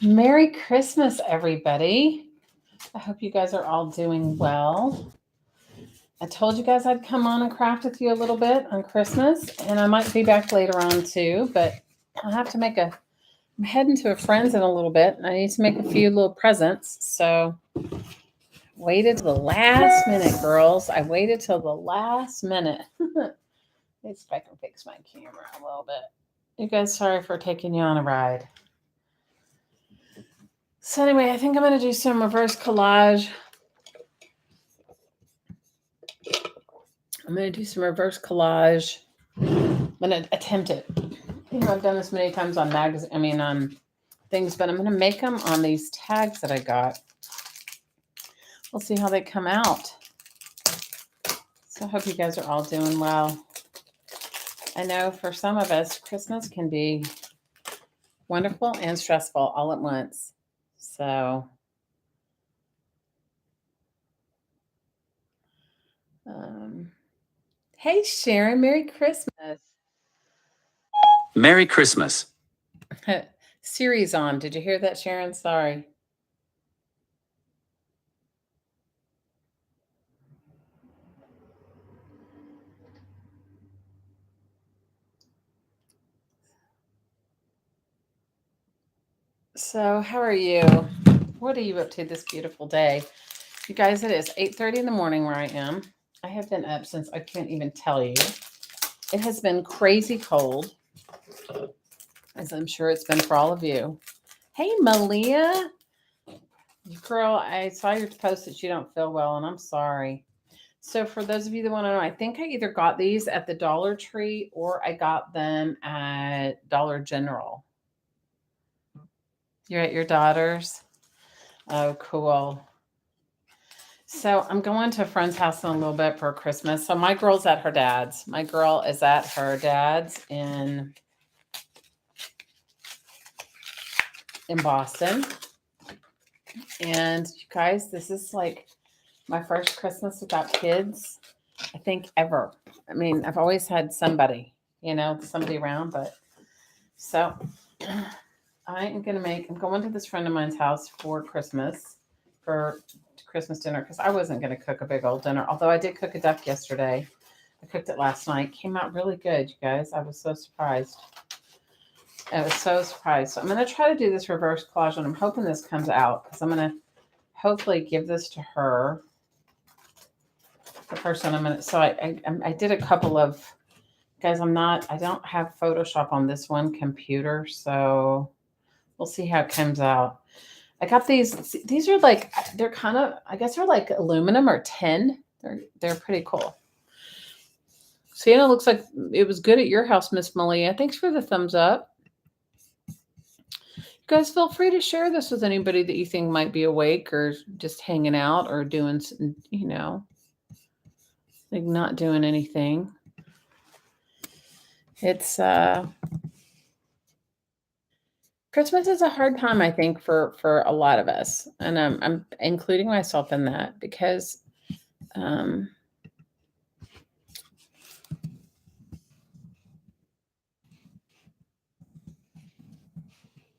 Merry Christmas, everybody. I hope you guys are all doing well. I told you guys I'd come on and craft with you a little bit on Christmas, and I might be back later on too, but I have to I'm heading to a friend's in a little bit, and I need to make a few little presents. So, waited to the last minute, girls. I waited till the last minute. Let's see if I can fix my camera a little bit. You guys, sorry for taking you on a ride. So anyway, I think I'm going to do some reverse collage. I'm going to do some reverse collage. I'm going to attempt it. I've done this many times on on things, but I'm going to make them on these tags that I got. We'll see how they come out. So I hope you guys are all doing well. I know for some of us, Christmas can be wonderful and stressful all at once. So, hey Sharon, Merry Christmas. Merry Christmas. Siri's on. Did you hear that, Sharon? Sorry. So, how are you? What are you up to this beautiful day? You guys, it is 8:30 in the morning where I am. I have been up since I can't even tell you. It has been crazy cold, as I'm sure it's been for all of you. Hey, Malia. Girl, I saw your post that you don't feel well, and I'm sorry. So, for those of you that want to know, I think I either got these at the Dollar Tree or I got them at Dollar General. You're at your daughter's? Oh, cool. So I'm going to a friend's house in a little bit for Christmas. So my girl's at her dad's. My girl is at her dad's in Boston. And you guys, this is like my first Christmas without kids, I think ever. I mean, I've always had somebody, somebody around, but so I'm going to this friend of mine's house for Christmas dinner because I wasn't going to cook a big old dinner. Although I did cook a duck yesterday. I cooked it last night. Came out really good, you guys. I was so surprised. I was so surprised. So I'm going to try to do this reverse collage, and I'm hoping this comes out because I'm going to hopefully give this to her. The first one I'm going to. So I did a couple of. Guys, I don't have Photoshop on this one computer, so we'll see how it comes out. I got these. These are like they're kind of. I guess they're like aluminum or tin. They're pretty cool. Santa looks like it was good at your house, Miss Malia. Thanks for the thumbs up. You guys feel free to share this with anybody that you think might be awake or just hanging out or doing, like not doing anything. It's Christmas is a hard time, I think, for a lot of us, and I'm including myself in that because hang on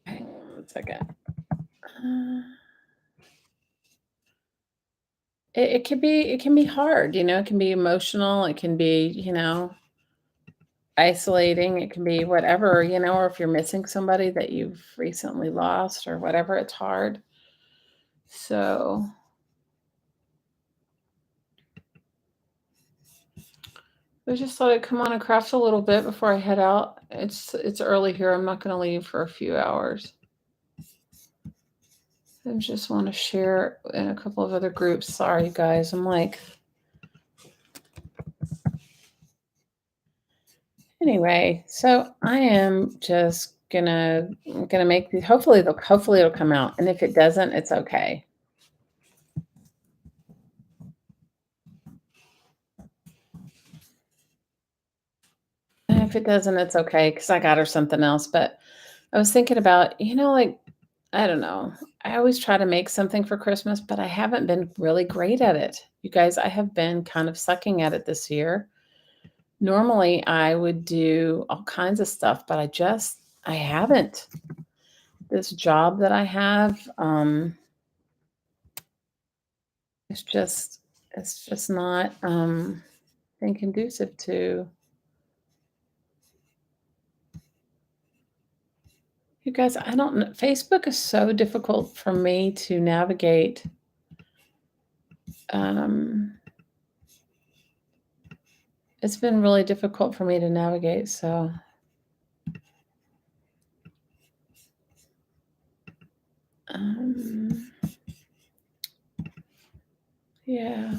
one second. It can be hard, it can be emotional, it can be, isolating, it can be whatever, or if you're missing somebody that you've recently lost or whatever, it's hard. So I just thought I'd come on and craft a little bit before I head out. It's early here. I'm not going to leave for a few hours. I just want to share in a couple of other groups. Sorry, guys. Anyway, so I am just gonna make these. Hopefully it'll come out, and if it doesn't, it's okay. And if it doesn't, it's okay because I got her something else. But I was thinking about, like I don't know. I always try to make something for Christmas, but I haven't been really great at it. You guys, I have been kind of sucking at it this year. Normally, I would do all kinds of stuff, but I haven't. this job that I have, it's just not been conducive to. You guys, I don't know. Facebook is so difficult for me to navigate. It's been really difficult for me to navigate, so yeah.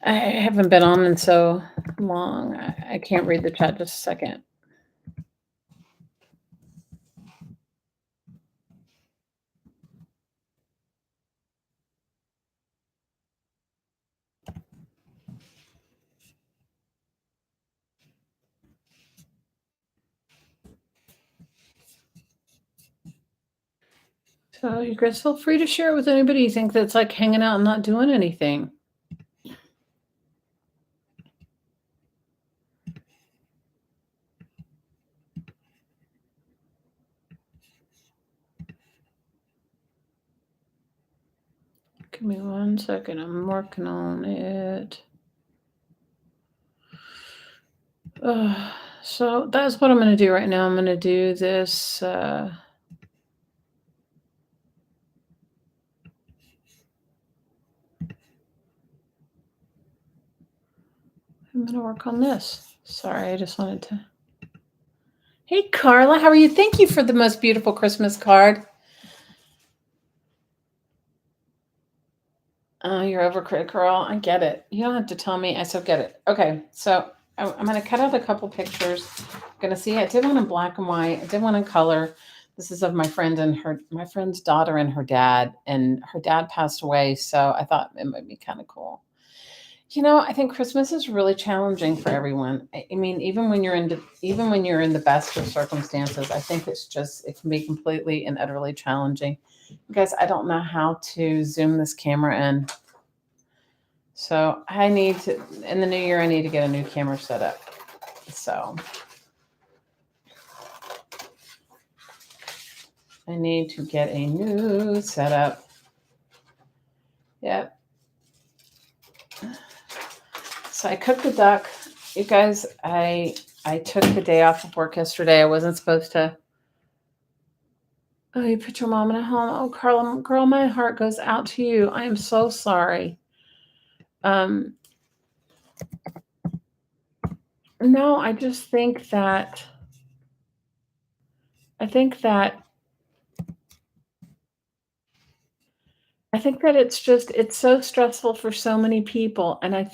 I haven't been on in so long. I can't read the chat just a second. So you guys feel free to share it with anybody you think that's like hanging out and not doing anything. Give me 1 second. I'm working on it. So that's what I'm going to do right now. I'm going to do this. I'm going to work on this. Sorry, I just wanted to. Hey, Carla, how are you? Thank you for the most beautiful Christmas card. Oh, you're overcritical, girl. I get it. You don't have to tell me. I so get it. Okay, so I'm going to cut out a couple pictures. I'm going to see. I did one in black and white. I did one in color. This is of my friend and my friend's daughter and her dad. And her dad passed away, so I thought it might be kind of cool. You know, I think Christmas is really challenging for everyone. I mean, even when you're in the best of circumstances, I think it can be completely and utterly challenging. Guys, I don't know how to zoom this camera in. So in the new year, I need to get a new camera set up. So I need to get a new setup. Yep. So I cooked a duck. You guys, I took the day off of work yesterday. I wasn't supposed to. Oh, you put your mom in a home. Oh, Carla, girl, my heart goes out to you. I am so sorry. No, I just think that it's so stressful for so many people. And I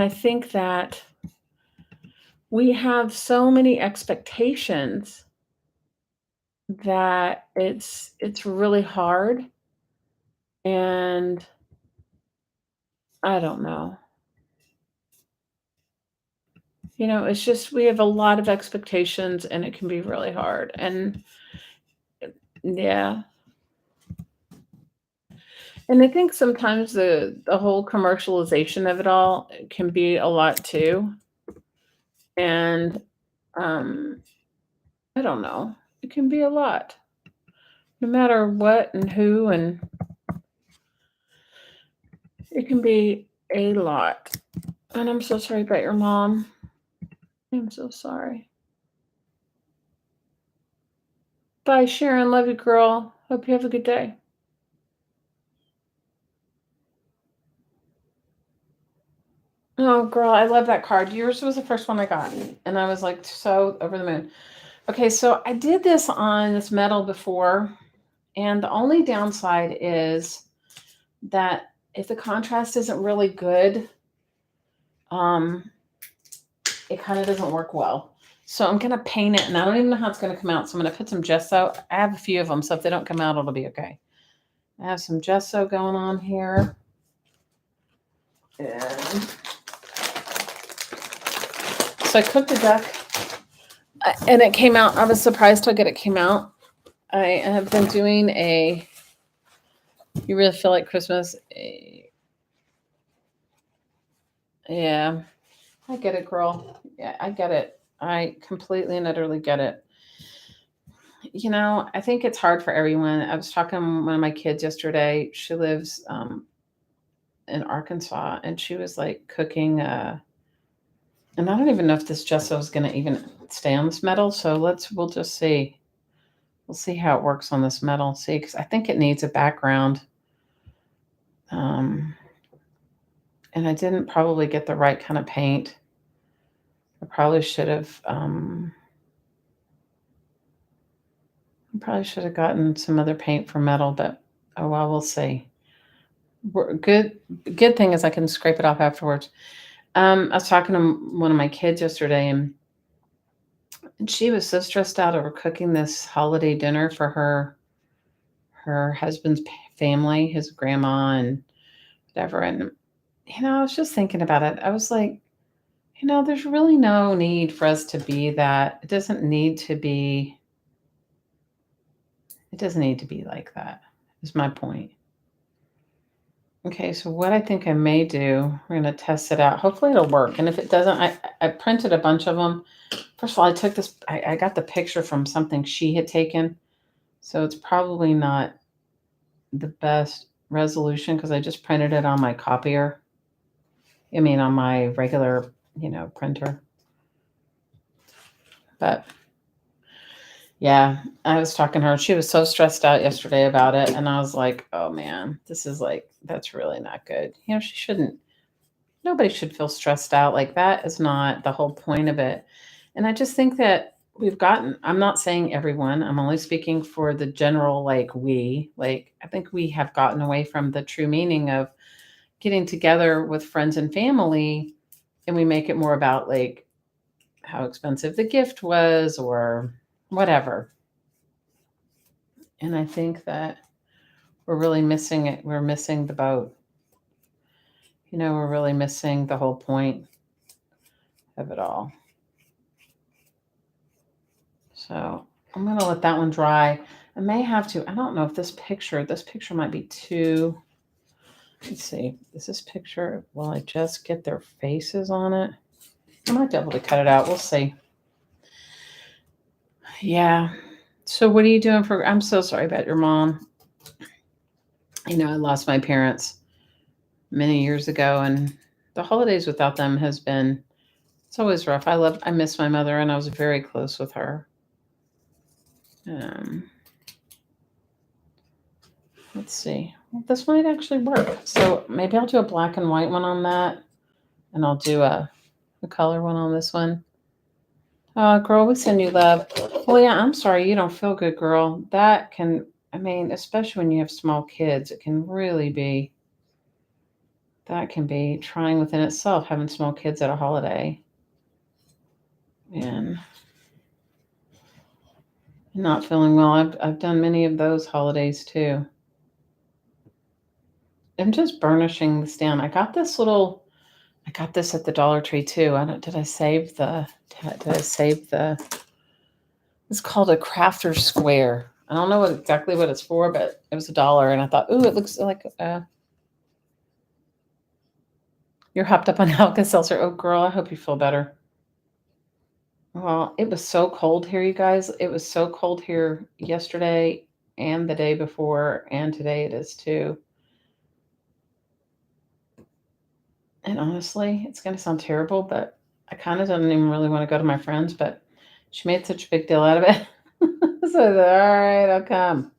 think that we have so many expectations that it's really hard. And I don't know. You know, it's just we have a lot of expectations and it can be really hard. And yeah. And I think sometimes the whole commercialization of it all can be a lot too. And I don't know. It can be a lot. No matter what and who, and it can be a lot. And I'm so sorry about your mom. I'm so sorry. Bye, Sharon. Love you, girl. Hope you have a good day. Oh, girl, I love that card. Yours was the first one I got, and I was like so over the moon. Okay, so I did this on this metal before, and the only downside is that if the contrast isn't really good, it kind of doesn't work well. So I'm going to paint it, and I don't even know how it's going to come out. So I'm going to put some gesso. I have a few of them, so if they don't come out, it'll be okay. I have some gesso going on here. And so I cooked the duck, and it came out. I was surprised how good it came out. I have been doing you really feel like Christmas? Yeah, I get it, girl. Yeah, I get it. I completely and utterly get it. I think it's hard for everyone. I was talking to one of my kids yesterday. She lives in Arkansas, and she was like cooking. And I don't even know if this gesso is going to even stay on this metal. So we'll just see. We'll see how it works on this metal. See, because I think it needs a background. And I didn't probably get the right kind of paint. I probably should have. I probably should have gotten some other paint for metal, but oh well, we'll see. Good thing is I can scrape it off afterwards. I was talking to one of my kids yesterday, and she was so stressed out over cooking this holiday dinner for her husband's family, his grandma and whatever. And I was just thinking about it. I was like, there's really no need for us to be that. It doesn't need to be. It doesn't need to be like that. Is my point. Okay, so what I think I may do, we're going to test it out. Hopefully it'll work. And if it doesn't, I printed a bunch of them. First of all, I took this, I got the picture from something she had taken. So it's probably not the best resolution because I just printed it on my copier. I mean, on my regular, printer. But yeah, I was talking to her. She was so stressed out yesterday about it. And I was like, oh man, that's really not good. Nobody should feel stressed out. Like that is not the whole point of it. And I just think that I'm not saying everyone, I'm only speaking for the general, I think we have gotten away from the true meaning of getting together with friends and family. And we make it more about like how expensive the gift was or whatever. And I think that we're really missing it. We're missing the boat. We're really missing the whole point of it all. So I'm going to let that one dry. I may have to, I don't know if this picture might be too, let's see, is this picture, will I just get their faces on it? I might be able to cut it out. We'll see. Yeah. So what are you doing I'm so sorry about your mom. I lost my parents many years ago, and the holidays without them it's always rough. I miss my mother, and I was very close with her. Let's see. This might actually work. So maybe I'll do a black and white one on that, and I'll do a color one on this one. Girl, we send you love. Well, yeah, I'm sorry you don't feel good, girl. Especially when you have small kids, that can be trying within itself, having small kids at a holiday. And not feeling well. I've done many of those holidays too. I'm just burnishing this down. I got this at the Dollar Tree too. Did I save the, it's called a crafter square. I don't know exactly what it's for, but it was $1. And I thought, ooh, it looks like, you're hopped up on Alka-Seltzer. Oh girl, I hope you feel better. Well, it was so cold here, you guys. It was so cold here yesterday and the day before, and today it is too. And honestly, it's going to sound terrible, but I kind of don't even really want to go to my friends, but she made such a big deal out of it. So I said, all right, I'll come.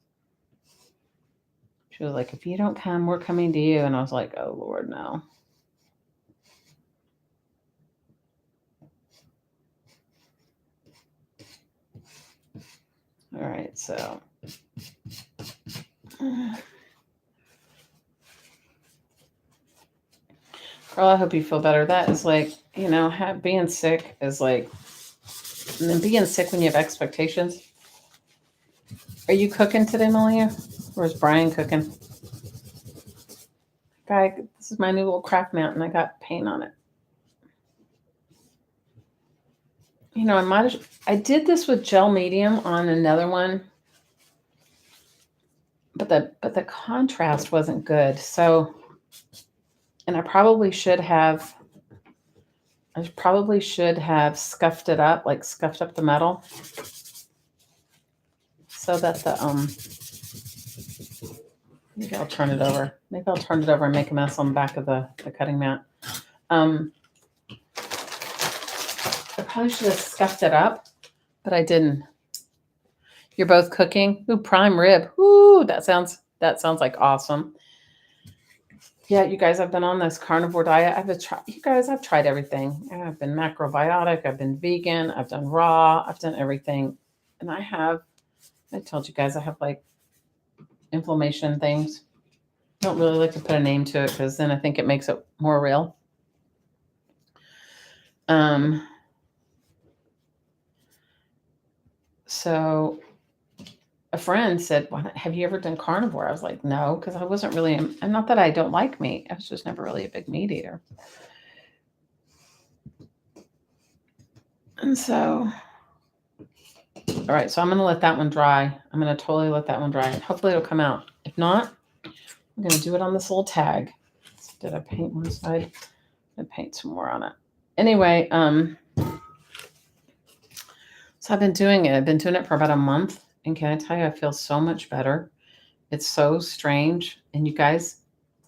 She was like, if you don't come, we're coming to you. And I was like, oh, Lord, no. All right, so. Girl, I hope you feel better. That is like, being sick is like, and then being sick when you have expectations. Are you cooking today, Malia? Or is Brian cooking? Guy, this is my new little craft mat, and I got paint on it. I did this with gel medium on another one, but the contrast wasn't good. So, and I probably should have I probably should have scuffed it up, like scuffed up the metal so that maybe I'll turn it over. Maybe I'll turn it over and make a mess on the back of the cutting mat. I probably should have scuffed it up, but I didn't. You're both cooking? Ooh, prime rib. Ooh, that sounds like awesome. Yeah, you guys, I've been on this carnivore diet. I've tried everything. I've been macrobiotic, I've been vegan, I've done raw, I've done everything. And I told you guys I have like inflammation things. I don't really like to put a name to it because then I think it makes it more real. So a friend said, have you ever done carnivore? I was like, no, because I wasn't really, and not that I don't like meat. I was just never really a big meat eater. And so, all right, so I'm going to let that one dry. I'm going to totally let that one dry. Hopefully it'll come out. If not, I'm going to do it on this little tag. Did I paint one side? I paint some more on it. Anyway, so I've been doing it. I've been doing it for about a month. And can I tell you, I feel so much better. It's so strange. And you guys,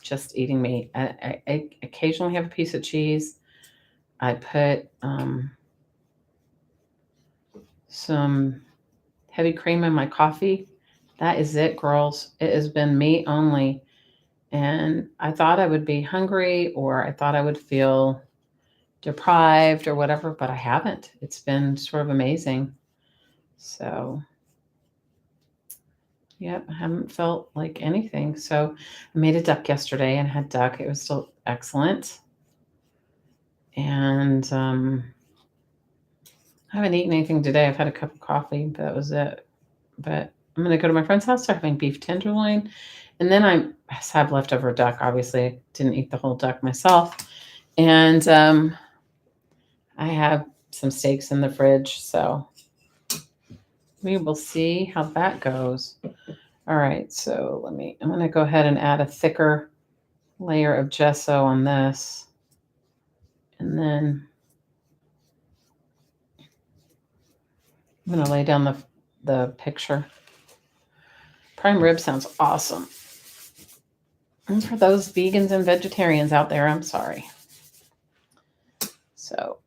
just eating meat. I occasionally have a piece of cheese. I put some heavy cream in my coffee. That is it, girls. It has been meat only. And I thought I would be hungry or I thought I would feel deprived or whatever, but I haven't. It's been sort of amazing. So, yep, I haven't felt like anything. So I made a duck yesterday and had duck. It was still excellent. And I haven't eaten anything today. I've had a cup of coffee, but that was it. But I'm going to go to my friend's house. They're having beef tenderloin. And then I have leftover duck. Obviously, I didn't eat the whole duck myself. And I have some steaks in the fridge. So we will see how that goes. All right. So I'm going to go ahead and add a thicker layer of gesso on this. And then I'm going to lay down the picture. Prime rib sounds awesome. And for those vegans and vegetarians out there, I'm sorry. So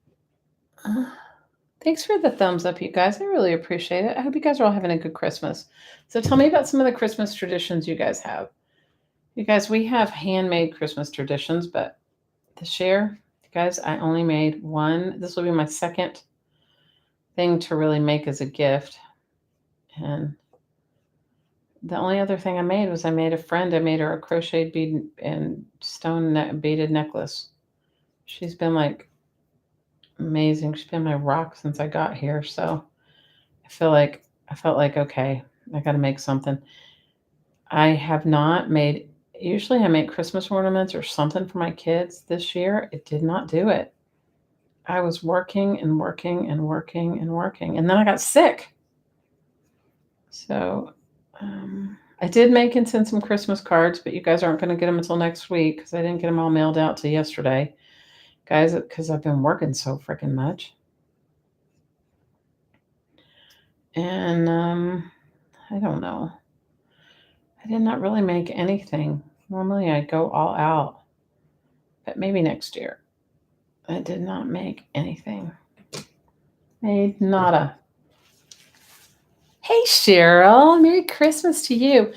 thanks for the thumbs up, you guys. I really appreciate it. I hope you guys are all having a good Christmas. So tell me about some of the Christmas traditions you guys have. You guys, we have handmade Christmas traditions, but this year, you guys, I only made one. This will be my second thing to really make as a gift. And the only other thing I made was I made her a crocheted bead and stone beaded necklace. She's been like amazing. She's been my rock since I got here. So I felt like, okay, I got to make something. I have not made, usually I make Christmas ornaments or something for my kids. This year, it did not do it. I was working and working and working and working. And then I got sick. So I did make and send some Christmas cards, but you guys aren't going to get them until next week because I didn't get them all mailed out till yesterday. Guys, because I've been working so freaking much. And I don't know. I did not really make anything. Normally I go all out, but maybe next year. I did not make anything. Made nada. Hey, Cheryl. Merry Christmas to you.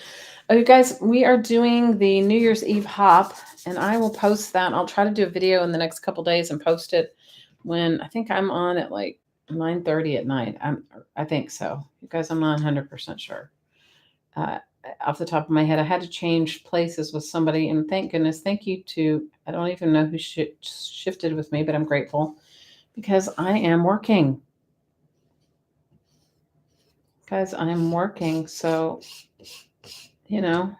Oh, you guys, we are doing the New Year's Eve hop, and I will post that. I'll try to do a video in the next couple days and post it when I think I'm on at like 9:30 at night. I think so. You guys, I'm not 100% sure. Off the top of my head, I had to change places with somebody, and thank goodness, thank you to, I don't even know who shifted with me, but I'm grateful because I am working. Guys, I'm working, so, you know,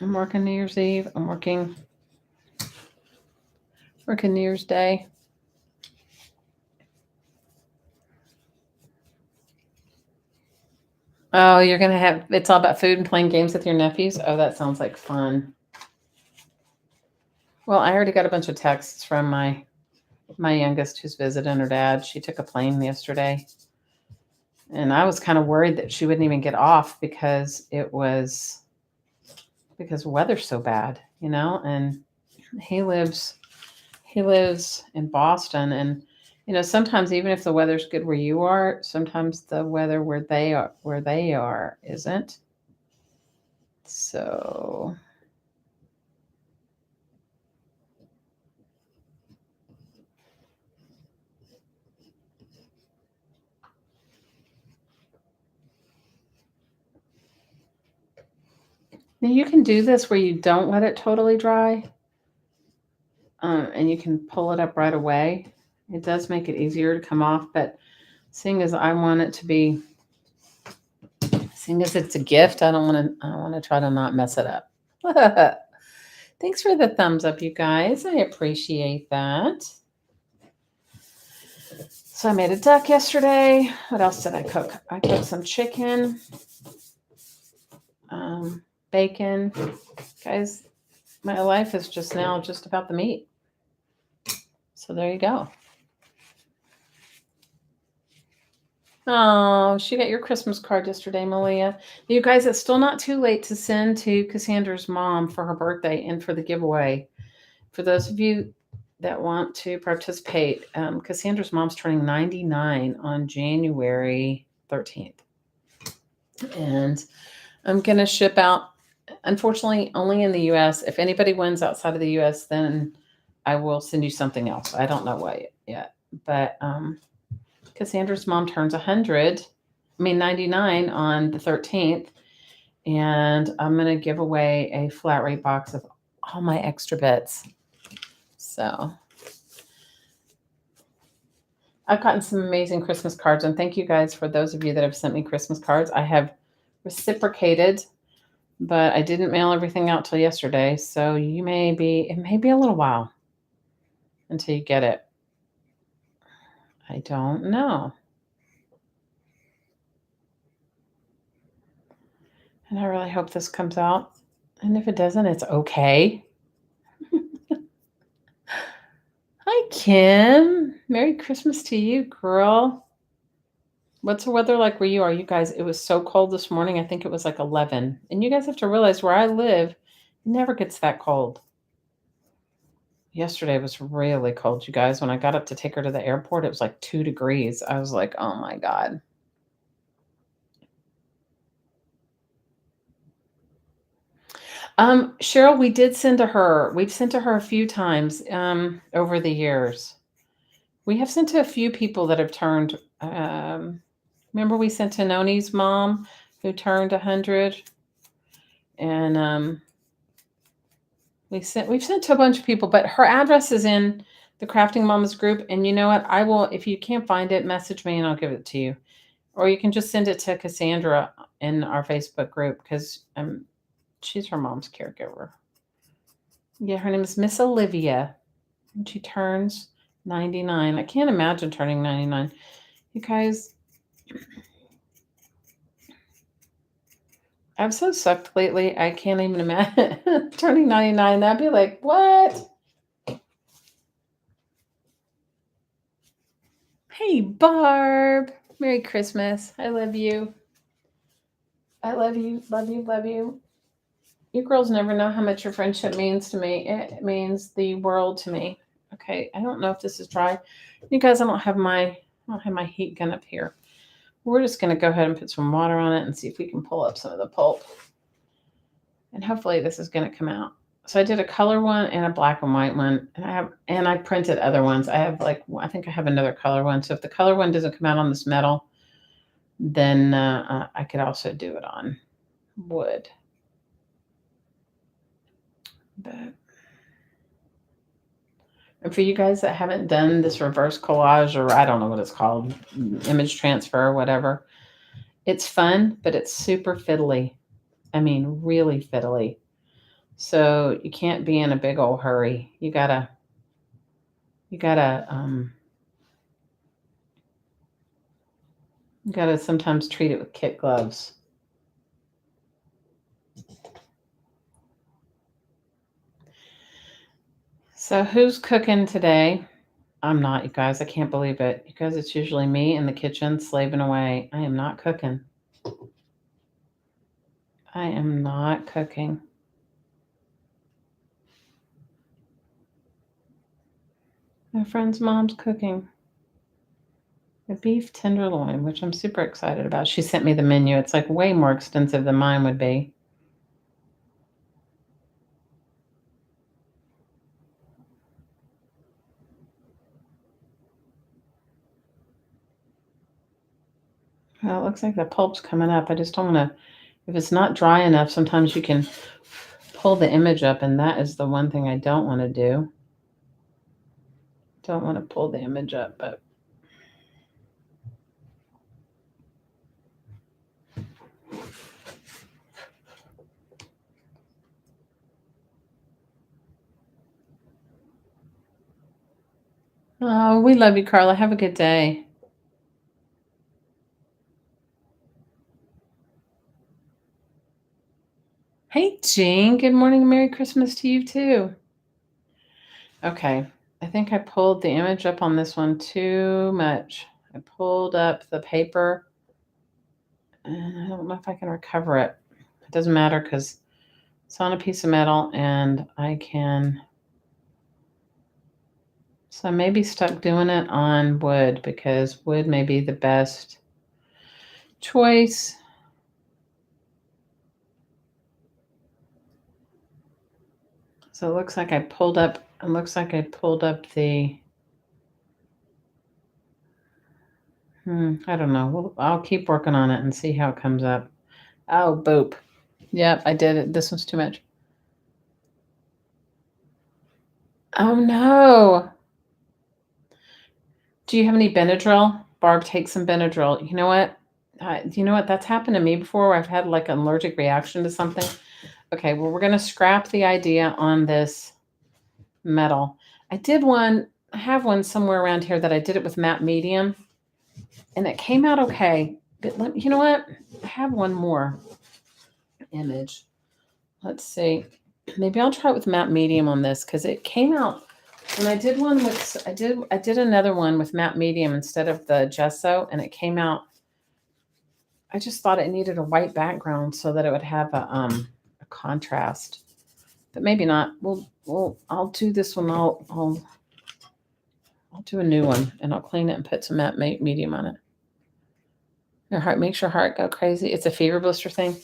I'm working New Year's Eve. I'm working New Year's Day. Oh, you're going to have, it's all about food and playing games with your nephews? Oh, that sounds like fun. Well, I already got a bunch of texts from my youngest who's visiting her dad. She took a plane yesterday. And I was kind of worried that she wouldn't even get off because weather's so bad, and he lives in Boston, and sometimes even if the weather's good where you are, sometimes the weather where they are isn't. So now you can do this where you don't let it totally dry, and you can pull it up right away. It does make it easier to come off, but seeing as it's a gift, I want to try to not mess it up. Thanks for the thumbs up, you guys. I appreciate that. So I made a duck yesterday. What else did I cook? I cooked some chicken, bacon. Guys, my life is just now just about the meat. So there you go. Oh, she got your Christmas card yesterday, Malia. You guys, it's still not too late to send to Cassandra's mom for her birthday and for the giveaway. For those of you that want to participate, Cassandra's mom's turning 99 on January 13th. And I'm going to ship out, unfortunately, only in the U.S. If anybody wins outside of the U.S., then I will send you something else. I don't know what yet. But Cassandra's mom turns 99 on the 13th. And I'm going to give away a flat rate box of all my extra bits. So I've gotten some amazing Christmas cards, and thank you guys for those of you that have sent me Christmas cards. I have reciprocated, but I didn't mail everything out till yesterday. So it may be a little while until you get it. I don't know. And I really hope this comes out. And if it doesn't, it's okay. Hi, Kim. Merry Christmas to you, girl. What's the weather like where you are? You guys, it was so cold this morning. I think it was like 11. And you guys have to realize where I live, it never gets that cold. Yesterday was really cold, you guys. When I got up to take her to the airport, it was like 2 degrees. I was like, oh my God. Cheryl, we've sent to her a few times over the years. We have sent to a few people that have turned. Remember we sent to Noni's mom who turned 100, and we've sent to a bunch of people. But her address is in the Crafting Mamas group, and you know what? I will, if you can't find it, message me and I'll give it to you, or you can just send it to Cassandra in our Facebook group because she's her mom's caregiver. Yeah, her name is Miss Olivia, and she turns 99. I can't imagine turning 99. You guys, I've so sucked lately. I can't even imagine turning 99. That'd be like, what? Hey, Barb. Merry Christmas. I love you. I love you, love you, love you. You girls never know how much your friendship means to me. It means the world to me. Okay, I don't know if this is dry. You guys, I don't have my heat gun up here. We're just going to go ahead and put some water on it and see if we can pull up some of the pulp. And hopefully this is going to come out. So I did a color one and a black and white one. And I printed other ones. I think I have another color one. So if the color one doesn't come out on this metal, then I could also do it on wood. But and for you guys that haven't done this reverse collage, or I don't know what it's called, image transfer or whatever, it's fun, but it's super fiddly. I mean, really fiddly. So you can't be in a big old hurry. You gotta sometimes treat it with kid gloves. So who's cooking today? I'm not, you guys. I can't believe it. You guys, it's usually me in the kitchen slaving away. I am not cooking. I am not cooking. My friend's mom's cooking a beef tenderloin, which I'm super excited about. She sent me the menu. It's like way more extensive than mine would be. Well, it looks like the pulp's coming up. I just don't want to, if it's not dry enough, sometimes you can pull the image up, and that is the one thing I don't want to do. Don't want to pull the image up, but oh, we love you, Carla. Have a good day. Hey, Jean. Good morning. Merry Christmas to you, too. Okay. I think I pulled the image up on this one too much. I pulled up the paper, and I don't know if I can recover it. It doesn't matter because it's on a piece of metal, and I can. So I may be stuck doing it on wood because wood may be the best choice. So it looks like I pulled up the, I don't know. Well, I'll keep working on it and see how it comes up. Oh, boop. Yep, I did it. This one's too much. Oh, no. Do you have any Benadryl? Barb, take some Benadryl. You know what? That's happened to me before where I've had like an allergic reaction to something. Okay, well, we're going to scrap the idea on this metal. I have one somewhere around here that I did it with matte medium, and it came out okay. But you know what? I have one more image. Let's see. Maybe I'll try it with matte medium on this because it came out when I did one with I did another one with matte medium instead of the gesso, and it came out. I just thought it needed a white background so that it would have a contrast, but maybe not. I'll do this one. I'll do a new one, and I'll clean it and put some matte medium on it. Your heart makes your heart go crazy. It's a fever blister thing.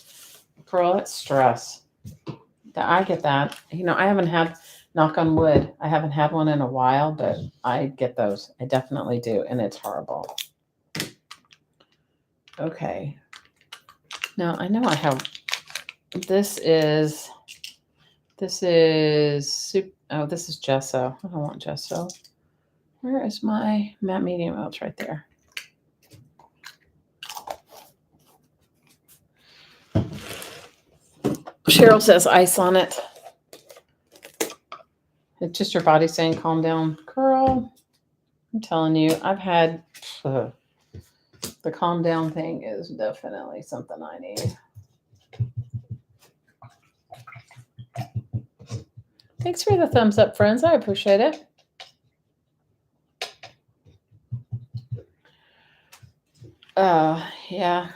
Girl, it's stress. I get that. I haven't had, knock on wood, I haven't had one in a while, but I get those. I definitely do, and it's horrible. Okay. Now, I know I have, this is gesso. I don't want gesso. Where is my matte medium? Oh, it's right there. Cheryl says ice on it. It's just your body saying, calm down. Girl, I'm telling you, I've had the calm down thing is definitely something I need. Thanks for the thumbs up, friends. I appreciate it. Yeah.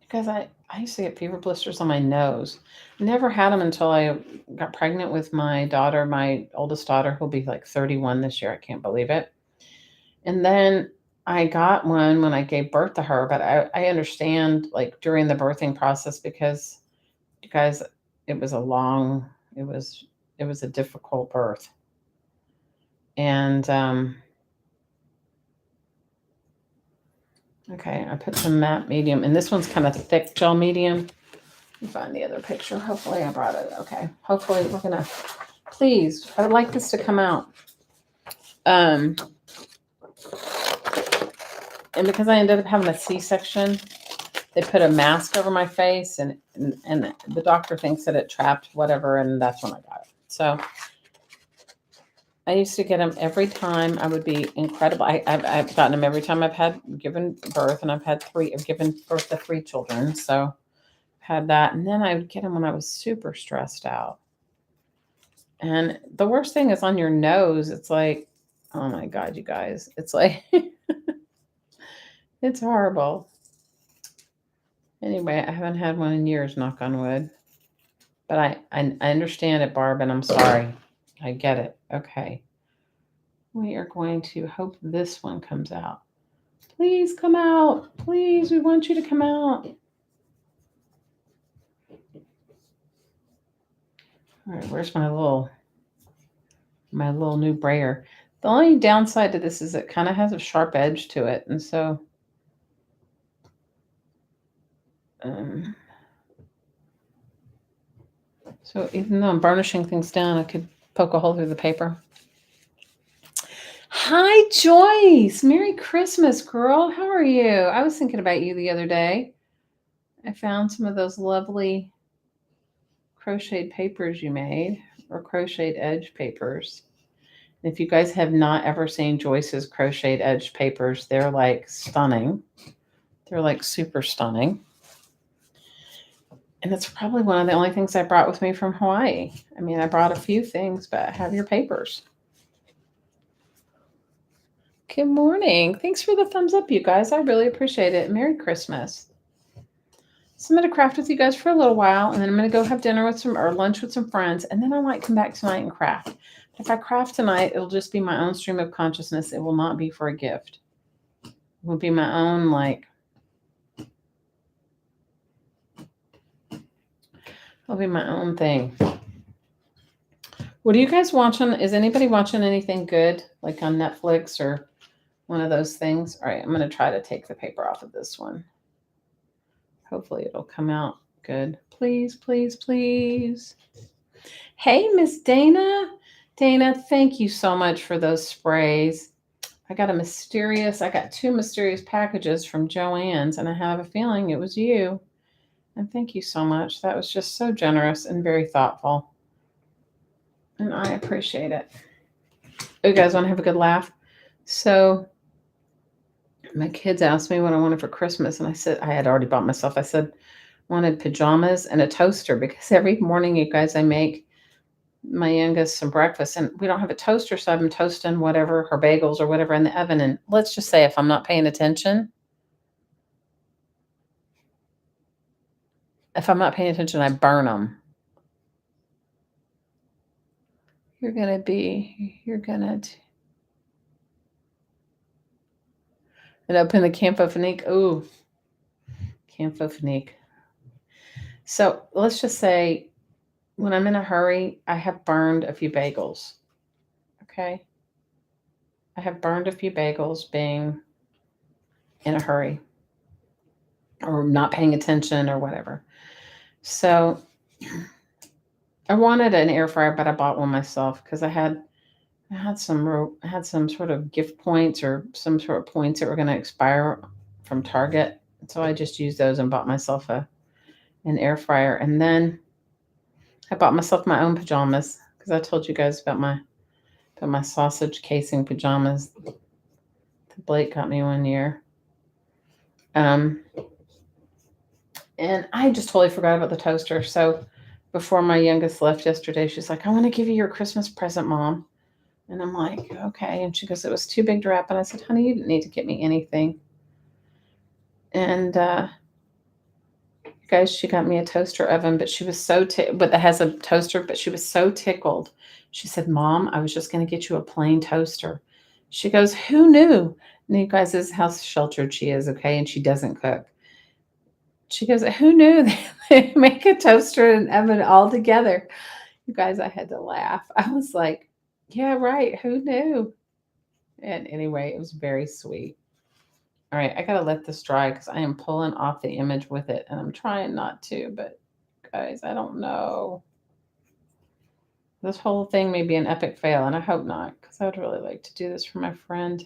Because I used to get fever blisters on my nose. Never had them until I got pregnant with my daughter, my oldest daughter, who'll be like 31 this year. I can't believe it. And then I got one when I gave birth to her, but I understand like during the birthing process because you guys, it was a difficult birth. And okay, I put some matte medium, and this one's kind of thick gel medium. Let me find the other picture. Hopefully I brought it. Okay. Hopefully we're gonna, please, I would like this to come out. And because I ended up having a C-section, they put a mask over my face, and the doctor thinks that it trapped whatever, and that's when I got it. So I used to get them every time. I would be incredible. I've gotten them every time I've given birth, and I've given birth to 3 children. So I've had that. And then I would get them when I was super stressed out. And the worst thing is on your nose. It's like, oh my God, you guys. It's like, it's horrible. Anyway, I haven't had one in years, knock on wood. But I understand it, Barb, and I'm sorry. I get it. Okay. We are going to hope this one comes out. Please come out. Please, we want you to come out. All right, where's my little new brayer? The only downside to this is it kind of has a sharp edge to it, and so even though I'm burnishing things down, I could poke a hole through the paper. Hi, Joyce. Merry Christmas, girl. How are you? I was thinking about you the other day. I found some of those lovely crocheted papers you made, or crocheted edge papers. If you guys have not ever seen Joyce's crocheted edge papers, they're like stunning. They're like super stunning. And it's probably one of the only things I brought with me from Hawaii. I mean, I brought a few things, but I have your papers. Good morning. Thanks for the thumbs up, you guys. I really appreciate it. Merry Christmas. So I'm going to craft with you guys for a little while, and then I'm going to go have dinner with or lunch with some friends, and then I might come back tonight and craft. If I craft tonight, it'll just be my own stream of consciousness. It will not be for a gift. It will be my own, it'll be my own thing. What are you guys watching? Is anybody watching anything good, like on Netflix or one of those things? All right, I'm going to try to take the paper off of this one. Hopefully it'll come out good. Please, please, please. Hey, Miss Dana. Dana, thank you so much for those sprays. I got two mysterious packages from Joann's, and I have a feeling it was you. And thank you so much. That was just so generous and very thoughtful. And I appreciate it. You guys want to have a good laugh? So my kids asked me what I wanted for Christmas, and I said I had already bought myself. I said wanted pajamas and a toaster, because every morning, you guys, I make my youngest some breakfast, and we don't have a toaster, so I've been toasting whatever, her bagels or whatever in the oven. And let's just say if I'm not paying attention, I burn them. And open the Campho-Phenique. Ooh, Campho-Phenique. So let's just say when I'm in a hurry, I have burned a few bagels. Okay. I have burned a few bagels being in a hurry or not paying attention or whatever. So I wanted an air fryer, but I bought one myself because I had some sort of gift points or some sort of points that were going to expire from Target. So I just used those and bought myself an air fryer. And then I bought myself my own pajamas because I told you guys about my sausage casing pajamas that Blake got me one year. And I just totally forgot about the toaster. So before my youngest left yesterday, she's like, I want to give you your Christmas present, Mom. And I'm like, okay. And she goes, it was too big to wrap. And I said, honey, you didn't need to get me anything. And guys, she got me a toaster oven, but she was so but that has a toaster, but she was so tickled. She said, Mom, I was just going to get you a plain toaster. She goes, who knew? And you guys, this is how sheltered she is, okay? And she doesn't cook. She goes, who knew they make a toaster and oven all together? You guys, I had to laugh. I was like, yeah, right. Who knew? And anyway, it was very sweet. All right, I got to let this dry because I am pulling off the image with it, and I'm trying not to, but guys, I don't know. This whole thing may be an epic fail, and I hope not, because I would really like to do this for my friend.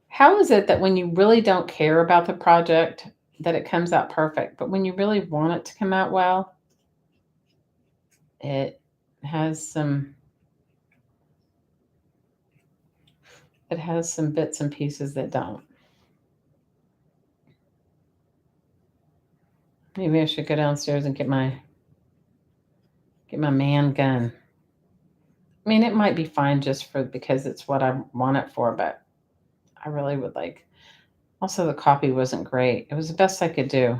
How is it that when you really don't care about the project, that it comes out perfect, but when you really want it to come out well, it has some bits and pieces that don't. Maybe I should go downstairs and get my man gun. I mean, it might be fine just because it's what I want it for, but I really would like. Also, the coffee wasn't great. It was the best I could do.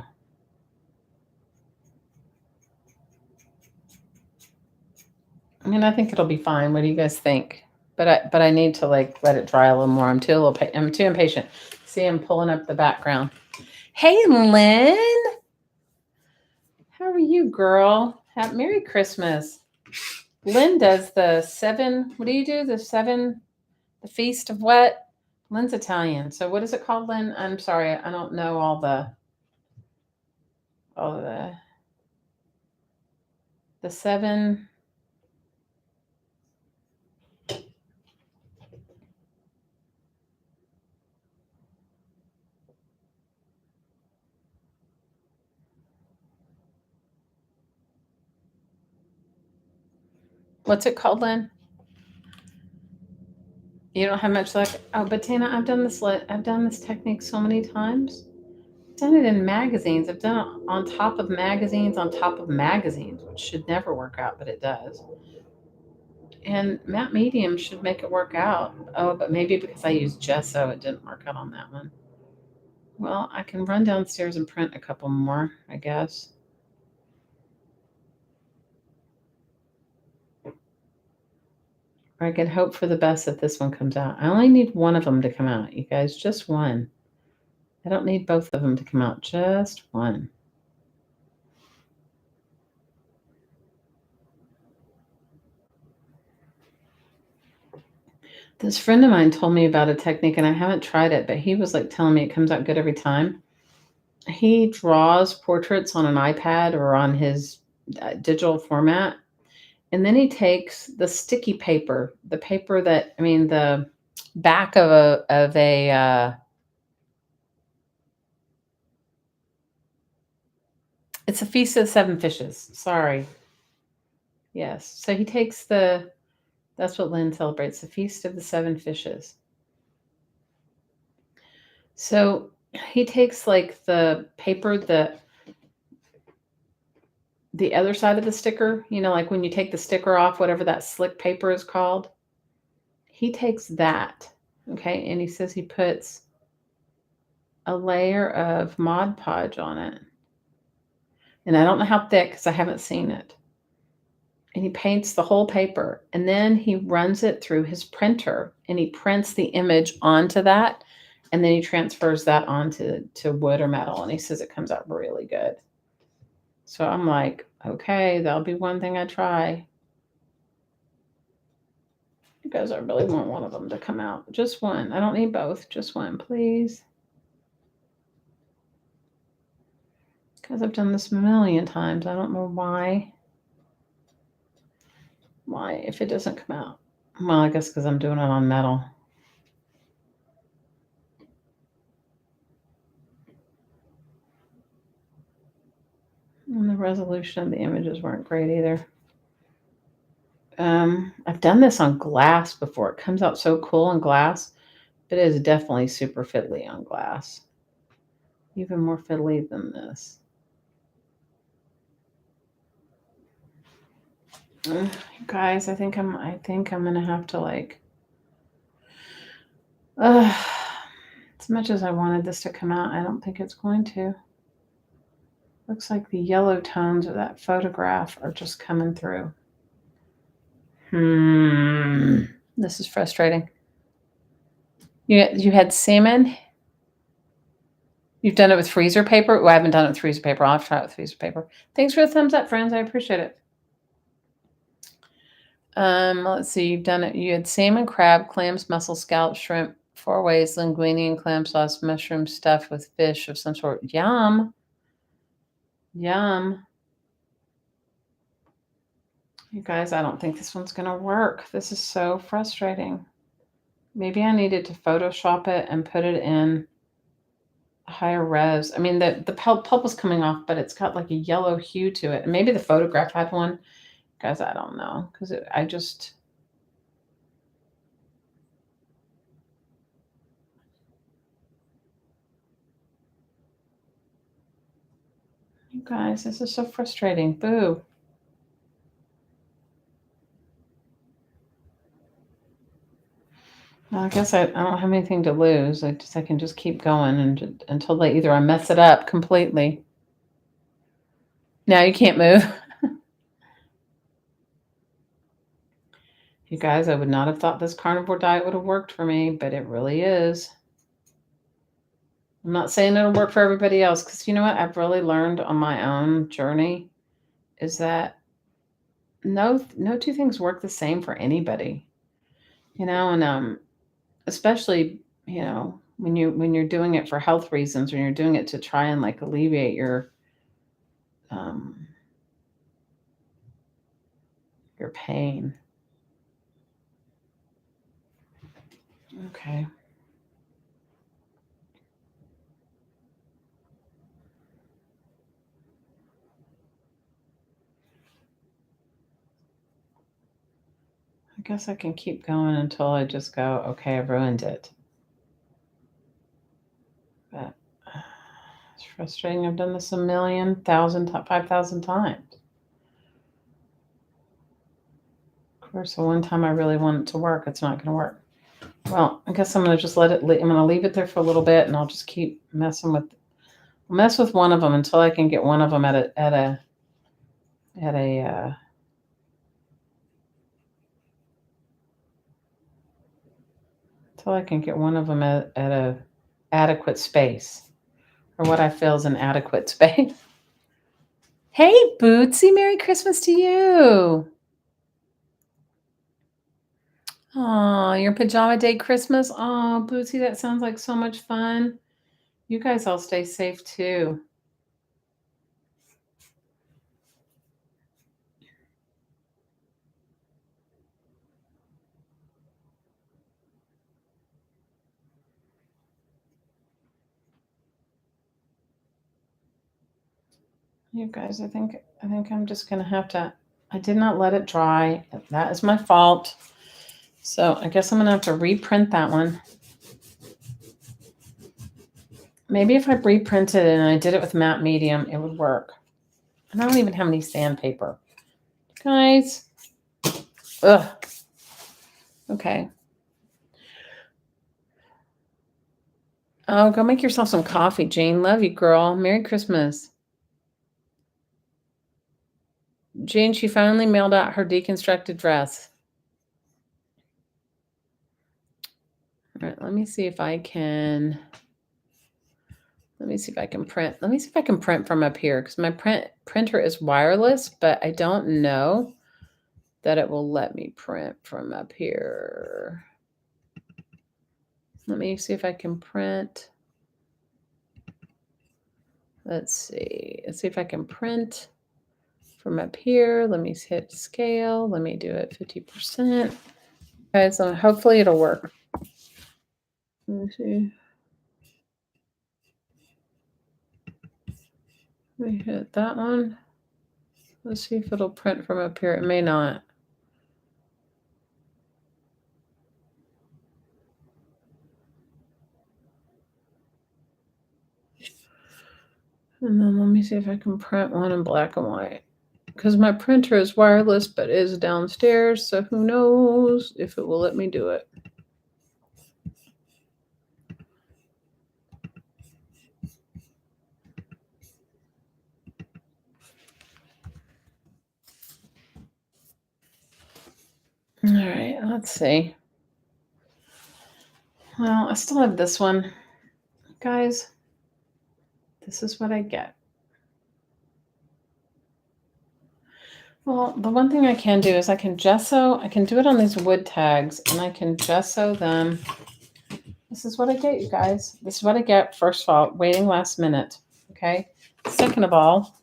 I mean, I think it'll be fine. What do you guys think? But I need to like let it dry a little more. I'm too impatient. See, I'm pulling up the background. Hey, Lynn. How are you, girl? Merry Christmas. Lynn does the 7. What do you do? The feast of what? Lynn's Italian. So what is it called, Lynn? I'm sorry, I don't know all the 7. What's it called, Lynn? You don't have much luck. Oh, but Tana, I've done this technique so many times. I've done it in magazines. I've done it on top of magazines, which should never work out, but it does. And matte medium should make it work out. Oh, but maybe because I used gesso, it didn't work out on that one. Well, I can run downstairs and print a couple more, I guess. Or I can hope for the best that this one comes out. I only need one of them to come out, you guys. Just one. I don't need both of them to come out. Just one. This friend of mine told me about a technique, and I haven't tried it, but he was like telling me it comes out good every time. He draws portraits on an iPad or on his digital format, and then he takes the sticky paper, the paper that, I mean, the back of a it's a Feast of the Seven Fishes. Sorry. Yes. So he takes that's what Lynn celebrates, the Feast of the Seven Fishes. So he takes like the paper, the other side of the sticker, like when you take the sticker off, whatever that slick paper is called, he takes that, okay, and he says he puts a layer of Mod Podge on it. And I don't know how thick because I haven't seen it. And he paints the whole paper, and then he runs it through his printer, and he prints the image onto that, and then he transfers that onto wood or metal, and he says it comes out really good. So I'm like, okay, that'll be one thing I try. Because I really want one of them to come out. Just one. I don't need both. Just one, please. Because I've done this a million times. I don't know why. Why, if it doesn't come out. Well, I guess because I'm doing it on metal. And the resolution of the images weren't great either. I've done this on glass before. It comes out so cool on glass, but it is definitely super fiddly on glass. Even more fiddly than this. Guys, I think I'm gonna have to like. As much as I wanted this to come out, I don't think it's going to. Looks like the yellow tones of that photograph are just coming through. This is frustrating. You had salmon. You've done it with freezer paper? Oh, I haven't done it with freezer paper. I'll have to try it with freezer paper. Thanks for the thumbs up, friends. I appreciate it. Let's see. You've done it. You had salmon, crab, clams, mussels, scallops, shrimp, 4 ways, linguine and clam sauce, mushroom stuffed with fish of some sort. Yum. Yum. You guys, I don't think this one's going to work. This is so frustrating. Maybe I needed to Photoshop it and put it in higher res. I mean, the pulp was coming off, but it's got like a yellow hue to it. And maybe the photograph had one. Guys, I don't know. Because I just... You guys, this is so frustrating. Boo. Well, I guess I don't have anything to lose. I can just keep going until they either I mess it up completely. Now you can't move. You guys, I would not have thought this carnivore diet would have worked for me, but it really is. I'm not saying it'll work for everybody else, because you know what I've really learned on my own journey is that no two things work the same for anybody. And especially, when you're doing it for health reasons, when you're doing it to try and like alleviate um your pain. Okay. I guess I can keep going until I just go, okay, I've ruined it. But it's frustrating. I've done this 5,000 times. Of course, the one time I really want it to work, it's not going to work. Well, I guess I'm going to just I'm going to leave it there for a little bit, and I'll just keep mess with one of them until I can get one of them until I can get one of them at a adequate space, or what I feel is an adequate space. Hey, Bootsy, Merry Christmas to you. Oh, your pajama day Christmas. Oh, Bootsy, that sounds like so much fun. You guys all stay safe too. You guys, I think I'm just gonna have to. I did not let it dry. That is my fault. So I guess I'm gonna have to reprint that one. Maybe if I reprinted it and I did it with matte medium, it would work. And I don't even have any sandpaper. Guys. Ugh. Okay. Oh, go make yourself some coffee, Jane. Love you, girl. Merry Christmas. Jane, she finally mailed out her deconstructed dress. All right, let me see if I can print. Let me see if I can print from up here, because my printer is wireless, but I don't know that it will let me print from up here. Let me see if I can print. Let's see if I can print from up here. Let me hit scale. Let me do it 50%. Okay, so hopefully it'll work. Let me see. Let me hit that one. Let's see if it'll print from up here. It may not. And then let me see if I can print one in black and white. Because my printer is wireless but is downstairs, so who knows if it will let me do it. All right, let's see. Well, I still have this one. Guys, this is what I get. Well, the one thing I can do is I can do it on these wood tags, and I can gesso them. This is what I get, you guys. This is what I get, first of all, waiting last minute, okay? Second of all,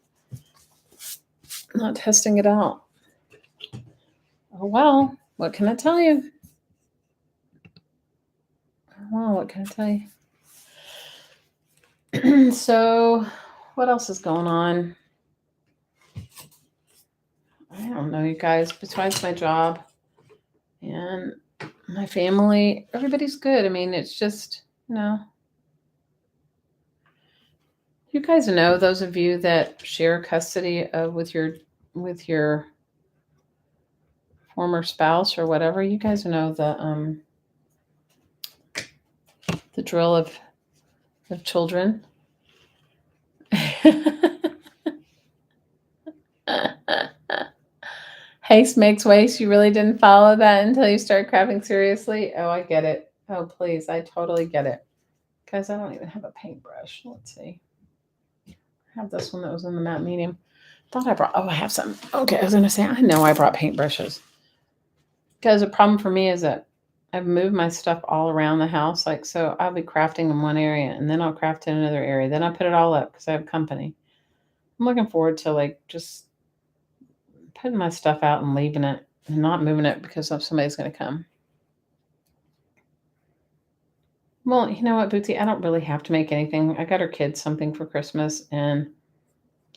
not testing it out. Oh, well, what can I tell you? Well, what can I tell you? So, what else is going on? I don't know, you guys. Besides my job and my family, everybody's good. I mean, it's just, you You guys know, those of you that share custody with your former spouse or whatever, you guys know the drill of children. Haste makes waste. You really didn't follow that until you start crapping seriously. Oh, I get it. Oh, please. I totally get it. Guys, I don't even have a paintbrush. Let's see. I have this one that was in the matte medium. Thought I brought, oh, I have some. Okay, I was going to say, I know I brought paintbrushes. Because the problem for me is that I've moved my stuff all around the house. Like, so I'll be crafting in one area and then I'll craft in another area. Then I put it all up because I have company. I'm looking forward to like just putting my stuff out and leaving it and not moving it because somebody's going to come. Well, you know what, Bootsy? I don't really have to make anything. I got her kids something for Christmas, and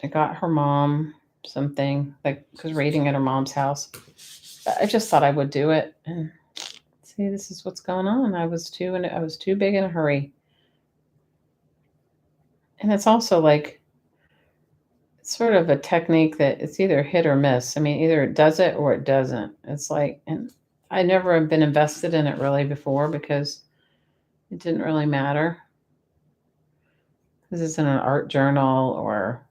I got her mom something, like, because raiding at her mom's house. I just thought I would do it. And see, this is what's going on. I was too big in a hurry. And it's also like, it's sort of a technique that it's either hit or miss. I mean, either it does it or it doesn't. It's like, and I never have been invested in it really before because it didn't really matter. This isn't an art journal or,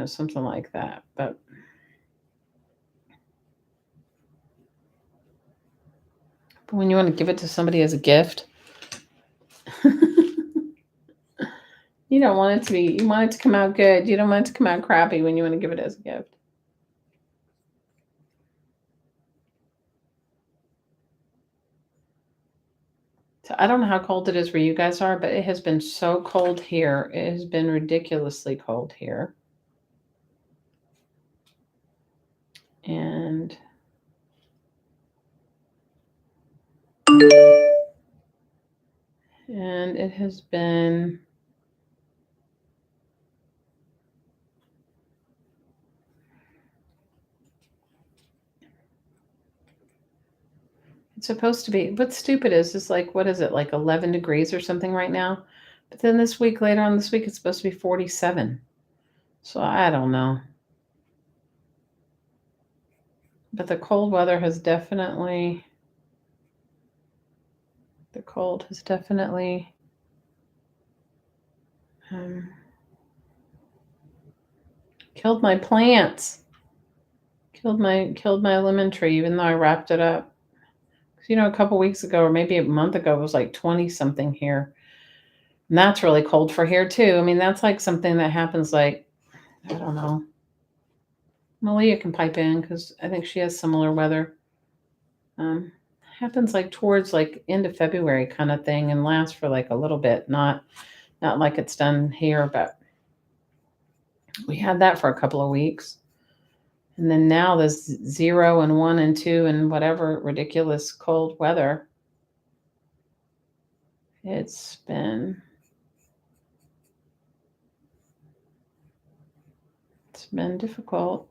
something like that. But when you want to give it to somebody as a gift, you don't want it to be, you want it to come out good. You don't want it to come out crappy when you want to give it as a gift. So I don't know how cold it is where you guys are, but it has been so cold here. It has been ridiculously cold here. And it has been it's supposed to be, what's stupid is like, what is it, like 11 degrees or something right now? But then later on this week, it's supposed to be 47. So I don't know. But the cold weather has definitely, killed my plants. Killed my lemon tree, even though I wrapped it up. A couple weeks ago, or maybe a month ago, it was like 20 something here. And that's really cold for here too. I mean, that's like something that happens like, I don't know. Malia can pipe in because I think she has similar weather. Happens like towards like end of February kind of thing and lasts for like a little bit. Not like it's done here, but we had that for a couple of weeks. And then now there's 0 and 1 and 2 and whatever ridiculous cold weather. It's been difficult.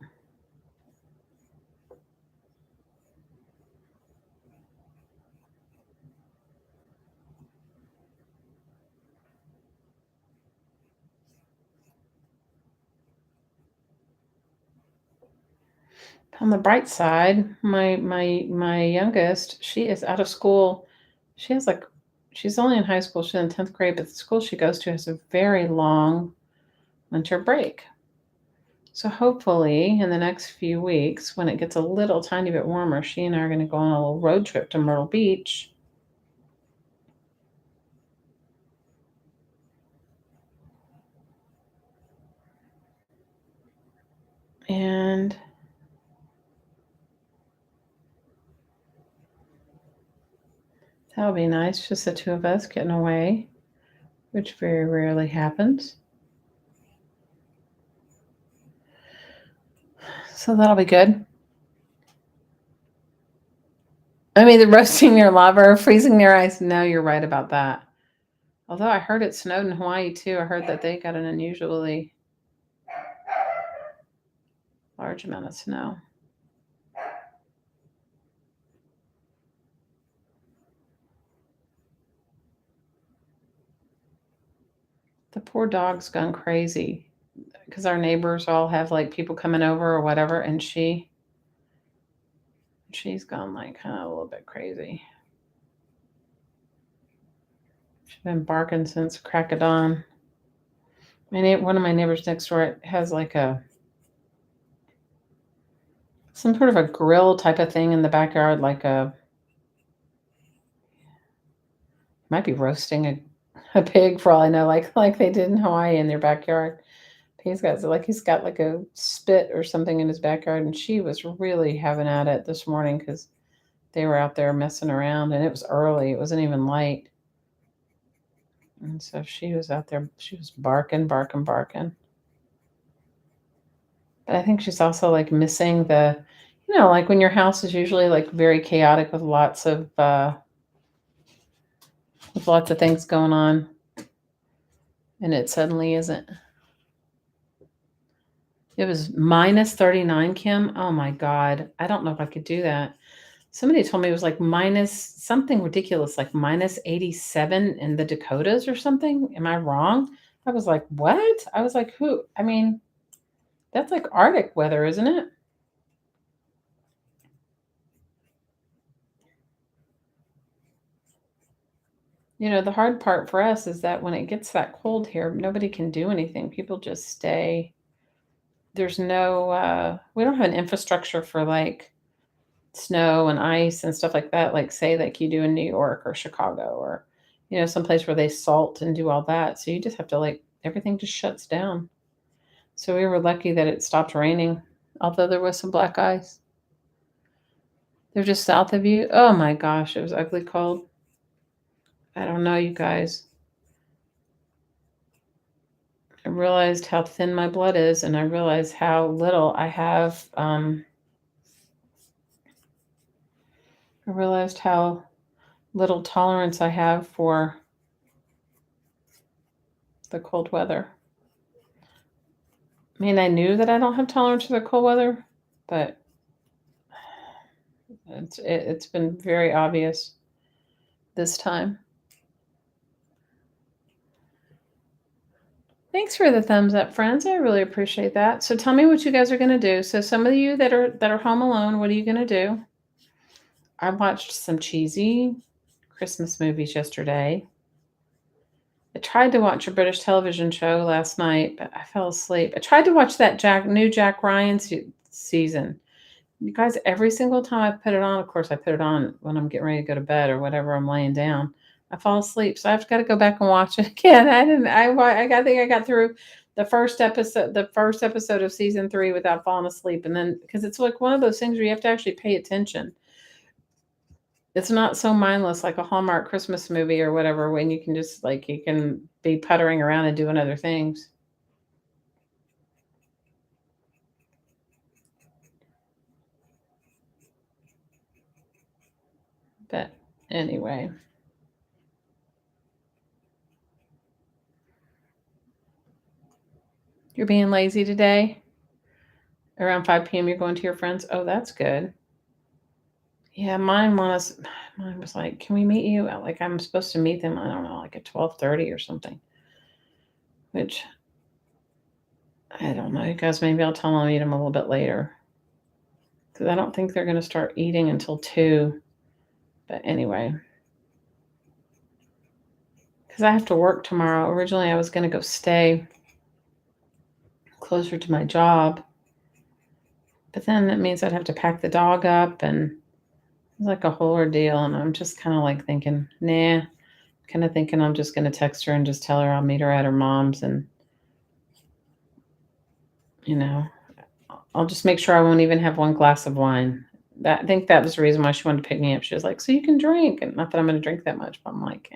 On the bright side, my youngest, she is out of school. She's only in high school. She's in 10th grade, but the school she goes to has a very long winter break. So hopefully in the next few weeks, when it gets a little tiny bit warmer, she and I are going to go on a little road trip to Myrtle Beach. And that'll be nice, just the two of us getting away, which very rarely happens. So that'll be good. I mean, the roasting near lava or freezing near ice. No, you're right about that. Although I heard it snowed in Hawaii too. I heard that they got an unusually large amount of snow. The poor dog's gone crazy because our neighbors all have like people coming over or whatever, and she's gone like kind of a little bit crazy. She's been barking since crack of dawn. One of my neighbors next door has like some sort of a grill type of thing in the backyard, might be roasting a pig for all I know, like they did in Hawaii in their backyard. He's got like a spit or something in his backyard, and she was really having at it this morning because they were out there messing around, and it was early. It wasn't even light. And so she was out there. She was barking. But I think she's also like missing like when your house is usually like very chaotic with lots of things going on, and it suddenly isn't. It was minus 39, Kim. Oh my God. I don't know if I could do that. Somebody told me it was like minus something ridiculous, like minus 87 in the Dakotas or something. Am I wrong? I was like, what? I was like, who? I mean, that's like Arctic weather, isn't it? The hard part for us is that when it gets that cold here, nobody can do anything. People just stay. There's no, we don't have an infrastructure for like snow and ice and stuff like that, like say like you do in New York or Chicago or, someplace where they salt and do all that. So you just have to like, everything just shuts down. So we were lucky that it stopped raining, although there was some black ice. They're just south of you. Oh my gosh, it was ugly cold. I don't know, you guys. I realized how thin my blood is, and I realized how little I have. I realized how little tolerance I have for the cold weather. I mean, I knew that I don't have tolerance for the cold weather, but it's been very obvious this time. Thanks for the thumbs up, friends. I really appreciate that. So tell me what you guys are going to do. So some of you that are home alone, what are you going to do? I watched some cheesy Christmas movies yesterday. I tried to watch a British television show last night, but I fell asleep. I tried to watch that new Jack Ryan season. You guys, every single time I put it on, of course, I put it on when I'm getting ready to go to bed or whatever, I'm laying down. I fall asleep, so I've got to go back and watch it again. I think I got through the first episode of season 3 without falling asleep, and then because it's like one of those things where you have to actually pay attention. It's not so mindless like a Hallmark Christmas movie or whatever when you can just like you can be puttering around and doing other things. But anyway. You're being lazy today? Around 5 p.m. you're going to your friends? Oh, that's good. Yeah, mine was like, can we meet you? Like I'm supposed to meet them, I don't know, like at 12:30 or something. Which I don't know, you guys, maybe I'll tell them I'll meet them a little bit later. Because I don't think they're going to start eating until 2. But anyway. Because I have to work tomorrow. Originally, I was going to go stay closer to my job. But then that means I'd have to pack the dog up, and it's like a whole ordeal. And I'm just kind of like thinking, nah, kind of thinking I'm just going to text her and just tell her I'll meet her at her mom's. And, I'll just make sure I won't even have one glass of wine. I think that was the reason why she wanted to pick me up. She was like, so you can drink. And not that I'm going to drink that much, but I'm like,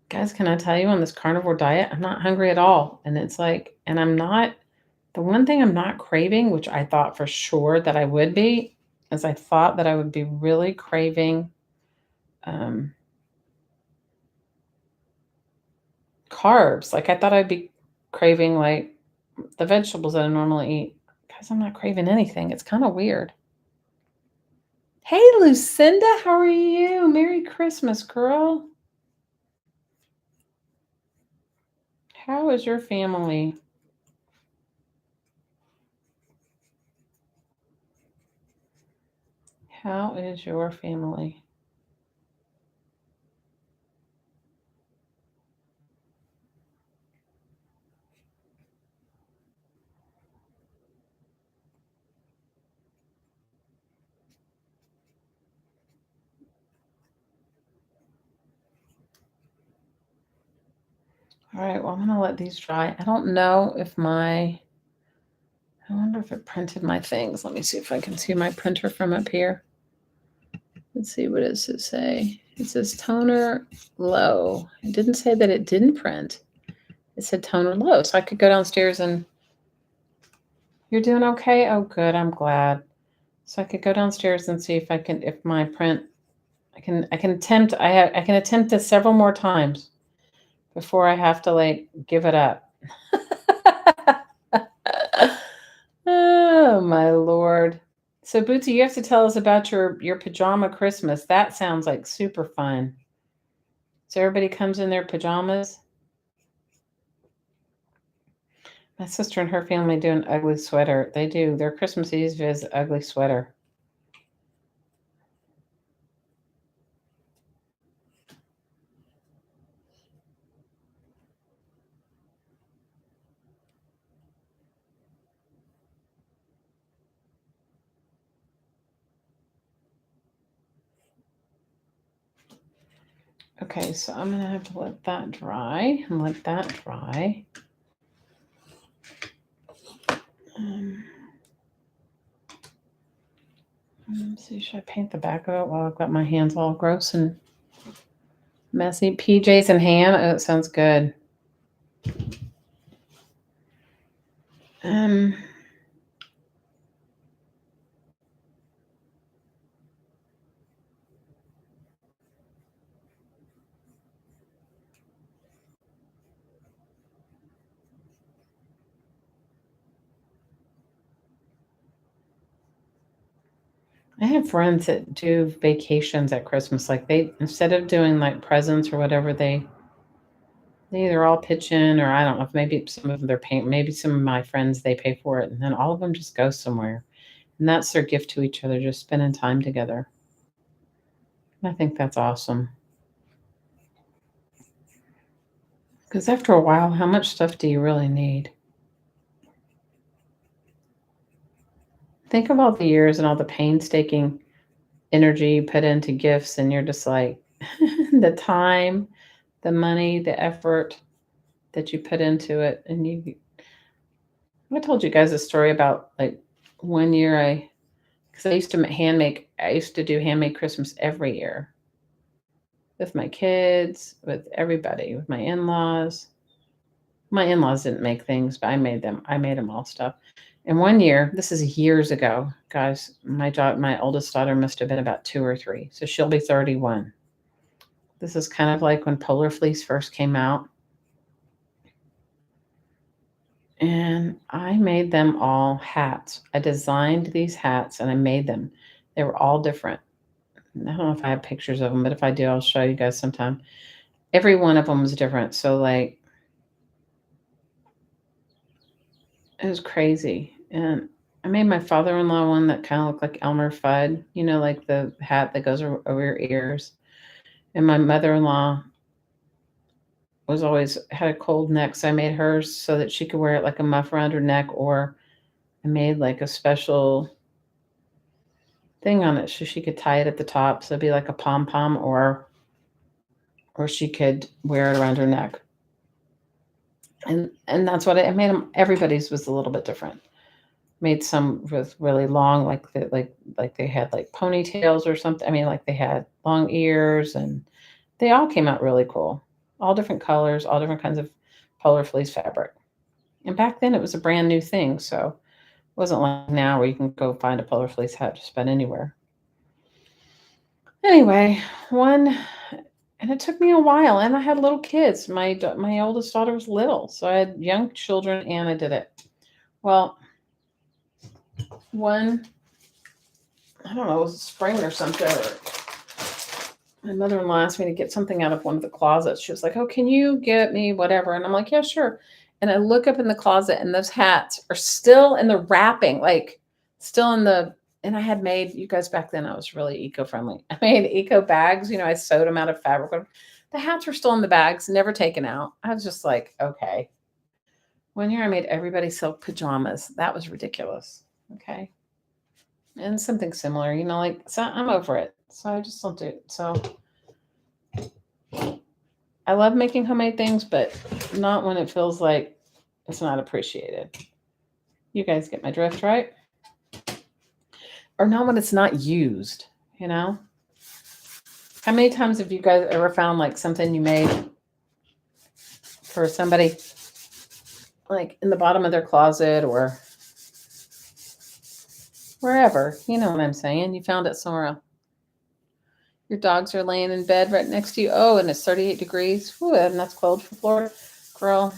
Guys, can I tell you on this carnivore diet, I'm not hungry at all. And it's like, and the one thing I'm not craving, which I thought for sure that I would be, is I thought that I would be really craving carbs. Like I thought I'd be craving like the vegetables that I normally eat. Guys, I'm not craving anything. It's kind of weird. Hey, Lucinda, how are you? Merry Christmas, girl. How is your family? How is your family? All right, well, I'm going to let these dry. I don't know if I wonder if it printed my things. Let me see if I can see my printer from up here. Let's see, what does it say? It says toner low. It didn't say that it didn't print. It said toner low. So I could go downstairs and you're doing okay? Oh, good. I'm glad. So I could go downstairs and see if I can, if my print, I can attempt, I can attempt this several more times before I have to like give it up. Oh my Lord. So Bootsy, you have to tell us about your pajama Christmas. That sounds like super fun. So everybody comes in their pajamas. My sister and her family do an ugly sweater. They do. Their Christmas Eve is ugly sweater. Okay, so I'm going to have to let that dry and let that dry. Let's see, should I paint the back of it while I've got my hands all gross and messy? PJs and ham. Oh, it sounds good. I have friends that do vacations at Christmas. Like they, instead of doing like presents or whatever, they either all pitch in, or I don't know if maybe some of them they're paying. Maybe some of my friends they pay for it, and then all of them just go somewhere, and that's their gift to each other, just spending time together. I think that's awesome. Because after a while, how much stuff do you really need? Think of all the years and all the painstaking energy you put into gifts, and you're just like the time, the money, the effort that you put into it. And I told you guys a story about like one year because I used to I used to do handmade Christmas every year with my kids, with everybody, with my in-laws. My in-laws didn't make things, but I made them. I made them all stuff. And one year, this is years ago, guys, my oldest daughter must have been about 2 or 3. So she'll be 31. This is kind of like when Polar Fleece first came out. And I made them all hats. I designed these hats and I made them. They were all different. I don't know if I have pictures of them, but if I do, I'll show you guys sometime. Every one of them was different. So like, it was crazy. And I made my father-in-law one that kind of looked like Elmer Fudd, you know, like the hat that goes over your ears. And my mother-in-law was always had a cold neck, so I made hers so that she could wear it like a muff around her neck, or I made like a special thing on it so she could tie it at the top, so it'd be like a pom-pom, or she could wear it around her neck. And that's what I made them. Everybody's was a little bit different. Made some with really long, like they had like ponytails or something. I mean, like they had long ears, and they all came out really cool. All different colors, all different kinds of Polar Fleece fabric. And back then it was a brand new thing, so it wasn't like now where you can go find a Polar Fleece hat just about anywhere. Anyway, and it took me a while, and I had little kids. My oldest daughter was little, so I had young children, and I did it. Well, I don't know, it was spring or something. my mother-in-law asked me to get something out of one of the closets. She was like, "Oh, can you get me whatever?" And I'm like, "Yeah, sure." And I look up in the closet and those hats are still in the wrapping, like still in the, and I had made, you guys, back then I was really eco-friendly. I made eco bags, I sewed them out of fabric. The hats were still in the bags, never taken out. I was just like, okay. One year I made everybody silk pajamas. That was ridiculous. Okay. And something similar, like, so I'm over it. So I just don't do it. So I love making homemade things, but not when it feels like it's not appreciated. You guys get my drift, right? Or not when it's not used, How many times have you guys ever found like something you made for somebody like in the bottom of their closet or wherever? You know what I'm saying? You found it somewhere else. Your dogs are laying in bed right next to you. Oh, and it's 38 degrees. Ooh, and that's cold for Florida. Girl,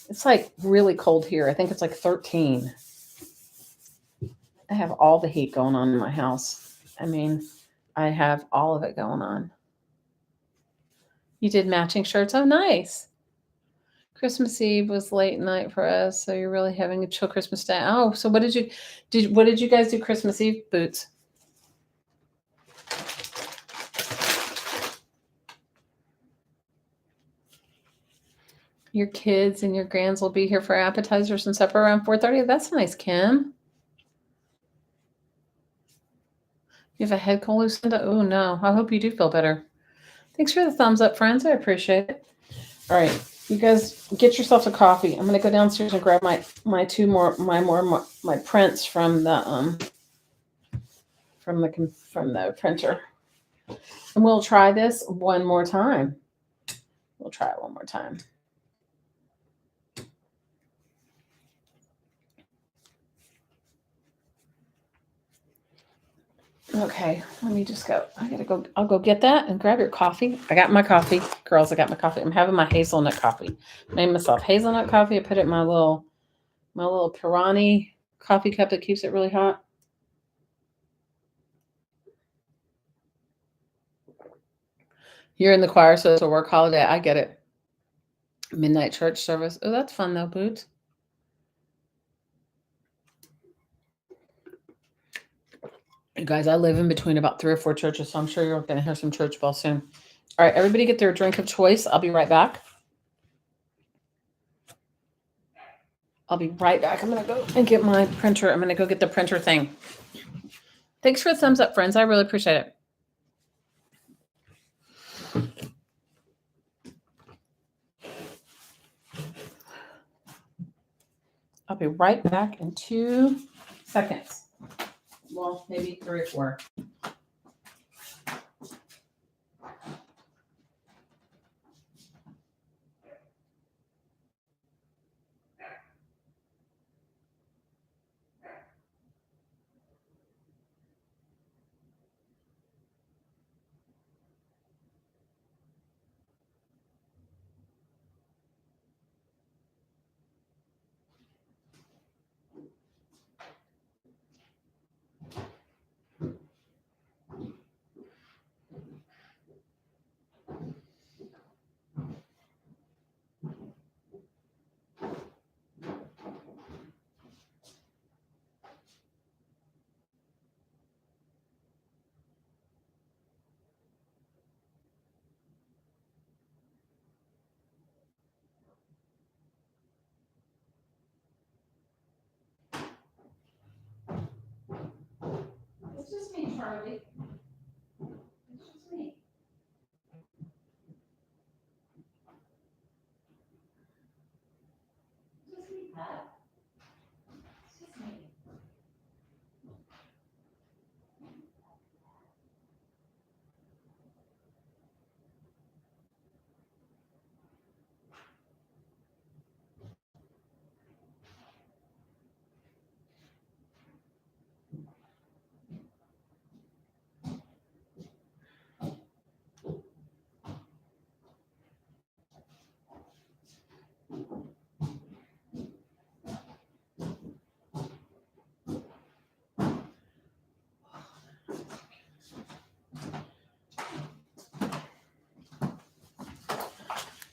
it's like really cold here. I think it's like 13. I have all the heat going on in my house. I mean, I have all of it going on. You did matching shirts. Oh, nice. Christmas Eve was late night for us, so you're really having a chill Christmas day. Oh, so what did you guys do Christmas Eve, Boots? Your kids and your grands will be here for appetizers and supper around 4:30. That's nice, Kim. You have a head cold, Lucinda? Oh no. I hope you do feel better. Thanks for the thumbs up, friends. I appreciate it. All right. You guys get yourself a coffee. I'm gonna go downstairs and grab my prints from the printer. And we'll try this one more time. We'll try it one more time. Okay, let me just go. I gotta go. I'll go get that and grab your coffee. I got my coffee. Girls, I got my coffee. I'm having my hazelnut coffee. Made myself hazelnut coffee. I put it in my little Pirani coffee cup that keeps it really hot. You're in the choir, so it's a work holiday. I get it. Midnight church service. Oh, that's fun though, Boots. You guys, I live in between about 3 or 4 churches, so I'm sure you're going to hear some church bells soon. All right, everybody get their drink of choice. I'll be right back. I'm going to go and get my printer. I'm going to go get the printer thing. Thanks for the thumbs up, friends. I really appreciate it. I'll be right back in 2 seconds. Well, maybe 3 or 4. It's just me, Charlie. It's just me. It's just me, Pat. It's just me.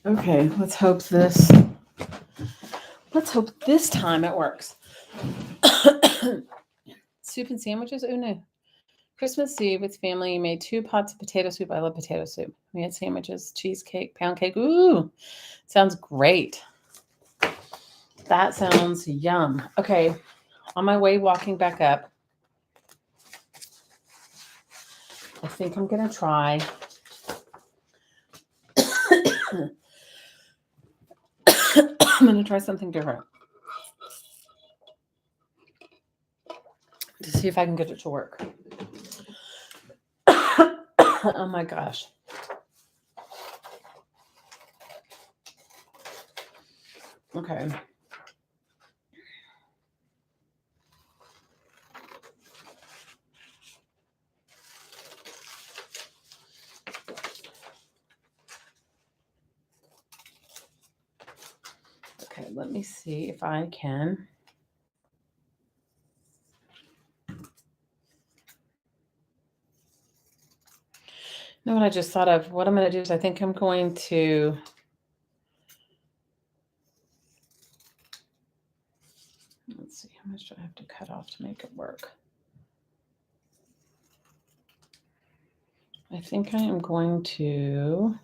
Okay, let's hope this time it works. Soup and sandwiches? Oh no. Christmas Eve with family, made 2 pots of potato soup. I love potato soup. We had sandwiches, cheesecake, pound cake. Ooh, sounds great. That sounds yum. Okay, on my way walking back up, I think I'm going to try. I'm going to try something different to see if I can get it to work. Oh my gosh. Okay. Okay, let me see if I can. You know what I just thought of? What I'm going to do is I think I'm going to let's see, how much do I have to cut off to make it work? I think I am going to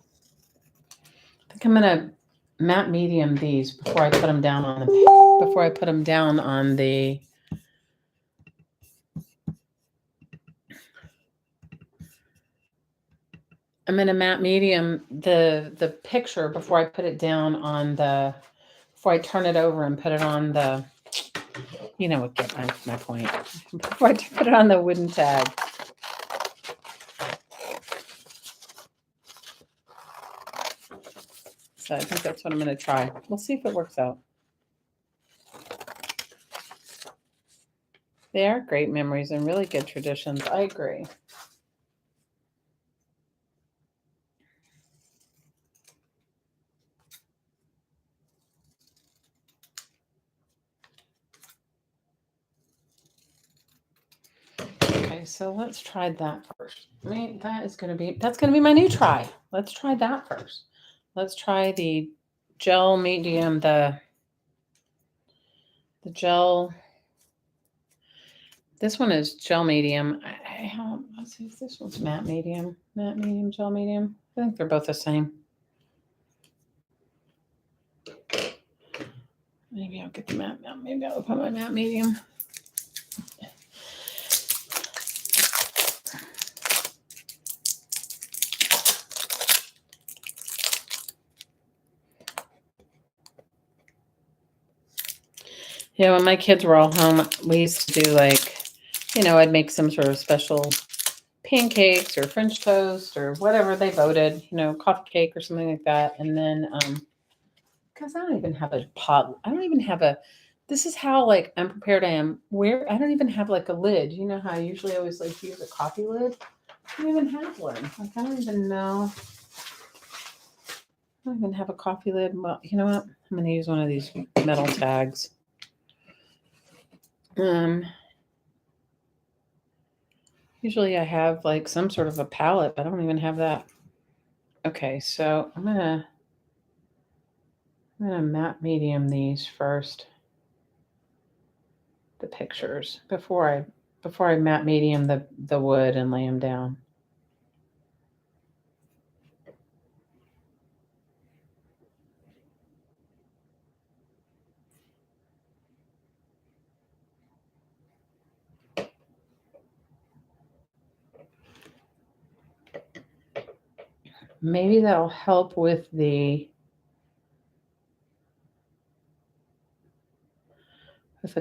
matte medium these before I put them down on the I'm going to matte medium the picture before I put it down on before I turn it over and put it on the, you know what, get my point. Before I put it on the wooden tag. So I think that's what I'm going to try. We'll see if it works out. They are great memories and really good traditions. I agree. Okay, so let's try that first. I mean, that's going to be my new try. Let's try that first. Let's try the gel medium, the gel. This one is gel medium. Let's see if this one's matte medium, gel medium. I think they're both the same. Maybe I'll get the matte. Maybe I'll put my matte medium. Yeah, when my kids were all home, we used to do I'd make some sort of special pancakes or French toast or whatever they voted, coffee cake or something like that. And then, because I don't even have a pot. I don't even have this is how unprepared I am. I don't even have a lid. You know how I usually always to use a coffee lid? I don't even have one. I don't even know. I don't even have a coffee lid. Well, you know what? I'm going to use one of these metal tags. Usually I have some sort of a palette, but I don't even have that. Okay, so I'm gonna matte medium these first. The pictures before I matte medium the wood and lay them down. Maybe that'll help with the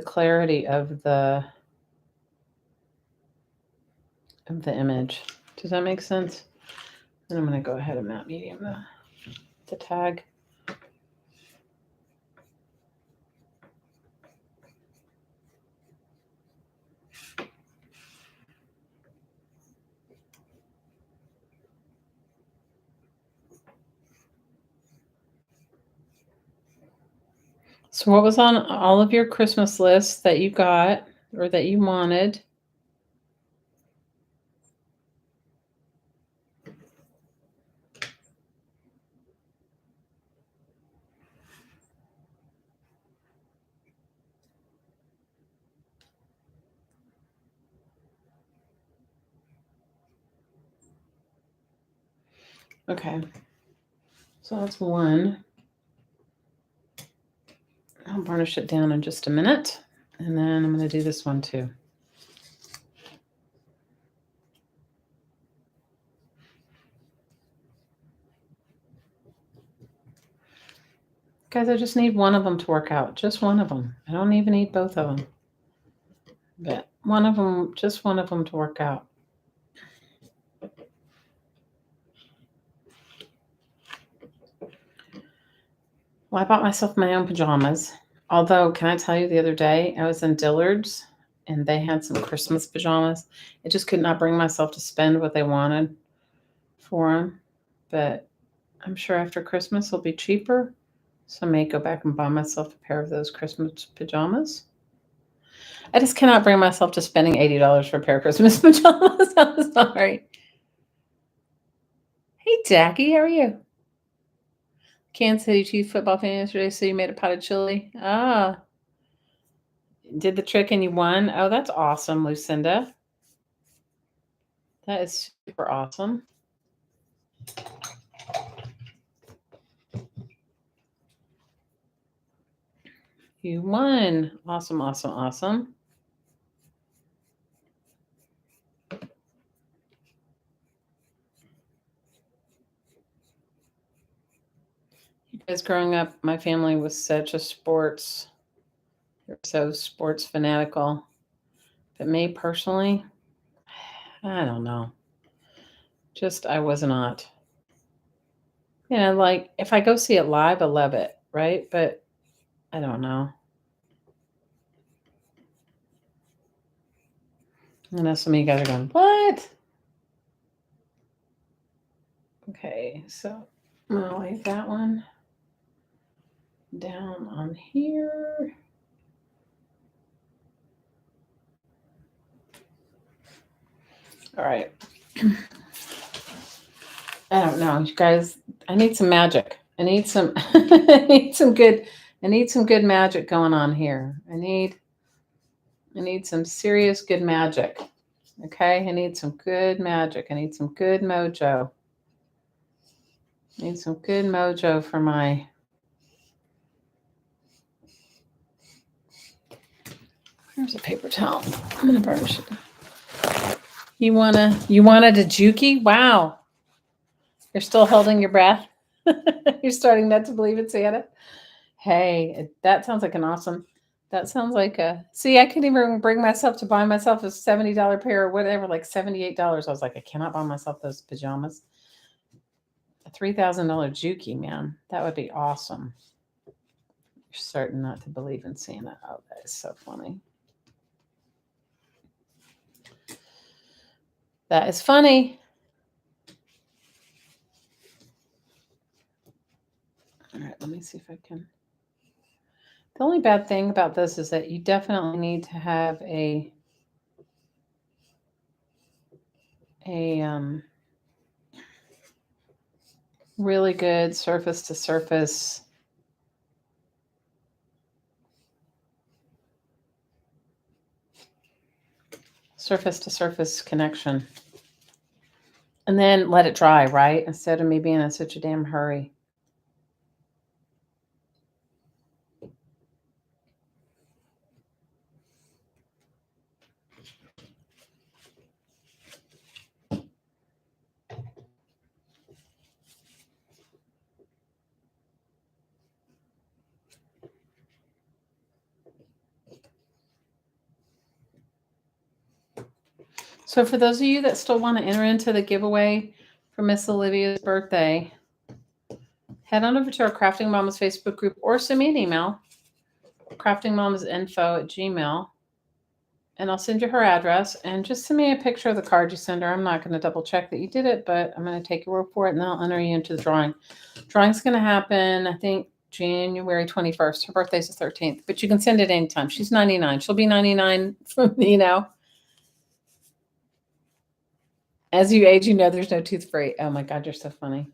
clarity of the image. Does that make sense? And I'm going to go ahead and matte medium the tag. So what was on all of your Christmas lists that you got or that you wanted? Okay. So that's one. I'll burnish it down in just a minute. And then I'm going to do this one too. Guys, I just need one of them to work out. Just one of them. I don't even need both of them. But one of them, just one of them to work out. Well, I bought myself my own pajamas. Although, can I tell you, the other day I was in Dillard's and they had some Christmas pajamas. I just could not bring myself to spend what they wanted for them. But I'm sure after Christmas it'll be cheaper. So I may go back and buy myself a pair of those Christmas pajamas. I just cannot bring myself to spending $80 for a pair of Christmas pajamas. I'm sorry. Hey, Jackie, how are you? Kansas City Chiefs football fan yesterday, so you made a pot of chili. Ah, did the trick and you won. Oh, that's awesome, Lucinda. That is super awesome. You won. Awesome, awesome, awesome. You guys, growing up, my family was such a sports, they were so sports fanatical. But me personally, I don't know. Just, I was not. You know, like if I go see it live, I love it, right? But I don't know. I know some of you guys are going, what? Okay, so I'm going to lay that one down on here. All right. I don't know, you guys. I need some magic. I need some I need some good magic going on here. I need some serious good magic. Okay? I need some good magic. I need some good mojo. I need some good mojo for my Here's a paper towel. I'm gonna burnish it. You wanted a Juki? Wow. You're still holding your breath? You're starting not to believe it's Santa? Hey, that sounds like an awesome. That sounds like a. See, I couldn't even bring myself to buy myself a $70 pair or whatever, like $78. I was like, I cannot buy myself those pajamas. A $3,000 Juki, man. That would be awesome. You're starting not to believe in Santa. Oh, that is so funny. That is funny. All right, let me see if I can. The only bad thing about this is that you definitely need to have a really good surface to surface connection. And then let it dry, right? Instead of me being in such a damn hurry. So for those of you that still want to enter into the giveaway for Miss Olivia's birthday, head on over to our Crafting Mamas Facebook group or send me an email, craftingmamasinfo@gmail.com, and I'll send you her address. And just send me a picture of the card you send her. I'm not going to double check that you did it, but I'm going to take your word for it, and then I'll enter you into the drawing. Drawing's going to happen, I think, January 21st. Her birthday's the 13th, but you can send it anytime. She's 99. She'll be 99 from, As you age, there's no tooth fairy. Oh my God, you're so funny.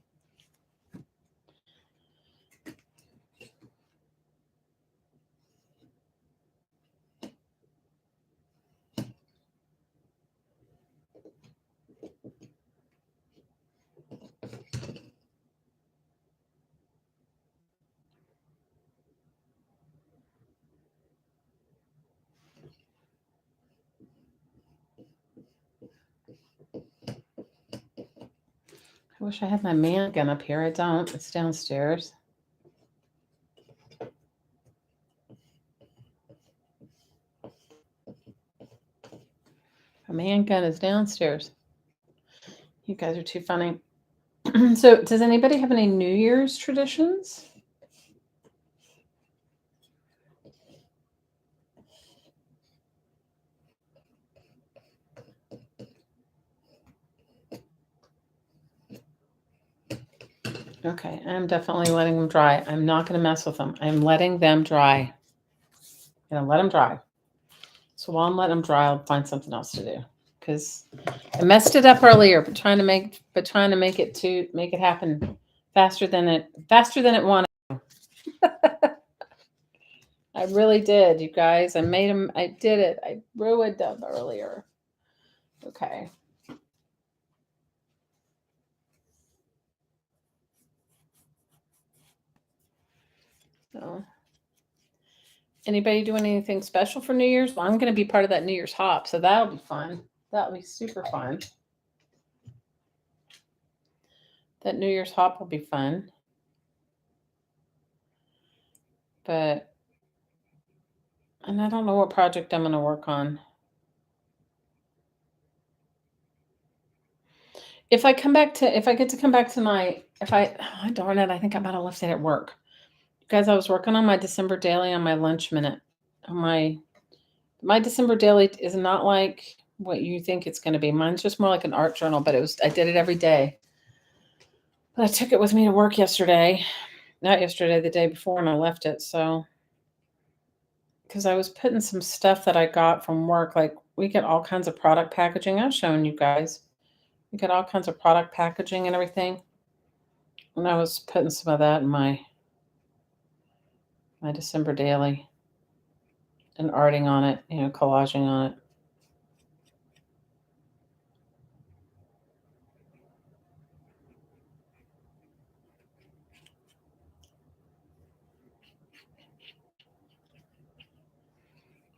I wish I had my man gun up here. I don't. It's downstairs. My man gun is downstairs. You guys are too funny. So, does anybody have any New Year's traditions? Okay, I'm definitely letting them dry. I'm not going to mess with them. I'm letting them dry. I'm going to let them dry. So while I'm letting them dry, I'll find something else to do because I messed it up earlier, but trying to make it happen faster than it wanted. I really did, you guys. I made them. I did it. I ruined them earlier. Okay. So, anybody doing anything special for New Year's? Well, I'm going to be part of that New Year's hop, so that'll be fun. That'll be super fun. That New Year's hop will be fun. And I don't know what project I'm going to work on. If I get to come back tonight, darn it, I think I might have left it at work. Guys, I was working on my December daily on my lunch minute. My December daily is not like what you think it's going to be. Mine's just more like an art journal, but I did it every day. But I took it with me to work yesterday. Not yesterday, the day before, and I left it. So, because I was putting some stuff that I got from work, like we get all kinds of product packaging. I've shown you guys. We get all kinds of product packaging and everything. And I was putting some of that in my December daily and arting on it, collaging on it.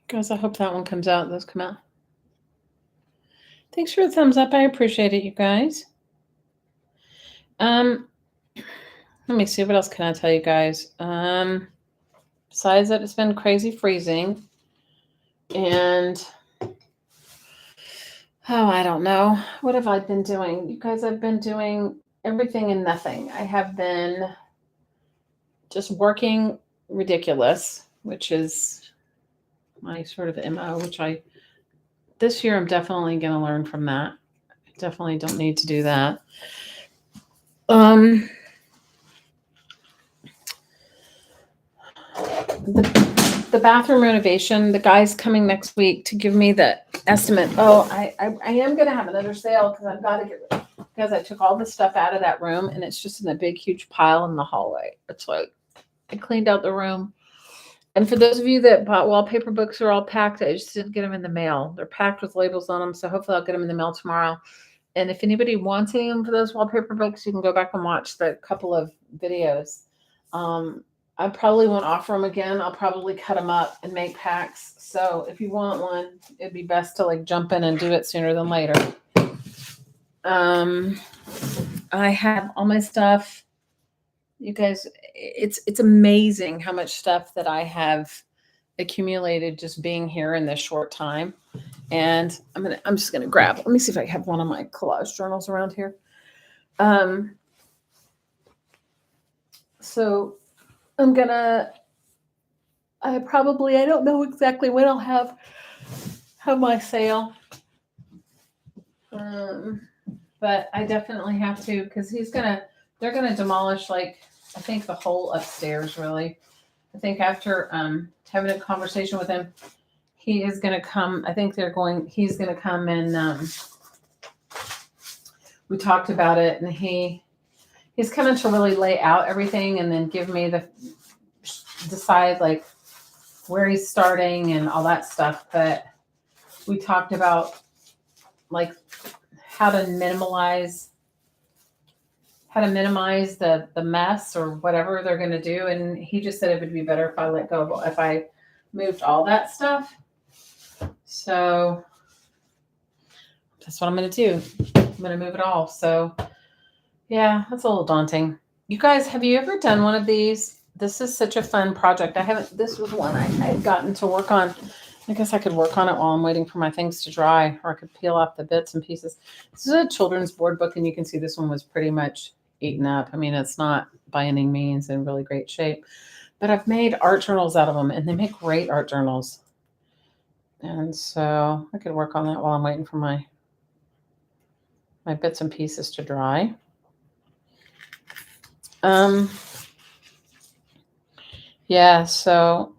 Guys, I hope that one comes out. Those come out. Thanks for the thumbs up. I appreciate it, you guys. Let me see. What else can I tell you guys? Besides that, it's been crazy freezing. And, I don't know. What have I been doing? You guys, I've been doing everything and nothing. I have been just working ridiculous, which is my sort of MO, this year I'm definitely going to learn from that. I definitely don't need to do that. The bathroom renovation, the guy's coming next week to give me the estimate. Oh, I am going to have another sale because I took all the stuff out of that room and it's just in a big, huge pile in the hallway. It's like I cleaned out the room. And for those of you that bought wallpaper books are all packed, I just didn't get them in the mail. They're packed with labels on them, so hopefully I'll get them in the mail tomorrow. And if anybody wants any of them for those wallpaper books, you can go back and watch the couple of videos. I probably won't offer them again. I'll probably cut them up and make packs. So if you want one, it'd be best to jump in and do it sooner than later. I have all my stuff. You guys, it's amazing how much stuff that I have accumulated just being here in this short time. And I'm just gonna grab. Let me see if I have one of my collage journals around here. So I don't know exactly when I'll have my sale. But I definitely have to, because they're gonna demolish I think the whole upstairs, really. I think after having a conversation with him, he is gonna come. I think he's gonna come and we talked about it, and he's coming to really lay out everything and then give me decide where he's starting and all that stuff. But we talked about how to minimize the mess or whatever they're going to do. And he just said it would be better if I let go if I moved all that stuff. So that's what I'm going to do. I'm going to move it all. So Yeah, that's a little daunting. You guys, have you ever done one of these? This is such a fun project. I haven't, this was one I had gotten to work on. I guess I could work on it while I'm waiting for my things to dry, or I could peel off the bits and pieces. This is a children's board book, and you can see this one was pretty much eaten up. I mean, it's not by any means in really great shape, but I've made art journals out of them, and they make great art journals. And so I could work on that while I'm waiting for my bits and pieces to dry. Yeah, so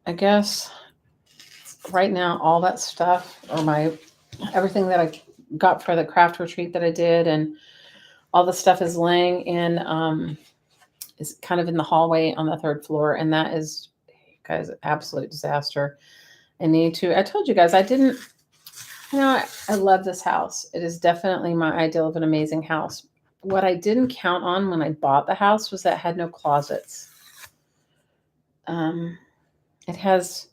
I guess right now all that stuff, or everything that I got for the craft retreat that I did, and all the stuff is laying in is kind of in the hallway on the 3rd floor, and that is, guys, absolute disaster. I told you guys I didn't, I love this house. It is definitely my ideal of an amazing house. What I didn't count on when I bought the house was that it had no closets. It has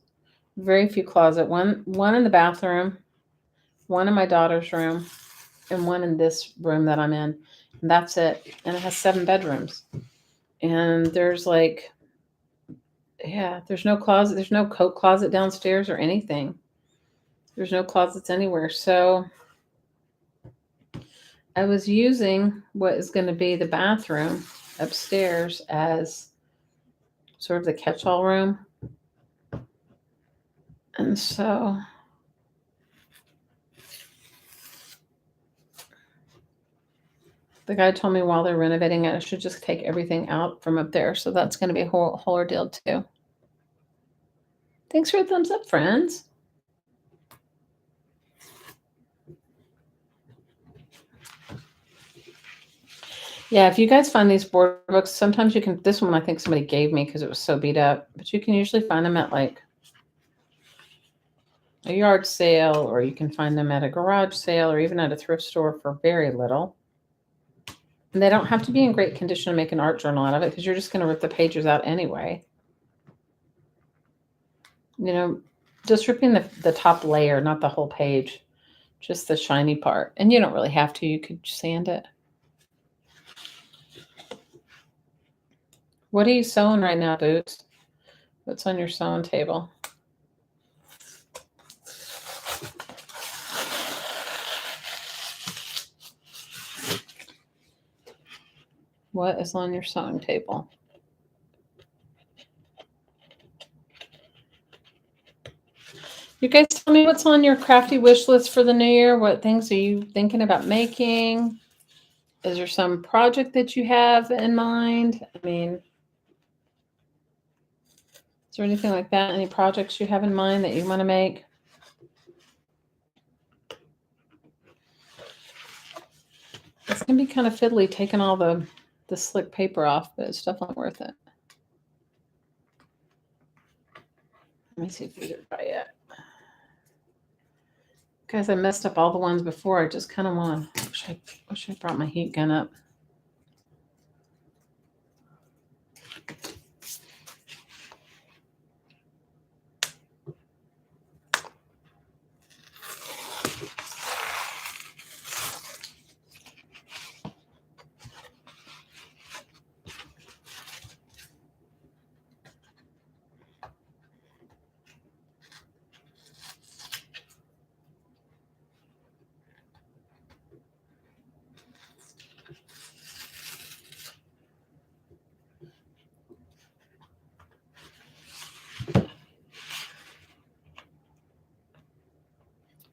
very few closets. One in the bathroom, one in my daughter's room, and one in this room that I'm in. And that's it. And it has 7 bedrooms. And there's there's no closet. There's no coat closet downstairs or anything. There's no closets anywhere. So I was using what is going to be the bathroom upstairs as sort of the catch-all room. And so the guy told me while they're renovating it, I should just take everything out from up there. So that's going to be a whole ordeal too. Thanks for a thumbs up, friends. Yeah, if you guys find these board books, sometimes you can, this one I think somebody gave me because it was so beat up, but you can usually find them at like a yard sale, or you can find them at a garage sale, or even at a thrift store for very little. And they don't have to be in great condition to make an art journal out of it, because you're just going to rip the pages out anyway. Just ripping the top layer, not the whole page, just the shiny part. And you don't really have to. You could sand it. What are you sewing right now, Boots? What's on your sewing table? What is on your sewing table? You guys tell me what's on your crafty wish list for the new year. What things are you thinking about making? Is there some project that you have in mind? I mean, is there anything like that? Any projects you have in mind that you want to make? It's going to be kind of fiddly taking all the slick paper off, but it's definitely worth it. Let me see if these are dry yet. Guys, I messed up all the ones before. I just kind of want to, wish I brought my heat gun up.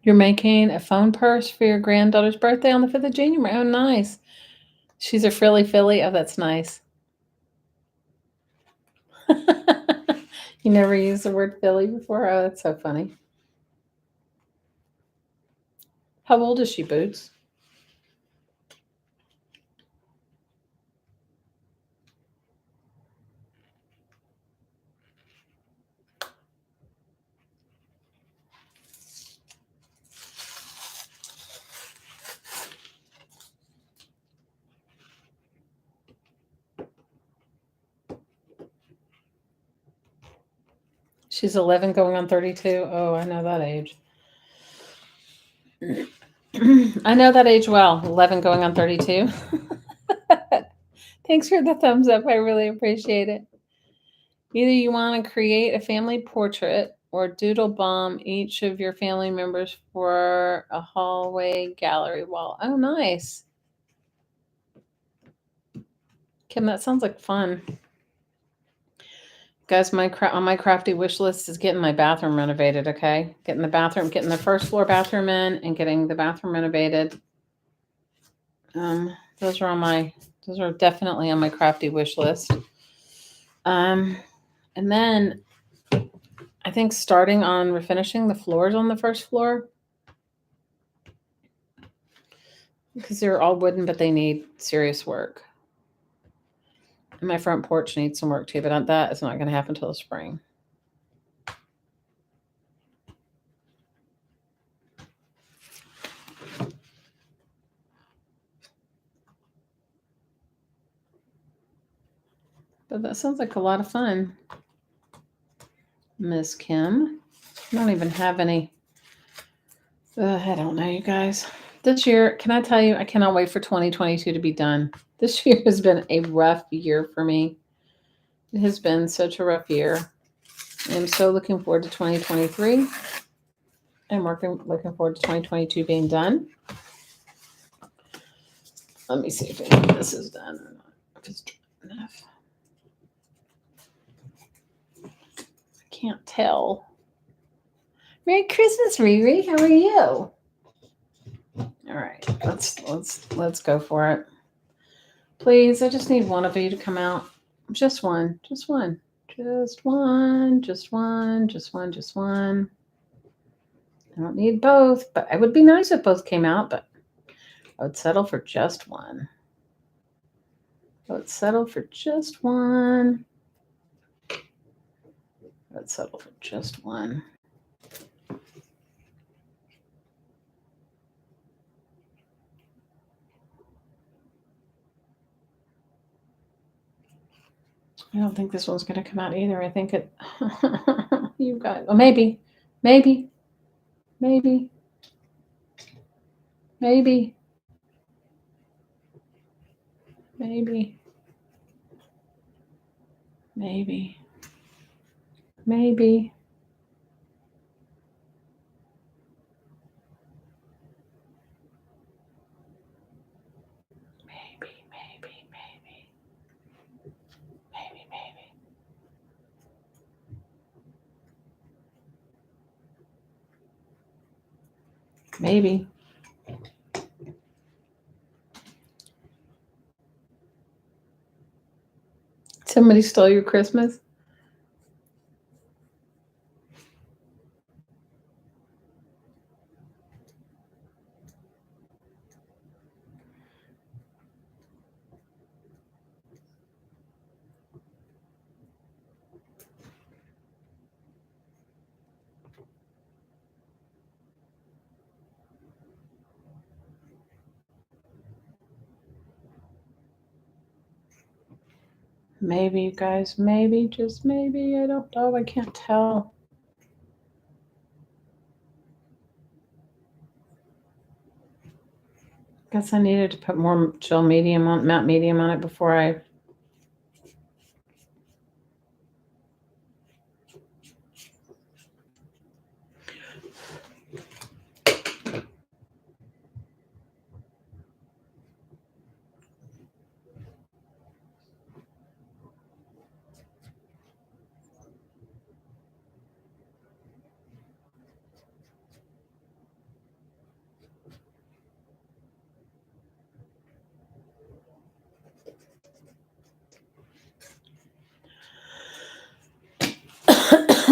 You're making a phone purse for your granddaughter's birthday on the 5th of January. Oh, nice. She's a frilly filly. Oh, that's nice. You never used the word filly before? Oh, that's so funny. How old is she, Boots? She's 11 going on 32. Oh, I know that age. I know that age well. 11 going on 32. Thanks for the thumbs up. I really appreciate it. Either you want to create a family portrait or doodle bomb each of your family members for a hallway gallery wall. Oh, nice. Kim, that sounds like fun. Guys, on my crafty wish list is getting my bathroom renovated, okay? Getting the first floor bathroom in and getting the bathroom renovated. Those are definitely on my crafty wish list. And then I think starting on refinishing the floors on the first floor, because they're all wooden, but they need serious work. And my front porch needs some work too, but that is not going to happen until the spring. But that sounds like a lot of fun, Miss Kim. I don't even have any. I don't know, you guys. This year, can I tell you, I cannot wait for 2022 to be done. This year has been a rough year for me. It has been such a rough year. I'm so looking forward to 2023. I'm looking forward to 2022 being done. Let me see if this is done or not. If it's dry enough. I can't tell. Merry Christmas, Riri. How are you? All right, let's go for it. Please, I just need one of you to come out. Just one. Just one. Just one. Just one. Just one. Just one. I don't need both, but it would be nice if both came out, but I would settle for just one. I would settle for just one. I would settle for just one. I don't think this one's going to come out either. I think it, you got, well, maybe, maybe, maybe, maybe, maybe, maybe, maybe. Maybe. Somebody stole your Christmas? Maybe, you guys. Maybe, just maybe. I don't know. I can't tell. Guess I needed to put more matte medium on it before I.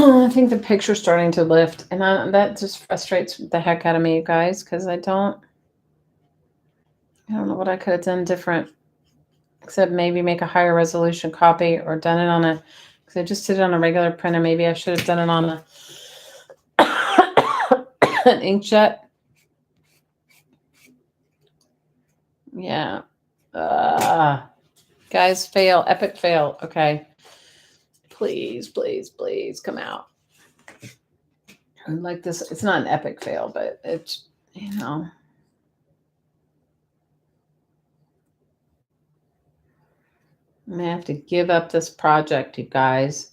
I think the picture's starting to lift, and that just frustrates the heck out of me, you guys, because I don't know what I could have done different, except maybe make a higher resolution copy or done it on a, because I just did it on a regular printer. Maybe I should have done it on an inkjet. Yeah. Guys, fail. Epic fail. Okay. Please, please, please come out. Like this, it's not an epic fail, but it's, you know. I'm gonna have to give up this project, you guys.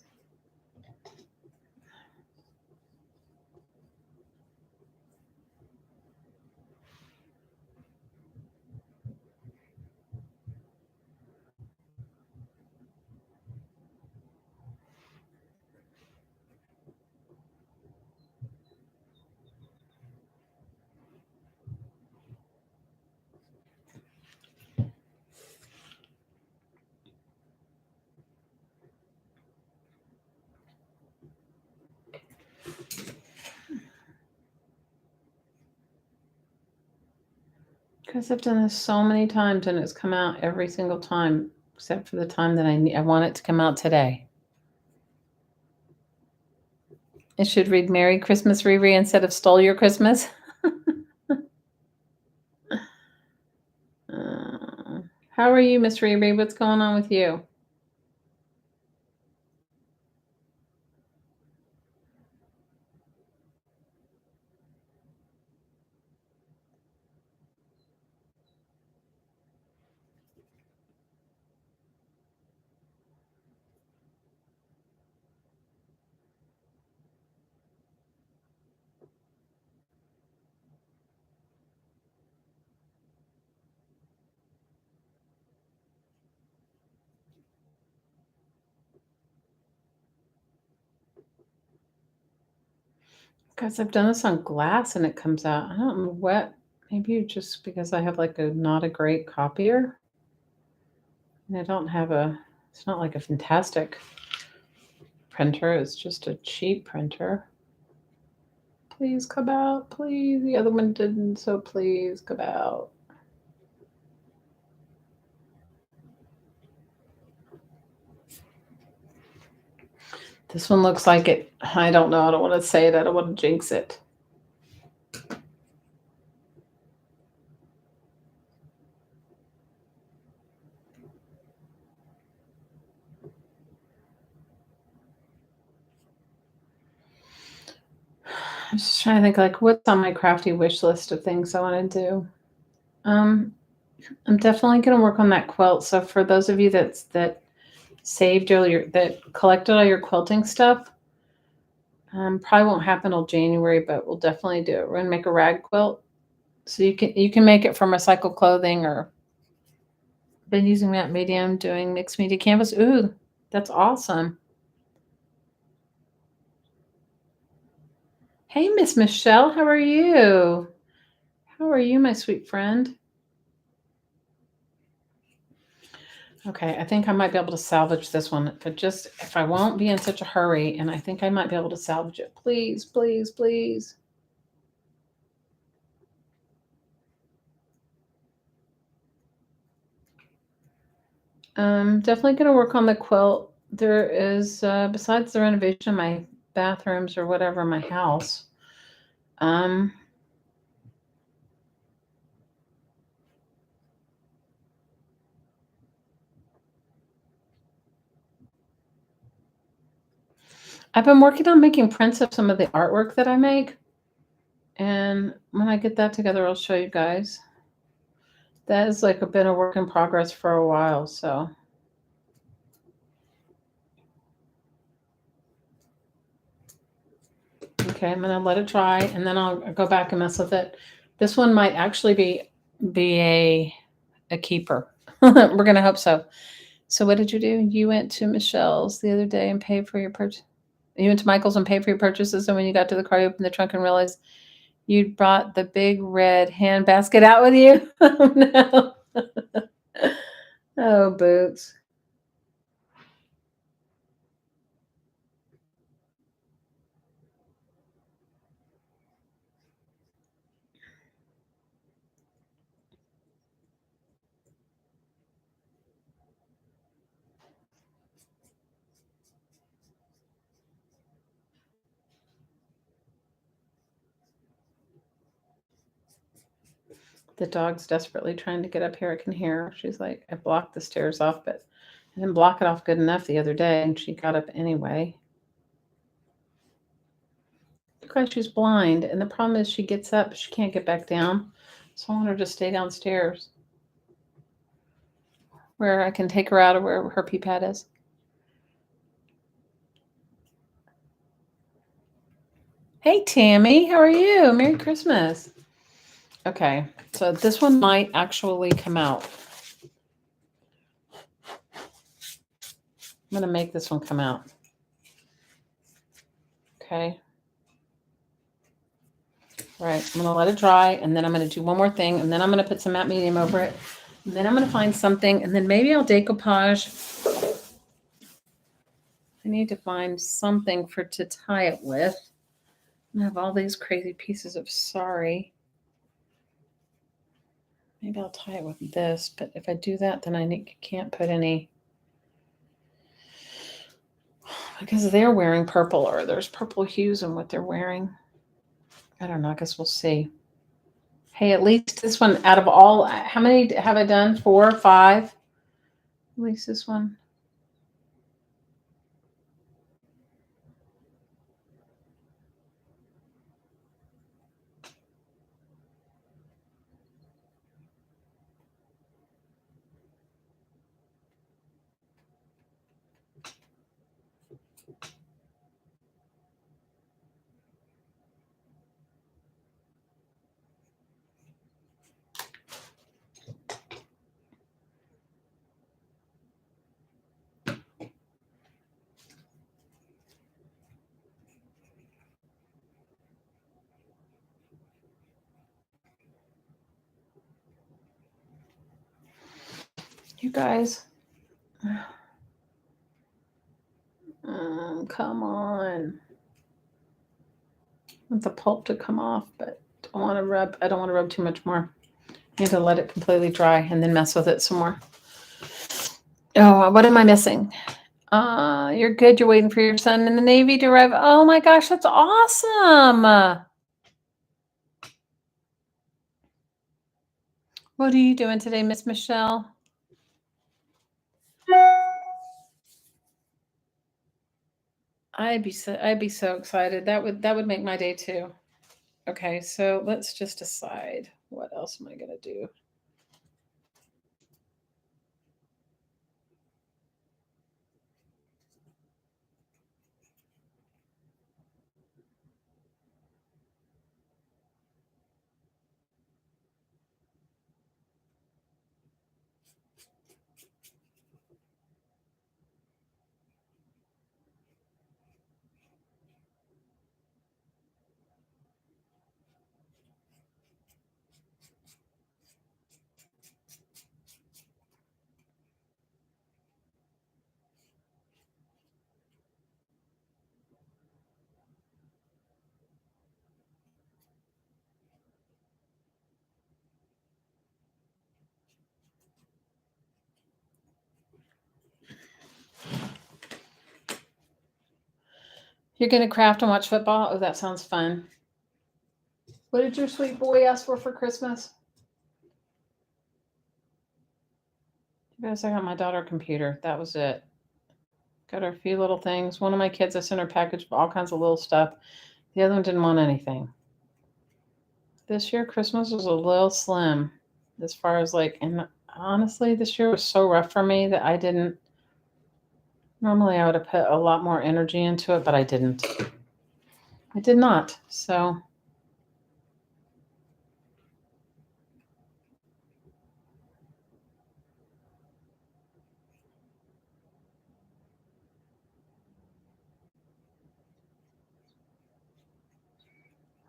Because I've done this so many times and it's come out every single time, except for the time that I want it to come out today. It should read Merry Christmas, Riri, instead of Stole Your Christmas. How are you, Miss Riri? What's going on with you? Guys, I've done this on glass and it comes out. I don't know what. Maybe just because I have like not a great copier. And I don't have it's not like a fantastic printer. It's just a cheap printer. Please come out, please. The other one didn't, so please come out. This one looks like it. I don't know. I don't want to say it. I don't want to jinx it. I'm just trying to think like what's on my crafty wish list of things I want to do. I'm definitely going to work on that quilt. So for those of you that saved all that collected all your quilting stuff, probably won't happen till January, but we'll definitely do it. We're gonna make a rag quilt, so you can make it from recycled clothing or been using that medium doing mixed media canvas. Ooh, that's awesome. Hey, Miss Michelle, how are you? How are you, my sweet friend? Okay, I think I might be able to salvage this one, but just if I won't be in such a hurry, and I think I might be able to salvage it. Please, please, please. Definitely going to work on the quilt. There is, besides the renovation of my bathrooms or whatever in my house, I've been working on making prints of some of the artwork that I make. And when I get that together, I'll show you guys. That has like been a work in progress for a while, so. Okay, I'm gonna let it dry and then I'll go back and mess with it. This one might actually be a keeper. We're gonna hope so. So what did you do? You went to Michelle's the other day and paid for your purchase. You went to Michael's and paid for your purchases, and when you got to the car, you opened the trunk and realized you brought the big red hand basket out with you. Oh no. Oh, Boots. The dog's desperately trying to get up here. I can hear her. She's like, I blocked the stairs off, but I didn't block it off good enough the other day, and she got up anyway. Because she's blind, and the problem is she gets up, she can't get back down. So I want her to stay downstairs. where I can take her out of where her pee pad is. Hey, Tammy, how are you? Merry Christmas. Okay, so this one might actually come out. I'm going to make this one come out. Okay. All right, I'm going to let it dry, and then I'm going to do one more thing, and then I'm going to put some matte medium over it. And then I'm going to find something, and then maybe I'll decoupage. I need to find something to tie it with. I have all these crazy pieces of sari. Maybe I'll tie it with this, but if I do that, then I can't put any, because they're wearing purple, or there's purple hues in what they're wearing. I don't know. I guess we'll see. Hey, at least this one out of all, how many have I done? 4, 5? At least this one. You guys. Come on. I want the pulp to come off, but I don't want to rub too much more. I need to let it completely dry and then mess with it some more. Oh, what am I missing? You're good. You're waiting for your son in the Navy to arrive. Oh my gosh, that's awesome. What are you doing today, Miss Michelle? I'd be so excited. That would make my day too. Okay, so let's just decide what else am I gonna do. You're gonna craft and watch football? Oh, that sounds fun. What did your sweet boy ask for Christmas? You guys, I got my daughter a computer. That was it. Got her a few little things. One of my kids, I sent her a package of all kinds of little stuff. The other one didn't want anything. This year, Christmas was a little slim as far as and honestly, this year was so rough for me that I didn't. Normally, I would have put a lot more energy into it, but I didn't. I did not. So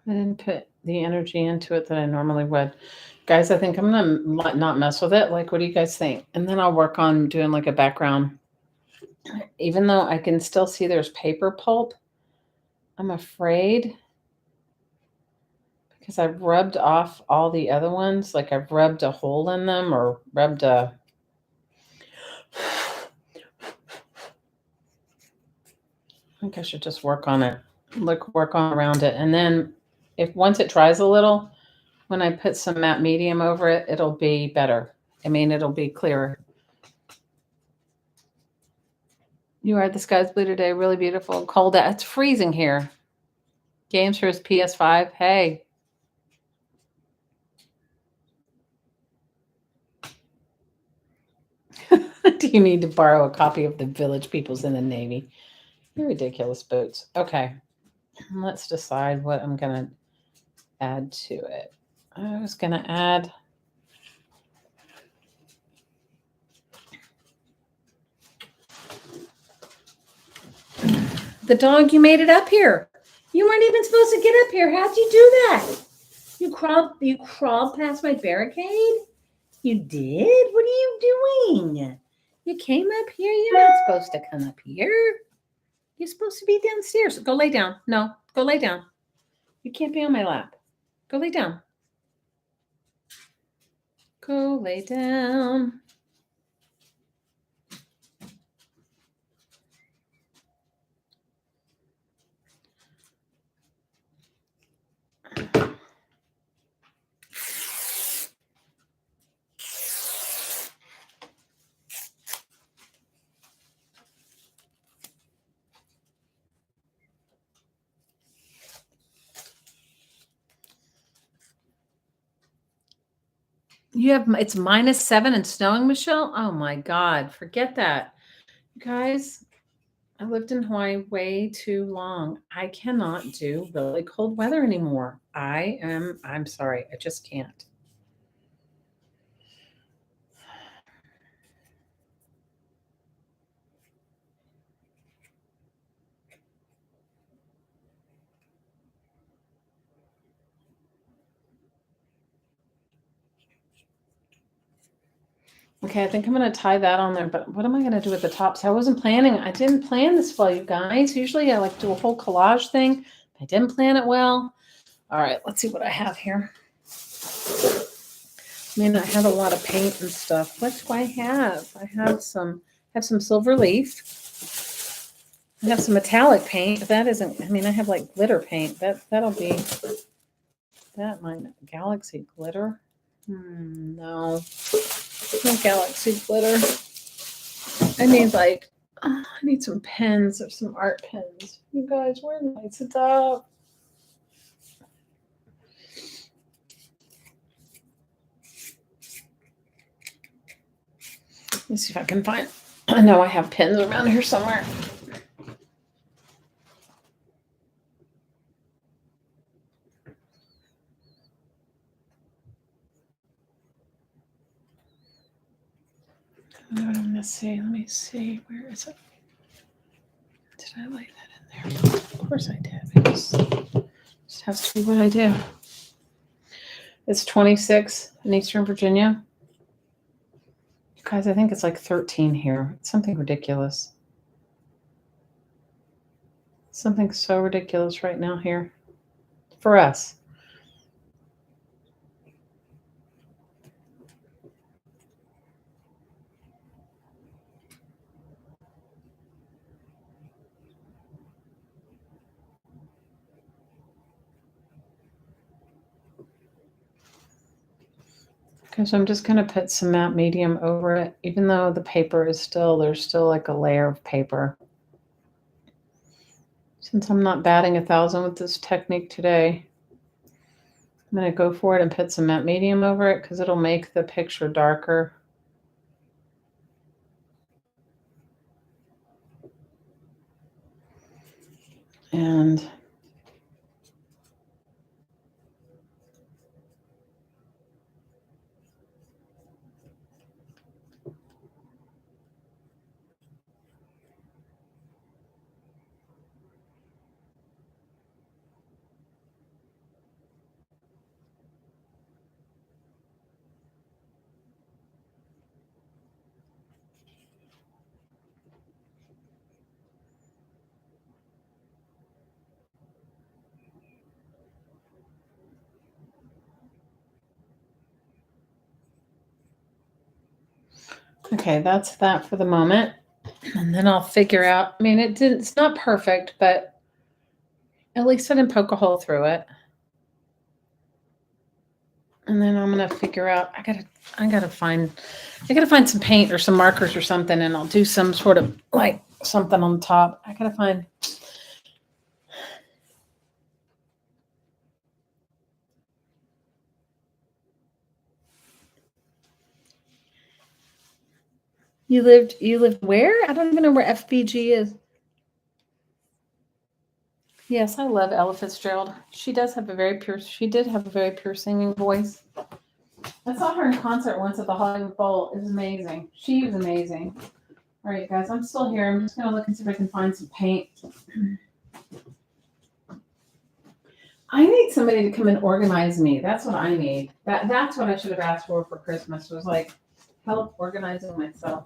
I didn't put the energy into it that I normally would. Guys, I think I'm going to not mess with it. What do you guys think? And then I'll work on doing a background. Even though I can still see there's paper pulp, I'm afraid because I've rubbed off all the other ones. I've rubbed a hole in them or rubbed a... I think I should just work on it. Work on around it. And then once it dries a little, when I put some matte medium over it, it'll be better. It'll be clearer. You are. The sky's blue today. Really beautiful. Cold. It's freezing here. Games for his PS5. Hey. Do you need to borrow a copy of the Village People's in the Navy? You're ridiculous, Boots. Okay. Let's decide what I'm going to add to it. I was going to add... The dog, you made it up here. You weren't even supposed to get up here. How'd you do that? You crawled past my barricade? You did? What are you doing? You came up here. You're not supposed to come up here. You're supposed to be downstairs. Go lay down. No, go lay down. You can't be on my lap. Go lay down. Go lay down. It's -7 and snowing, Michelle. Oh my God, forget that. You guys, I lived in Hawaii way too long. I cannot do really cold weather anymore. I'm sorry. I just can't. Okay, I think I'm going to tie that on there, but what am I going to do at the top? So I didn't plan this well, you guys. Usually I like to do a whole collage thing. I didn't plan it well. All right, let's see what I have here. I mean, I have a lot of paint and stuff. What do I have? I have some silver leaf. I have some metallic paint, but that isn't, I mean, I have like glitter paint. That'll be, that mine, Galaxy glitter. No. No Galaxy glitter. I need some pens or some art pens. You guys, where lights it up? Let me see if I can find. I know I have pens around here somewhere. I know what I'm gonna see. Let me see. Where is it? Did I lay that in there? Of course I did. I just has to be what I do. It's 26 in Eastern Virginia. You guys, I think it's like 13 here. It's something ridiculous. Something so ridiculous right now here for us. Okay, so I'm just going to put some matte medium over it, even though the paper is there's still like a layer of paper. Since I'm not batting 1,000 with this technique today, I'm going to go for it and put some matte medium over it because it'll make the picture darker. And okay, that's that for the moment. And then I'll figure out, I mean, it's not perfect, but at least I didn't poke a hole through it. And then I'm gonna figure out, I gotta find some paint or some markers or something, and I'll do some sort of like something on top. I gotta find. You lived where? I don't even know where FBG is. Yes, I love Ella Fitzgerald. She did have a very pure singing voice. I saw her in concert once at the Hollywood Bowl. It was amazing. She was amazing. All right, guys, I'm still here. I'm just gonna look and see if I can find some paint. I need somebody to come and organize me. That's what I need. That's what I should have asked for Christmas, was like help organizing myself.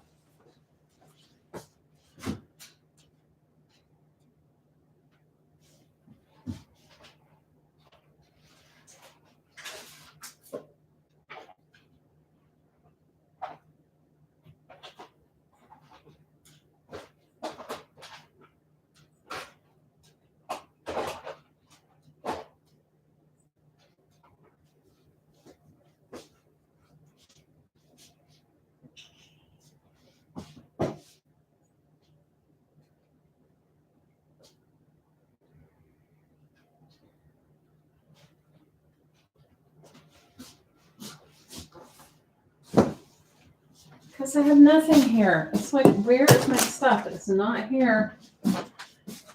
Because I have nothing here. It's like, where is my stuff? It's not here. I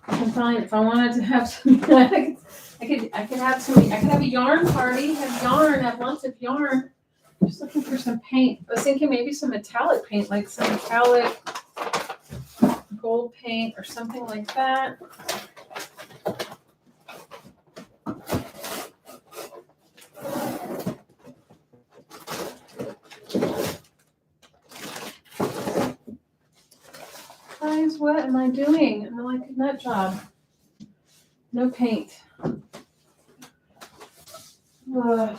can find, if I wanted to have some, I could have a yarn party, have lots of yarn. I'm just looking for some paint. I was thinking maybe some metallic paint, like some metallic gold paint or something like that. Guys, what am I doing? I'm like a nut job. No paint. Ugh.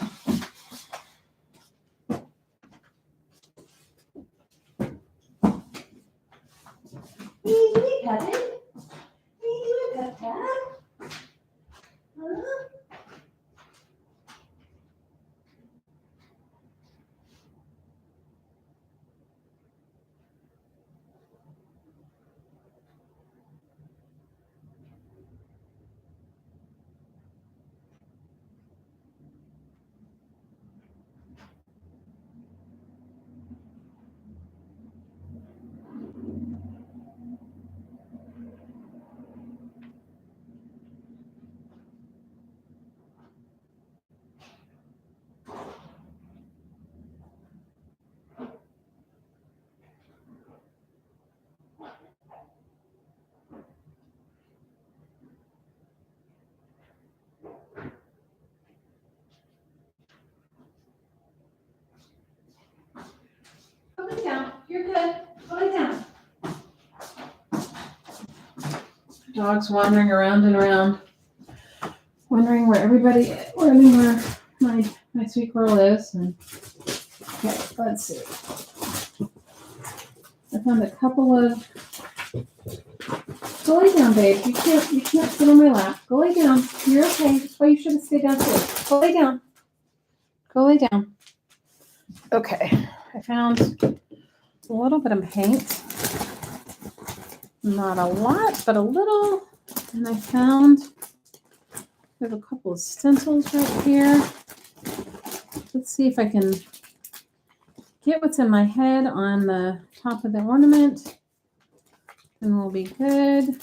Go lay down. You're good. Go lay down. Dog's wandering around and around, wondering where my sweet girl is. And okay, let's see. I found a couple of. Go lay down, babe. You can't sit on my lap. Go lay down. You're okay. Well, you should have stayed downstairs. Go lay down. Go lay down. Okay, I found a little bit of paint. Not a lot, but a little. And I found, we have a couple of stencils right here. Let's see if I can get what's in my head on the top of the ornament, and we'll be good.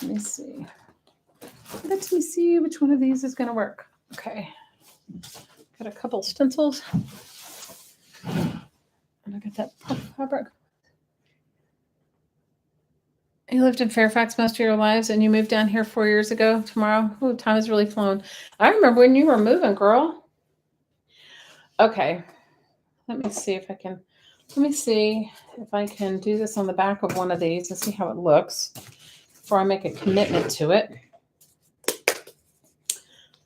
Let me see. Let me see which one of these is going to work. Okay. Got a couple stencils. And I got that puff fabric. You lived in Fairfax most of your lives and you moved down here 4 years ago tomorrow. Oh, time has really flown. I remember when you were moving, girl. Okay. Let me see if I can do this on the back of one of these and see how it looks before I make a commitment to it.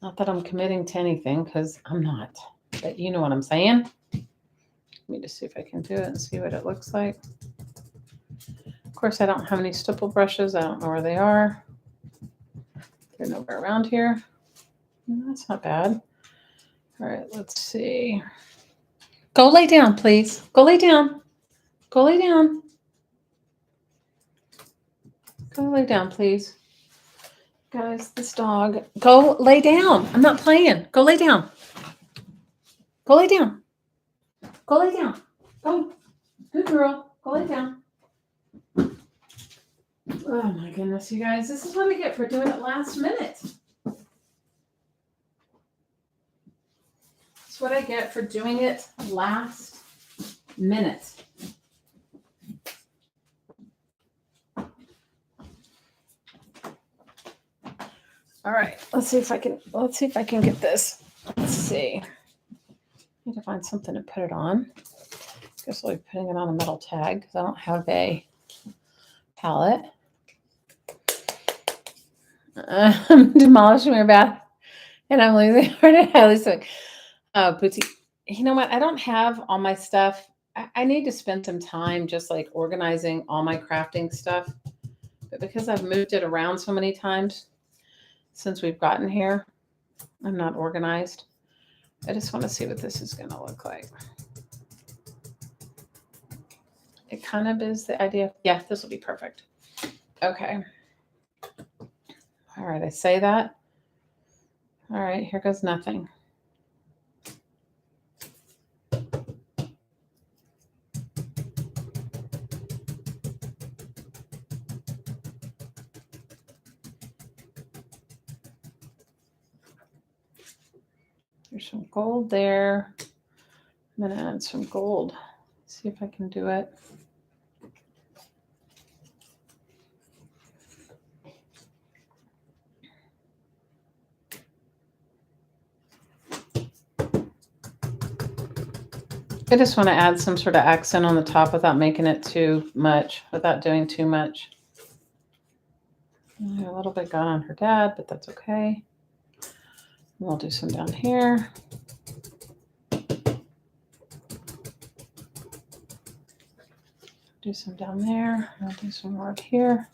Not that I'm committing to anything, because I'm not, but you know what I'm saying. Let me just see if I can do it and see what it looks like. Of course, I don't have any stipple brushes. I don't know where they are. They're nowhere around here. That's not bad. All right, let's see. Go lay down, please. Go lay down. Go lay down. Go lay down, please. Guys, this dog. Go lay down. I'm not playing. Go lay down. Go lay down. Go lay down. Go. Good girl. Go lay down. Oh my goodness, you guys. This is what I get for doing it last minute. That's what I get for doing it last minute. All right, let's see if I can get this. Let's see. Need to find something to put it on. Guess I'll be putting it on a metal tag because I don't have a palette. I'm demolishing her bath and I'm losing heart at Haley's. Oh, Bootsy, you know what? I don't have all my stuff. I need to spend some time just like organizing all my crafting stuff. But because I've moved it around so many times since we've gotten here, I'm not organized. I just want to see what this is going to look like. It kind of is the idea. Yeah, this will be perfect. Okay. All right, I say that. All right, here goes nothing. There's some gold there. I'm going to add some gold. See if I can do it. I just want to add some sort of accent on the top without making it too much, without doing too much. A little bit got on her dad, but that's okay. We'll do some down here. Do some down there. I'll do some more up here.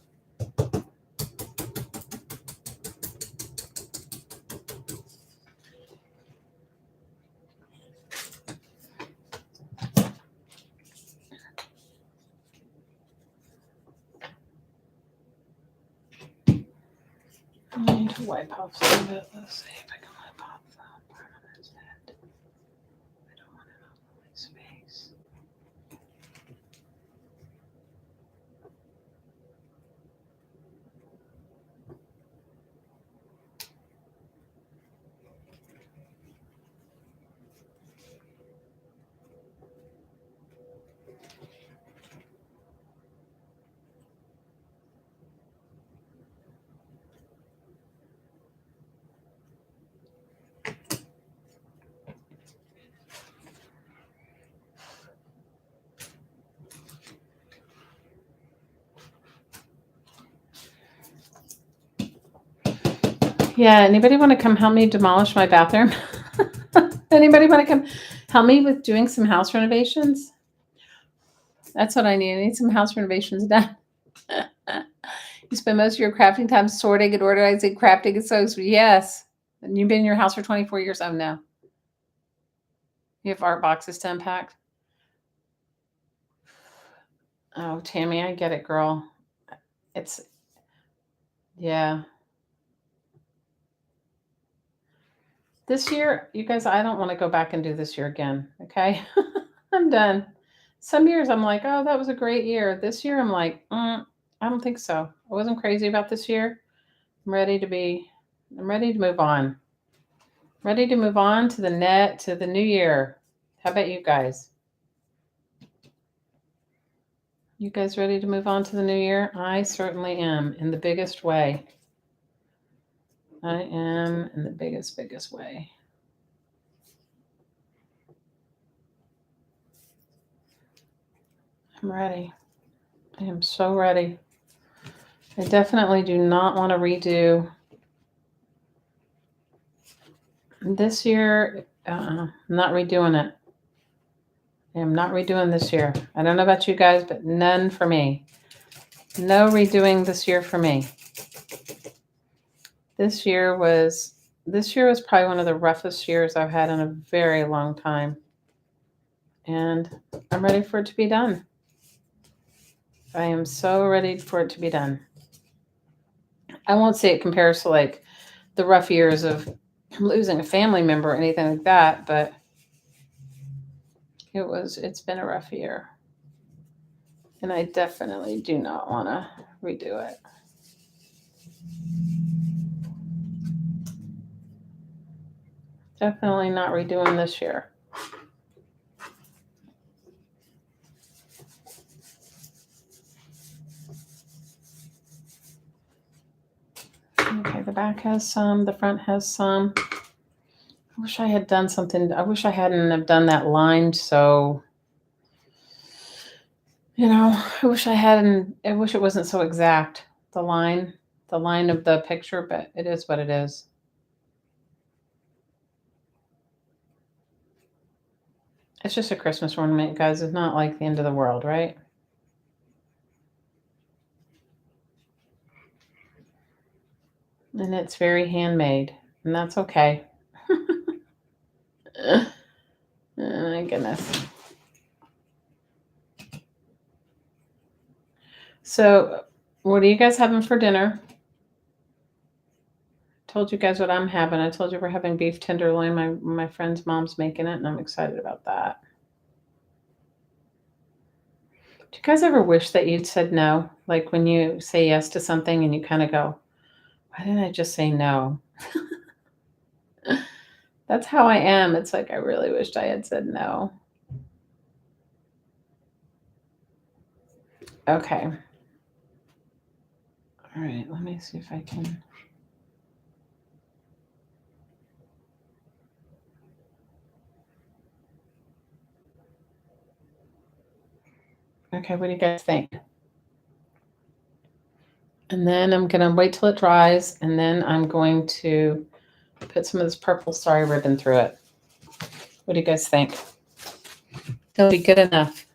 I need to wipe off some of it. Let's see if I can wipe off the part of his head. I don't want it all in my space. Yeah, anybody want to come help me demolish my bathroom? Anybody want to come help me with doing some house renovations? That's what I need. I need some house renovations done. You spend most of your crafting time sorting and organizing, crafting and so yes. And you've been in your house for 24 years. Oh no. You have art boxes to unpack. Oh, Tammy, I get it, girl. It's, yeah. This year, you guys, I don't want to go back and do this year again. Okay. I'm done. Some years I'm like, oh, that was a great year. This year I'm like, I don't think so. I wasn't crazy about this year. I'm ready to move on. Ready to move on to the new year. How about you guys? You guys ready to move on to the new year? I certainly am, in the biggest way. I am in the biggest way. I'm ready. I am so ready. I definitely do not want to redo this year. I'm not redoing it. I am not redoing this year. I don't know about you guys, but none for me. No redoing this year for me. This year was probably one of the roughest years I've had in a very long time. And I'm ready for it to be done. I am so ready for it to be done. I won't say it compares to like the rough years of losing a family member or anything like that, but it's been a rough year. And I definitely do not want to redo it. Definitely not redoing this year. Okay, the back has some, the front has some. I wish I had done something. I wish I hadn't have done that line. So, I wish I wish it wasn't so exact. The line of the picture, but it is what it is. It's just a Christmas ornament, guys. It's not like the end of the world, right? And it's very handmade, and that's okay. Oh my goodness. So, what are you guys having for dinner? Told you guys what I'm having. I told you we're having beef tenderloin. My friend's mom's making it, and I'm excited about that. Do you guys ever wish that you'd said no? Like when you say yes to something and you kind of go, why didn't I just say no? That's how I am. It's like I really wished I had said no. Okay. All right. Let me see if I can. Okay. What do you guys think? And then I'm going to wait till it dries. And then I'm going to put some of this purple Starry ribbon through it. What do you guys think? That'll be good enough.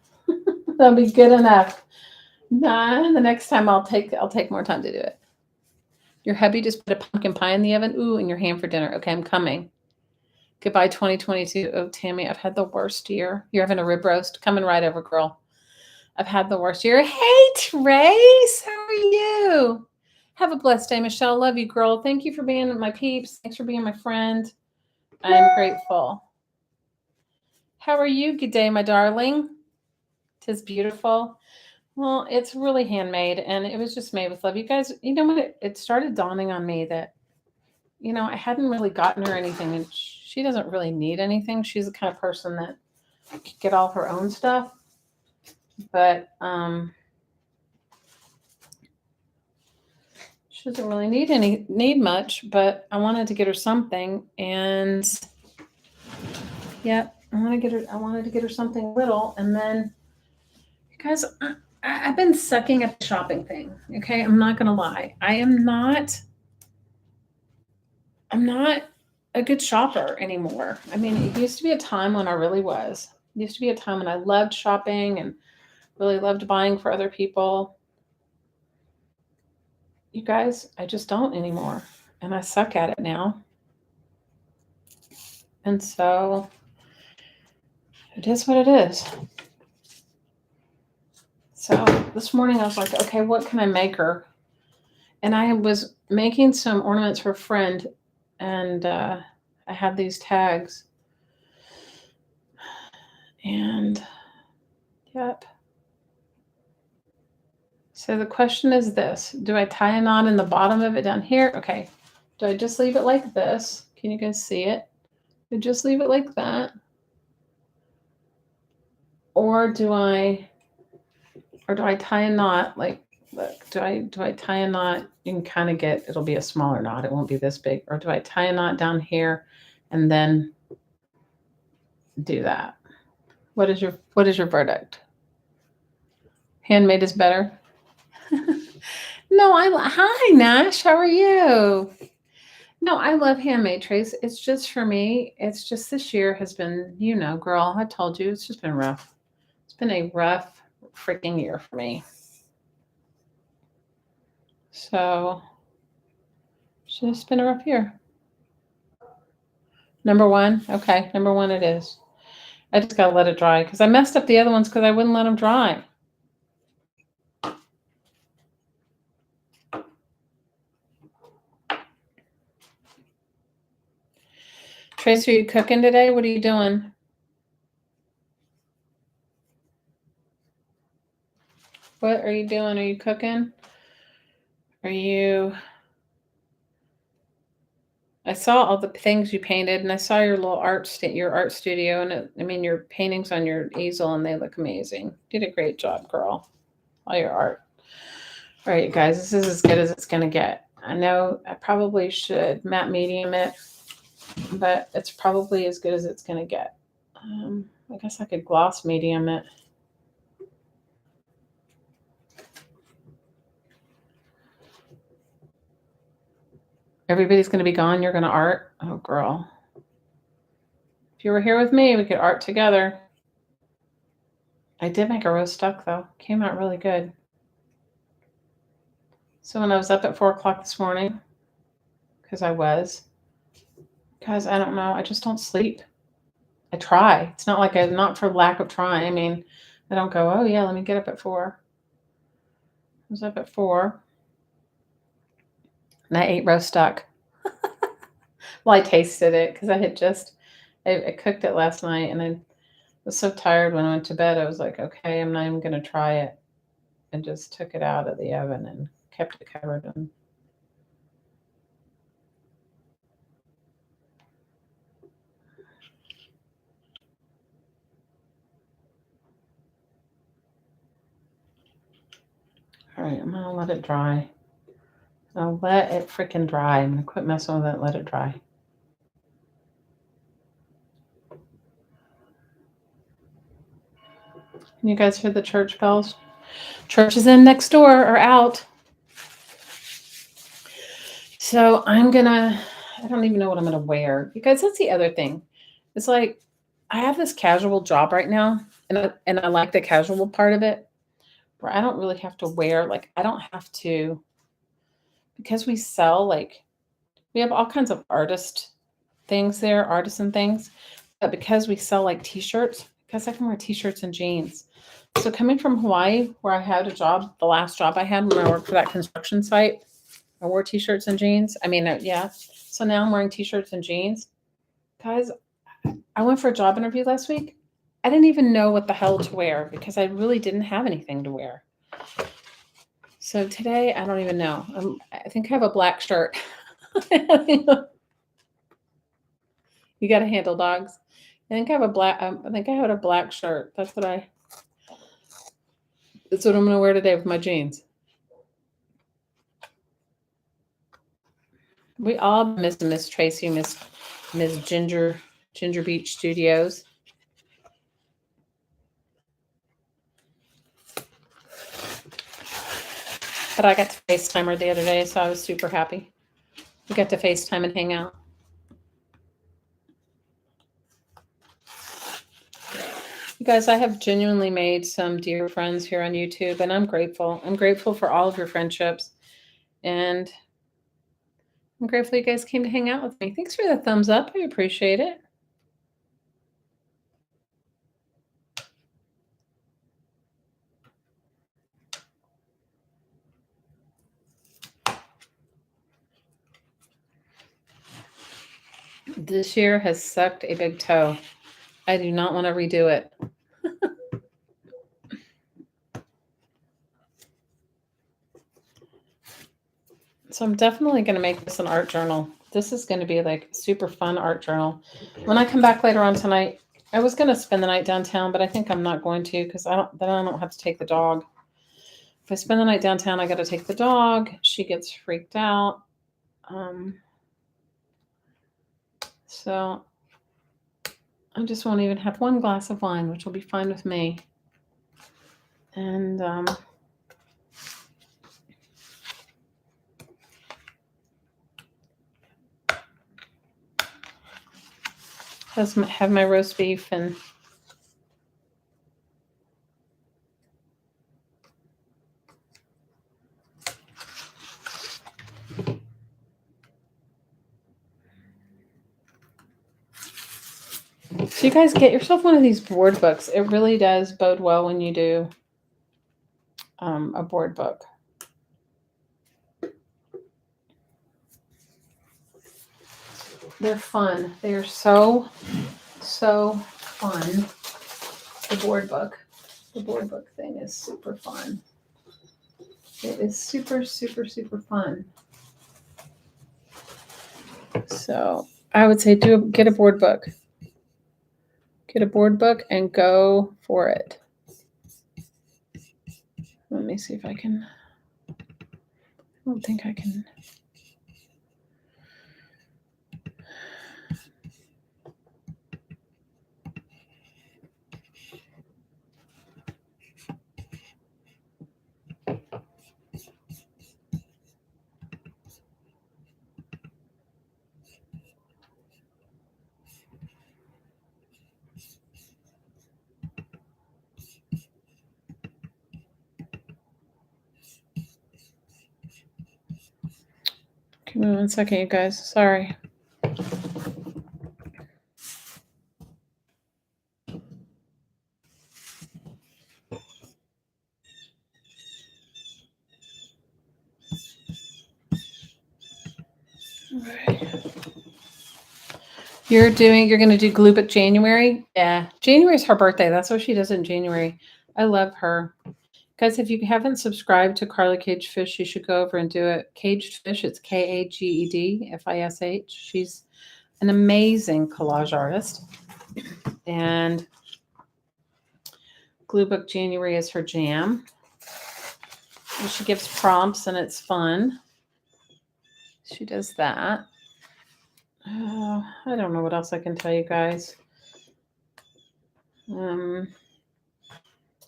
That'll be good enough. Nah, the next time I'll take more time to do it. Your hubby just put a pumpkin pie in the oven. Ooh, in your hand for dinner. Okay, I'm coming. Goodbye, 2022. Oh, Tammy, I've had the worst year. You're having a rib roast? Coming right over, girl. I've had the worst year. Hey, Trace, how are you? Have a blessed day, Michelle. Love you, girl. Thank you for being my peeps. Thanks for being my friend. I'm grateful. How are you? Good day, my darling. 'Tis beautiful. Well, it's really handmade, and it was just made with love. You guys, you know what? It started dawning on me that, I hadn't really gotten her anything, and she doesn't really need anything. She's the kind of person that could get all her own stuff. But she doesn't really need much. But I wanted to get her something, and I wanted to get her something little, and then, guys, I've been sucking at the shopping thing. Okay, I'm not gonna lie. I'm not a good shopper anymore. I mean, it used to be a time when I really was. It used to be a time when I loved shopping and really loved buying for other people. You guys, I just don't anymore. And I suck at it now. And so it is what it is. So this morning I was like, okay, what can I make her? And I was making some ornaments for a friend, and I had these tags. And yep. So the question is this: do I tie a knot in the bottom of it down here? Okay. Do I just leave it like this? Can you guys see it? Do I just leave it like that? Or do I tie a knot? Like, look, do I tie a knot? You can kind of it'll be a smaller knot. It won't be this big. Or do I tie a knot down here and then do that? What is your verdict? Handmade is better? No, hi Nash, how are you? No, I love handmade, Trace. It's just for me. It's just this year has been, girl, I told you, it's just been rough. It's been a rough freaking year for me. So it's just been a rough year. Number one. Okay, number one it is. I just got to let it dry because I messed up the other ones because I wouldn't let them dry. Trace, are you cooking today? What are you doing? What are you doing? Are you cooking? Are you... I saw all the things you painted, and I saw your little your art studio, and your paintings on your easel, and they look amazing. You did a great job, girl. All your art. All right, you guys, this is as good as it's gonna get. I know I probably should matte medium it, but it's probably as good as it's gonna get. I guess I could gloss medium it. Everybody's gonna be gone. You're gonna art. Oh, girl. If you were here with me, we could art together. I did make a roast duck, though. Came out really good. So when I was up at 4 o'clock this morning, because I don't know, I just don't sleep. I try. It's not like not for lack of trying. I mean, I don't go, oh yeah, let me get up at 4. I was up at 4 and I ate roast duck. Well, I tasted it because I cooked it last night, and I was so tired when I went to bed. I was like, okay, I'm not even going to try it, and just took it out of the oven and kept it covered. And all right, I'm going to let it dry. I'll let it freaking dry. I'm going to quit messing with it and let it dry. Can you guys hear the church bells? Church is in next door or out. So I don't even know what I'm going to wear. You guys, that's the other thing. It's like, I have this casual job right now, and I like the casual part of it, where I don't really have to wear, I don't have to, because we sell, we have all kinds of artisan things, but because we sell t-shirts, because I can wear t-shirts and jeans. So coming from Hawaii, where I had a job, the last job I had when I worked for that construction site, I wore t-shirts and jeans. Yeah. So now I'm wearing t-shirts and jeans. Guys, I went for a job interview last week. I didn't even know what the hell to wear because I really didn't have anything to wear. So today, I don't even know. I think I have a black shirt. You got to handle dogs. I think I had a black shirt. That's what I'm going to wear today with my jeans. We all miss Miss Tracy, Miss Ginger Beach Studios. But I got to FaceTime her the other day, so I was super happy. We got to FaceTime and hang out. You guys, I have genuinely made some dear friends here on YouTube, and I'm grateful. I'm grateful for all of your friendships, and I'm grateful you guys came to hang out with me. Thanks for the thumbs up. I appreciate it. This year has sucked a big toe. I do not want to redo it. So I'm definitely going to make this an art journal. This is going to be a super fun art journal. When I come back later on tonight, I was going to spend the night downtown, but I think I'm not going to because then I don't have to take the dog. If I spend the night downtown, I got to take the dog. She gets freaked out. So I just won't even have one glass of wine, which will be fine with me. And have my roast beef and so you guys get yourself one of these board books. It really does bode well when you do a board book. They're fun. They are so fun. The board book thing is super fun. It is super fun. So I would say get a board book. Get a board book and go for it. Let me see if I can. I don't think I can. Give me 1 second, you guys. Sorry. You're going to do Glue Book January? Yeah. January is her birthday. That's what she does in January. I love her. Guys, if you haven't subscribed to Carla Caged Fish, you should go over and do it. Caged Fish, it's KAGEDFISH. She's an amazing collage artist. And Glue Book January is her jam. And she gives prompts and it's fun. She does that. I don't know what else I can tell you guys.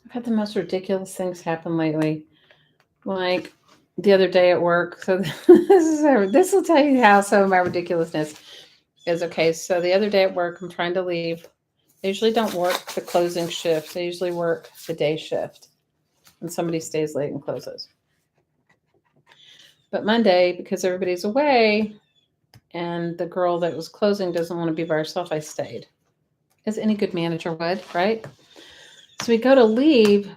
I've had the most ridiculous things happen lately. Like the other day at work. So this will tell you how some of my ridiculousness is. Okay, so the other day at work, I'm trying to leave. I usually don't work the closing shift. I usually work the day shift. And somebody stays late and closes. But Monday, because everybody's away and the girl that was closing doesn't want to be by herself, I stayed. As any good manager would, right? So we go to leave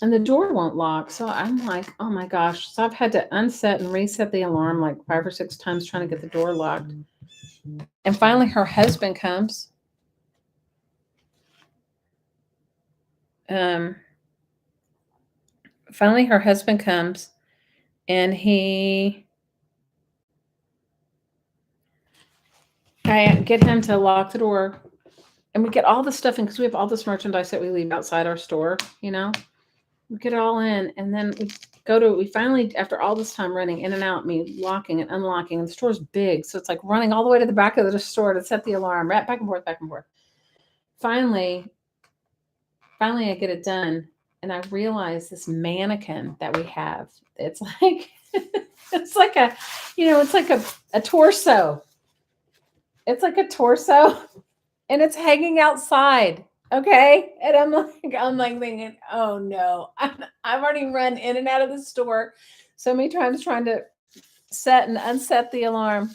and the door won't lock. So I'm like, oh my gosh. So I've had to unset and reset the alarm like 5 or 6 times trying to get the door locked. And finally her husband comes. Finally her husband comes and I get him to lock the door. And we get all the stuff in because we have all this merchandise that we leave outside our store, you know. We get it all in, and then we finally, after all this time running in and out, me locking and unlocking, and the store's big, so it's like running all the way to the back of the store to set the alarm, right, back and forth. Finally, I get it done, and I realize this mannequin that we have, it's like, it's like a, it's like a torso. It's like a torso. And it's hanging outside, okay? And I'm like thinking, oh no, I've already run in and out of the store so many times trying to set and unset the alarm.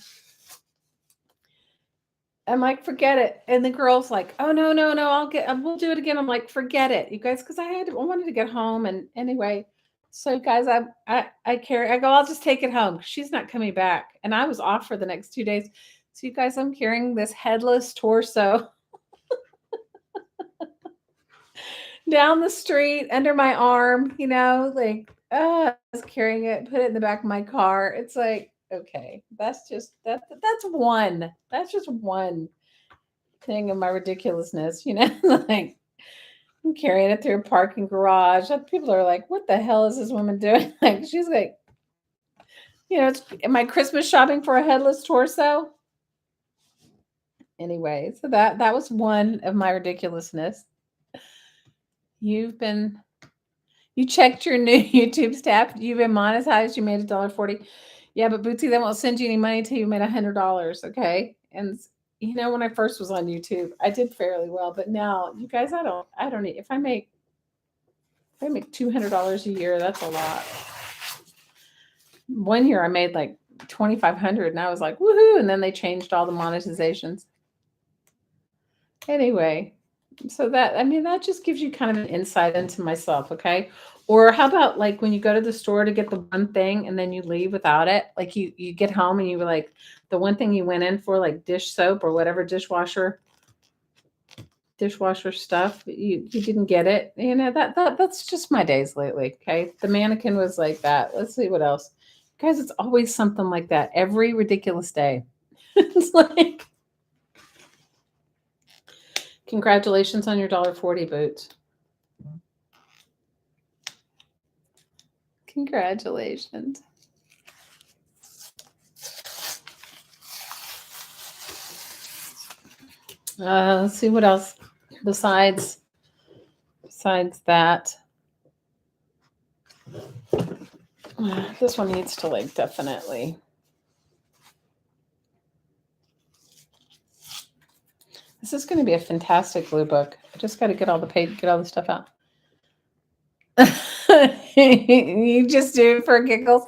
I'm like, forget it. And the girl's like, oh no, we'll do it again. I'm like, forget it, you guys, because I wanted to get home. And anyway, so guys, I go, I'll just take it home. She's not coming back, and I was off for the next 2 days. So you guys, I'm carrying this headless torso down the street under my arm, like, I was carrying it, put it in the back of my car. It's like, okay, that's just just one thing of my ridiculousness, like I'm carrying it through a parking garage. People are like, what the hell is this woman doing? Like, she's like, am I Christmas shopping for a headless torso? Anyway, so that was one of my ridiculousness. You checked your new YouTube staff. You've been monetized. You made $1.40. Yeah, but Bootsy, they won't send you any money till you made $100. Okay. And when I first was on YouTube, I did fairly well, but now you guys, I don't need, if I make $200 a year, that's a lot. One year I made like $2,500 and I was like, woohoo. And then they changed all the monetizations. Anyway, so that just gives you kind of an insight into myself. Okay. Or how about like when you go to the store to get the one thing and then you leave without it? Like you get home and you were like the one thing you went in for, like dish soap or whatever dishwasher stuff, you didn't get it. You know, that's just my days lately. Okay. The mannequin was like that. Let's see what else. Guys, it's always something like that every ridiculous day. It's like, congratulations on your $1.40 boots. Congratulations. Let's see what else besides that. This one needs to like definitely. This is going to be a fantastic glue book. I just got to get all the stuff out. You just do it for giggles.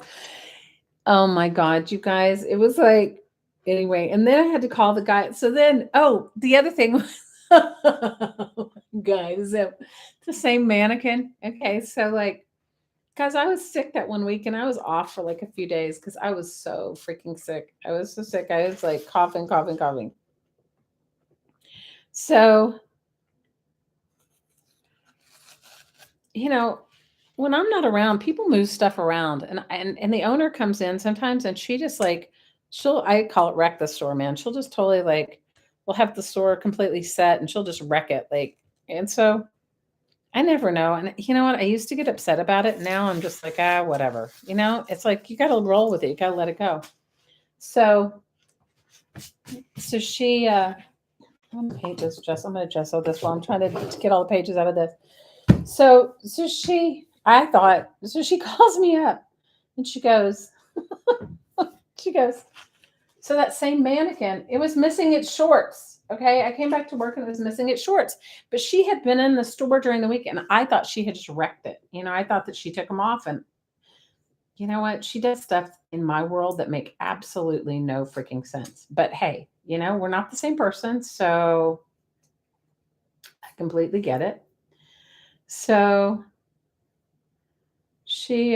Oh my God, you guys. It was like, anyway. And then I had to call the guy. So then, the other thing was, guys, the same mannequin. Okay. So like, guys, I was sick that one week and I was off for like a few days because I was so freaking sick. I was so sick. I was like coughing. So, you know, when I'm not around, people move stuff around, and the owner comes in sometimes, and she just like I call it wreck the store, man. She'll just totally like we'll have the store completely set, and she'll just wreck it, like. And so I never know, and you know what? I used to get upset about it. Now I'm just like whatever. You know, it's like you got to roll with it. You got to let it go. So she. I'm gonna paint this Jess. I'm gonna gesso this while I'm trying to get all the pages out of this. So she calls me up and she goes, so that same mannequin, it was missing its shorts. Okay. I came back to work and it was missing its shorts, but she had been in the store during the week and I thought she had just wrecked it. You know, I thought that she took them off, and you know what? She does stuff in my world that make absolutely no freaking sense. But hey, you know, we're not the same person. So I completely get it. So she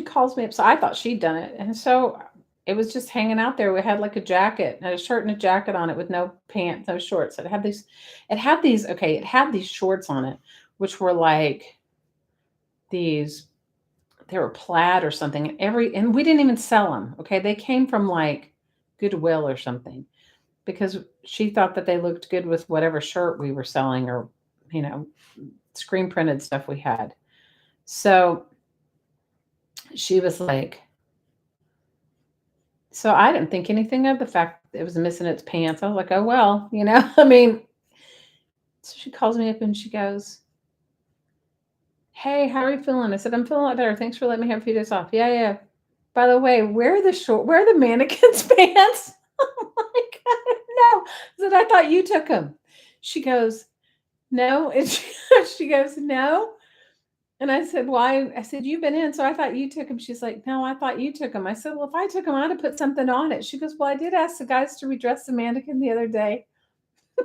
calls me up. So I thought she'd done it. And so it was just hanging out there. We had like a jacket and a shirt and a jacket on it with no pants, no shorts. It had these shorts on it, which were like they were plaid or something. And we didn't even sell them. Okay. They came from like Goodwill or something because she thought that they looked good with whatever shirt we were selling or, you know, screen printed stuff we had. So she was like, so I didn't think anything of the fact that it was missing its pants. I was like, oh, well, you know, I mean, so she calls me up and she goes, hey, how are you feeling? I said, I'm feeling a lot better. Thanks for letting me have a few days off. Yeah. By the way, where are the mannequin's pants? I'm like, I don't know. I said, I thought you took them. She goes, no. And she goes, no. And I said, why? I said, you've been in, so I thought you took them. She's like, no, I thought you took them. I said, well, if I took them, I'd have put something on it. She goes, well, I did ask the guys to redress the mannequin the other day. I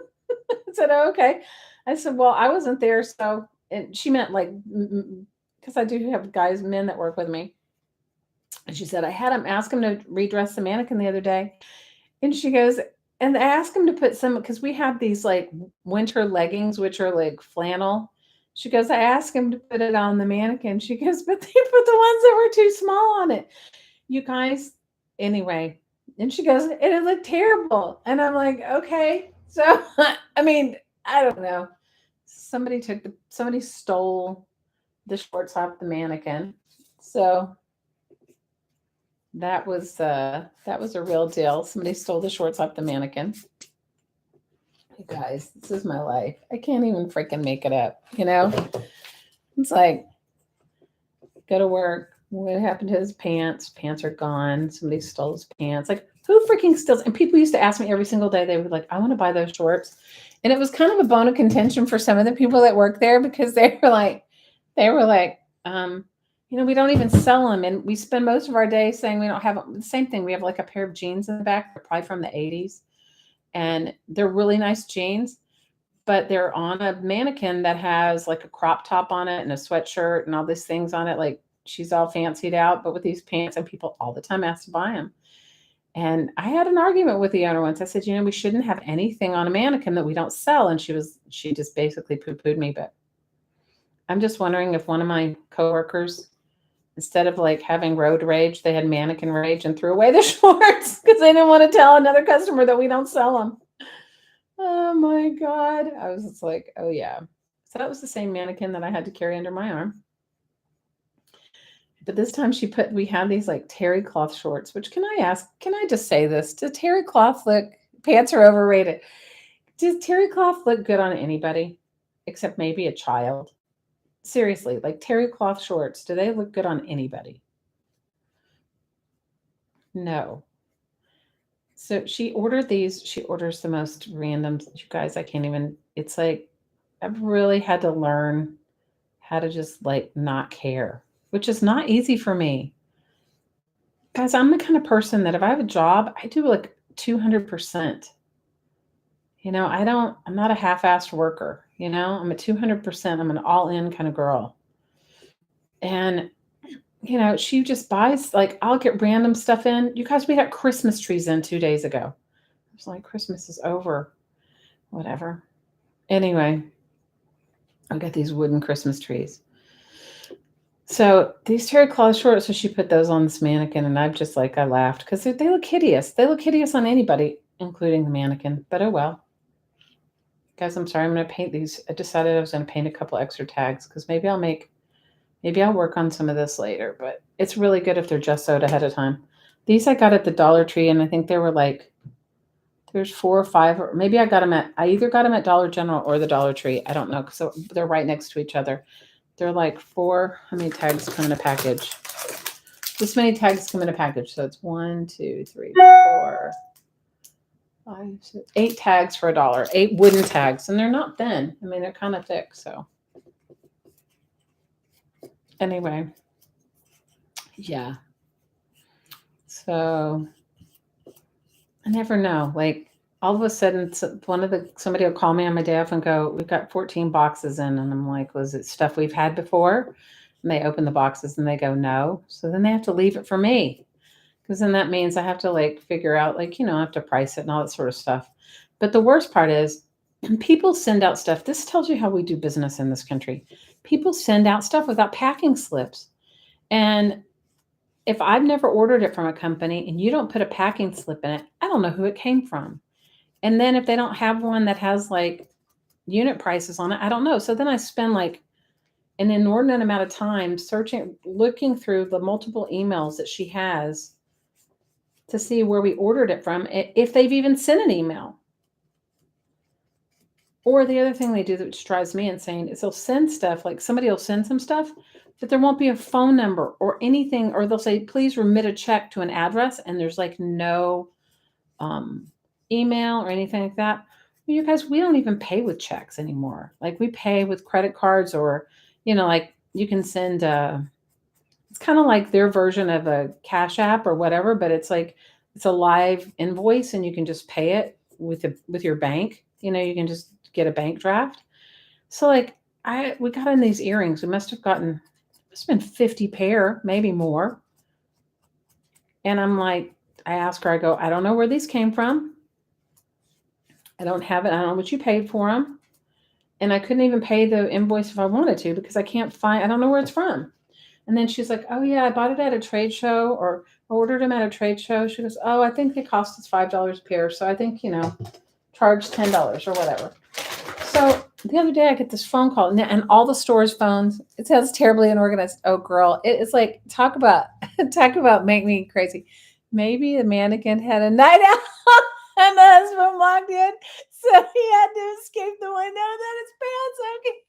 said, oh, okay. I said, well, I wasn't there. So, and she meant like, because I do have men that work with me. And she said, I had him ask him to redress the mannequin the other day. And she goes, and I asked him to put some, because we have these like winter leggings, which are like flannel. She goes, I asked him to put it on the mannequin. She goes, but they put the ones that were too small on it. You guys, anyway. And she goes, it looked terrible. And I'm like, okay. So, I mean, I don't know. Somebody stole the shorts off the mannequin. So that was a real deal. Somebody stole the shorts off the mannequin. You guys, this is my life. I can't even freaking make it up, you know? It's like, go to work. What happened to his pants? Pants are gone. Somebody stole his pants. Like, who freaking steals? And people used to ask me every single day, they were like, I want to buy those shorts. And it was kind of a bone of contention for some of the people that work there because they were like, you know, we don't even sell them. And we spend most of our day saying we don't have them. The same thing. We have like a pair of jeans in the back. They're probably from the 80s. And they're really nice jeans, but they're on a mannequin that has like a crop top on it and a sweatshirt and all these things on it. Like she's all fancied out, but with these pants, and people all the time ask to buy them. And I had an argument with the owner once. I said, we shouldn't have anything on a mannequin that we don't sell. And she just basically poo-pooed me. But I'm just wondering if one of my coworkers, instead of like having road rage, they had mannequin rage and threw away the shorts because they didn't want to tell another customer that we don't sell them. Oh my God. I was just like, oh yeah. So that was the same mannequin that I had to carry under my arm. But this time we had these like terry cloth shorts, which can I just say this? Does terry cloth pants are overrated. Does terry cloth look good on anybody except maybe a child? Seriously, like terry cloth shorts, do they look good on anybody? No. So she ordered these. She orders the most random, you guys, I can't even, it's like, I've really had to learn how to just like not care, which is not easy for me. Guys, I'm the kind of person that if I have a job, I do like 200%. I'm not a half-assed worker, I'm a 200%. I'm an all-in kind of girl. And, she just buys, like, I'll get random stuff in. You guys, we got Christmas trees in 2 days ago. I was like, Christmas is over. Whatever. Anyway, I've got these wooden Christmas trees. So these terry cloth shorts, so she put those on this mannequin, and I'm just like, I laughed because they look hideous. They look hideous on anybody, including the mannequin. But oh well. Guys, I'm sorry. I'm going to paint these. I decided I was going to paint a couple extra tags because maybe I'll work on some of this later. But it's really good if they're just sewed ahead of time. These I got at the Dollar Tree, and I think they were like, there's 4 or 5, or maybe I either got them at Dollar General or the Dollar Tree. I don't know. So they're right next to each other. They're like 4. How many tags come in a package? This many tags come in a package. So it's 1, 2, 3, 4, 5, 6, 8 tags for $1. 8 wooden tags. And they're not thin. I mean, they're kind of thick. So anyway. Yeah. So I never know. Like all of a sudden somebody will call me on my day off and go, we've got 14 boxes in. And I'm like, was it stuff we've had before? And they open the boxes and they go, no. So then they have to leave it for me. Because then that means I have to like figure out, like, I have to price it and all that sort of stuff. But the worst part is people send out stuff. This tells you how we do business in this country. People send out stuff without packing slips. And if I've never ordered it from a company and you don't put a packing slip in it, I don't know who it came from. And then if they don't have one that has like unit prices on it, I don't know. So then I spend like an inordinate amount of time looking through the multiple emails that she has to see where we ordered it from, if they've even sent an email. Or the other thing they do that drives me insane is they'll send stuff, like somebody will send some stuff, but there won't be a phone number or anything, or they'll say, please remit a check to an address, and there's like no email or anything like that. Well, you guys, we don't even pay with checks anymore. Like we pay with credit cards, or, like you can send it's kind of like their version of a Cash App or whatever, but it's like, it's a live invoice and you can just pay it with your bank. You can just get a bank draft. So like we got in these earrings. We must have been 50 pair, maybe more. And I'm like, I ask her, I go, I don't know where these came from. I don't have it. I don't know what you paid for them. And I couldn't even pay the invoice if I wanted to, because I don't know where it's from. And then she's like, oh yeah, I bought it at a trade show, or ordered them at a trade show. She goes, oh, I think they cost us $5 a pair. So I think, charge $10 or whatever. So the other day I get this phone call, and all the stores' phones, it sounds terribly unorganized. Oh girl, it's like, talk about make me crazy. Maybe the mannequin had a night out and the husband walked in, so he had to escape the window and then his pants. Okay.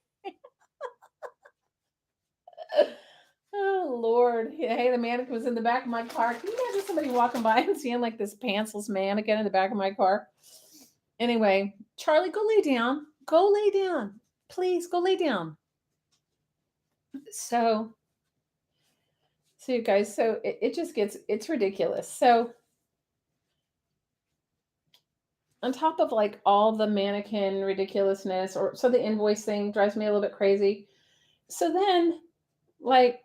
Oh Lord. Hey, the mannequin was in the back of my car. Can you imagine somebody walking by and seeing like this pantsless mannequin in the back of my car? Anyway, Charlie, go lay down. Go lay down. Please go lay down. So you guys, so it just it's ridiculous. So on top of like all the mannequin ridiculousness, or so the invoice thing drives me a little bit crazy. So then, like,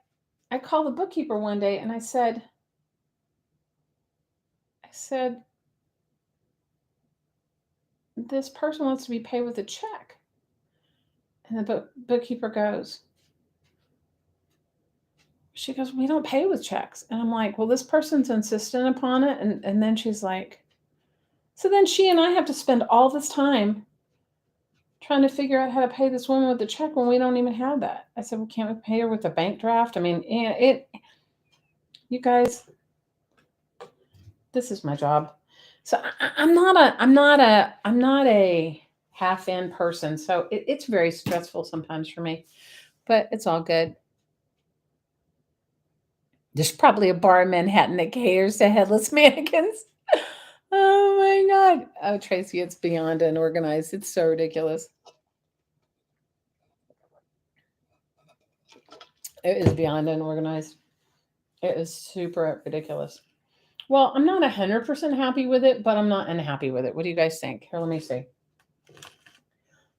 I called the bookkeeper one day and I said, this person wants to be paid with a check. And the bookkeeper goes, she goes, we don't pay with checks. And I'm like, well, this person's insistent upon it. And then she's like, so then she and I have to spend all this time trying to figure out how to pay this woman with a check when we don't even have that. I said, well, can't we pay her with a bank draft? I mean, you guys, this is my job. So I'm not a half-in person. So it's very stressful sometimes for me, but it's all good. There's probably a bar in Manhattan that caters to headless mannequins. Oh my God. Oh, Tracy, it's beyond unorganized. It's so ridiculous. It is beyond unorganized. It is super ridiculous. Well, I'm not 100% happy with it, but I'm not unhappy with it. What do you guys think? Here, let me see.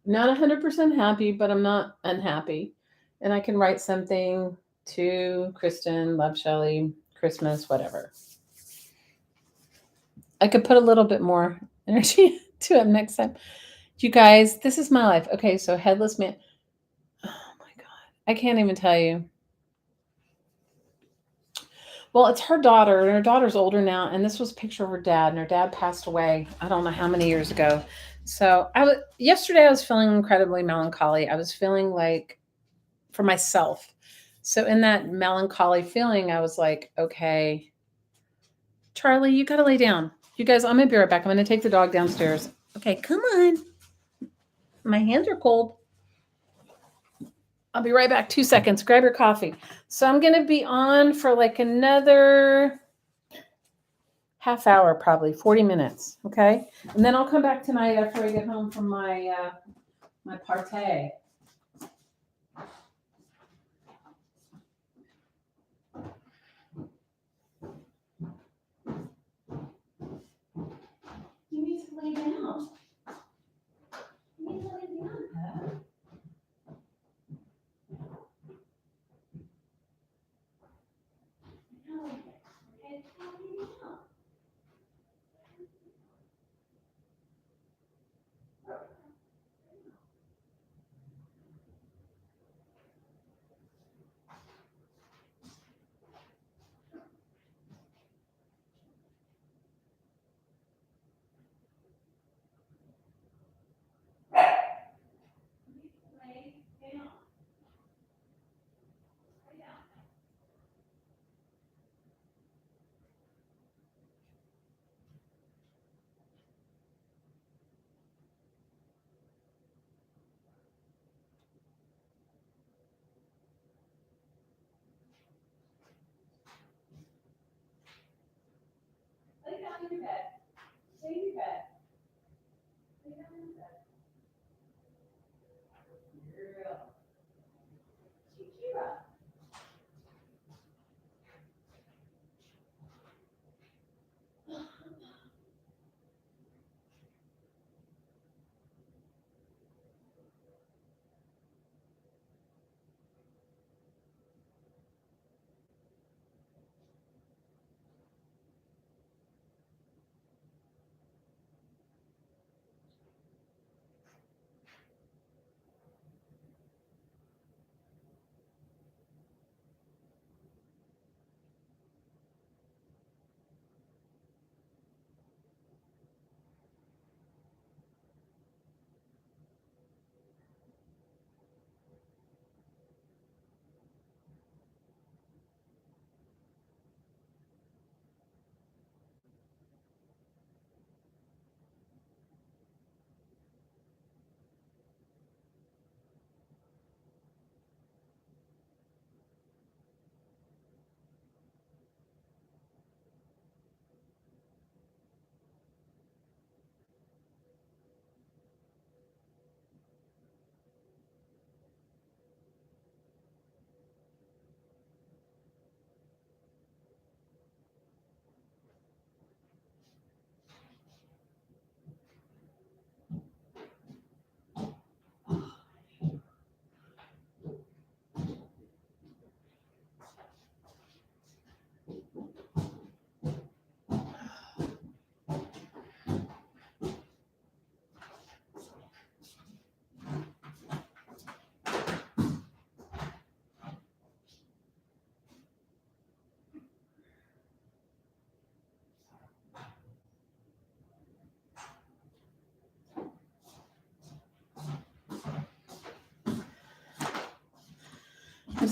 Not 100% happy, but I'm not unhappy. And I can write something to Kristen, Love Shelley, Christmas, whatever. I could put a little bit more energy to it next time. You guys, this is my life. Okay, so headless man. Oh my God. I can't even tell you. Well, it's her daughter, and her daughter's older now. And this was a picture of her dad, and her dad passed away. I don't know how many years ago. So yesterday I was feeling incredibly melancholy. I was feeling like for myself. So in that melancholy feeling, I was like, okay, Charlie, you got to lay down. You guys, I'm going to be right back. I'm going to take the dog downstairs. Okay, come on. My hands are cold. I'll be right back. 2 seconds. Grab your coffee. So I'm going to be on for like another half hour, probably 40 minutes. Okay. And then I'll come back tonight after I get home from my party. You need to lay down. You need to lay down, Pat.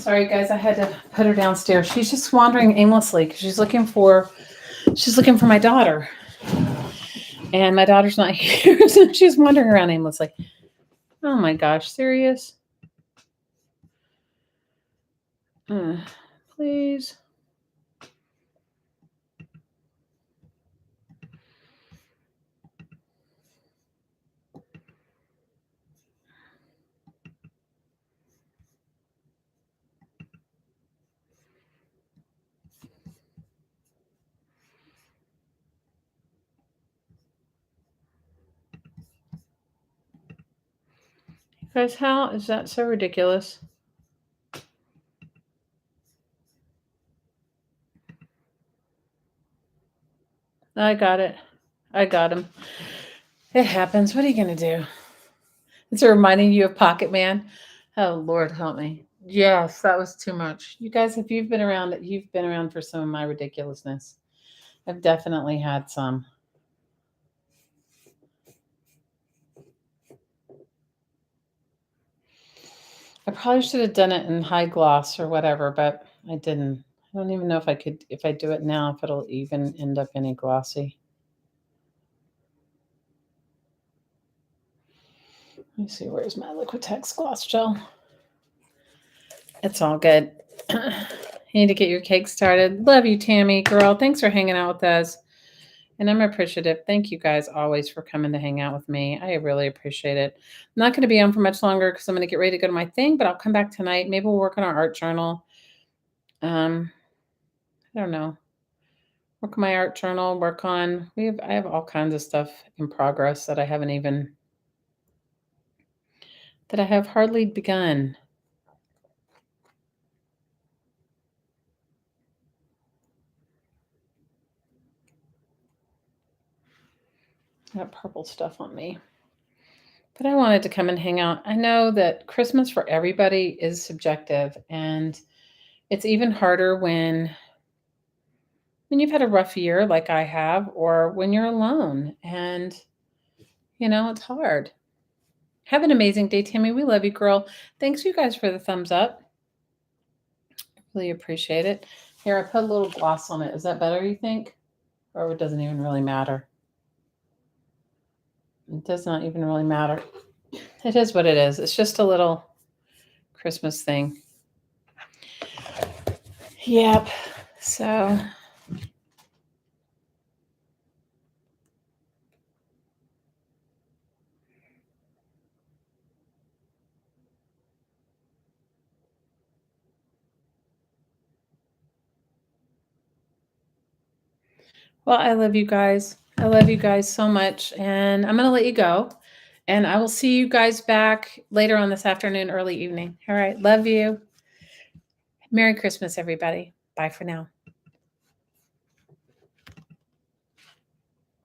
sorry, guys. I had to put her downstairs. She's just wandering aimlessly because she's looking for my daughter, and my daughter's not here, so she's wandering around aimlessly. Oh my gosh, serious? Please. Guys, how is that so ridiculous? I got it. I got him. It happens. What are you going to do? It's reminding you of Pocket Man. Oh, Lord, help me. Yes, that was too much. You guys, if you've been around for some of my ridiculousness. I've definitely had some. I probably should have done it in high gloss or whatever, but I didn't. I don't even know if I could, if I do it now, if it'll even end up any glossy. Let me see, where's my Liquitex gloss gel? It's all good. You need to get your cake started. Love you, Tammy, girl. Thanks for hanging out with us. And I'm appreciative. Thank you guys always for coming to hang out with me. I really appreciate it. I'm not going to be on for much longer because I'm going to get ready to go to my thing, but I'll come back tonight. Maybe we'll work on our art journal. I don't know. Work on my art journal, I have all kinds of stuff in progress that I have hardly begun. I got purple stuff on me. But I wanted to come and hang out. I know that Christmas for everybody is subjective, and it's even harder when you've had a rough year like I have, or when you're alone and, it's hard. Have an amazing day, Tammy. We love you, girl. Thanks you guys for the thumbs up. Really appreciate it. Here, I put a little gloss on it. Is that better, you think? Or it doesn't even really matter? It does not even really matter. It is what it is. It's just a little Christmas thing. Yep. So... Well, I love you guys. I love you guys so much. And I'm going to let you go. And I will see you guys back later on this afternoon, early evening. All right. Love you. Merry Christmas, everybody. Bye for now.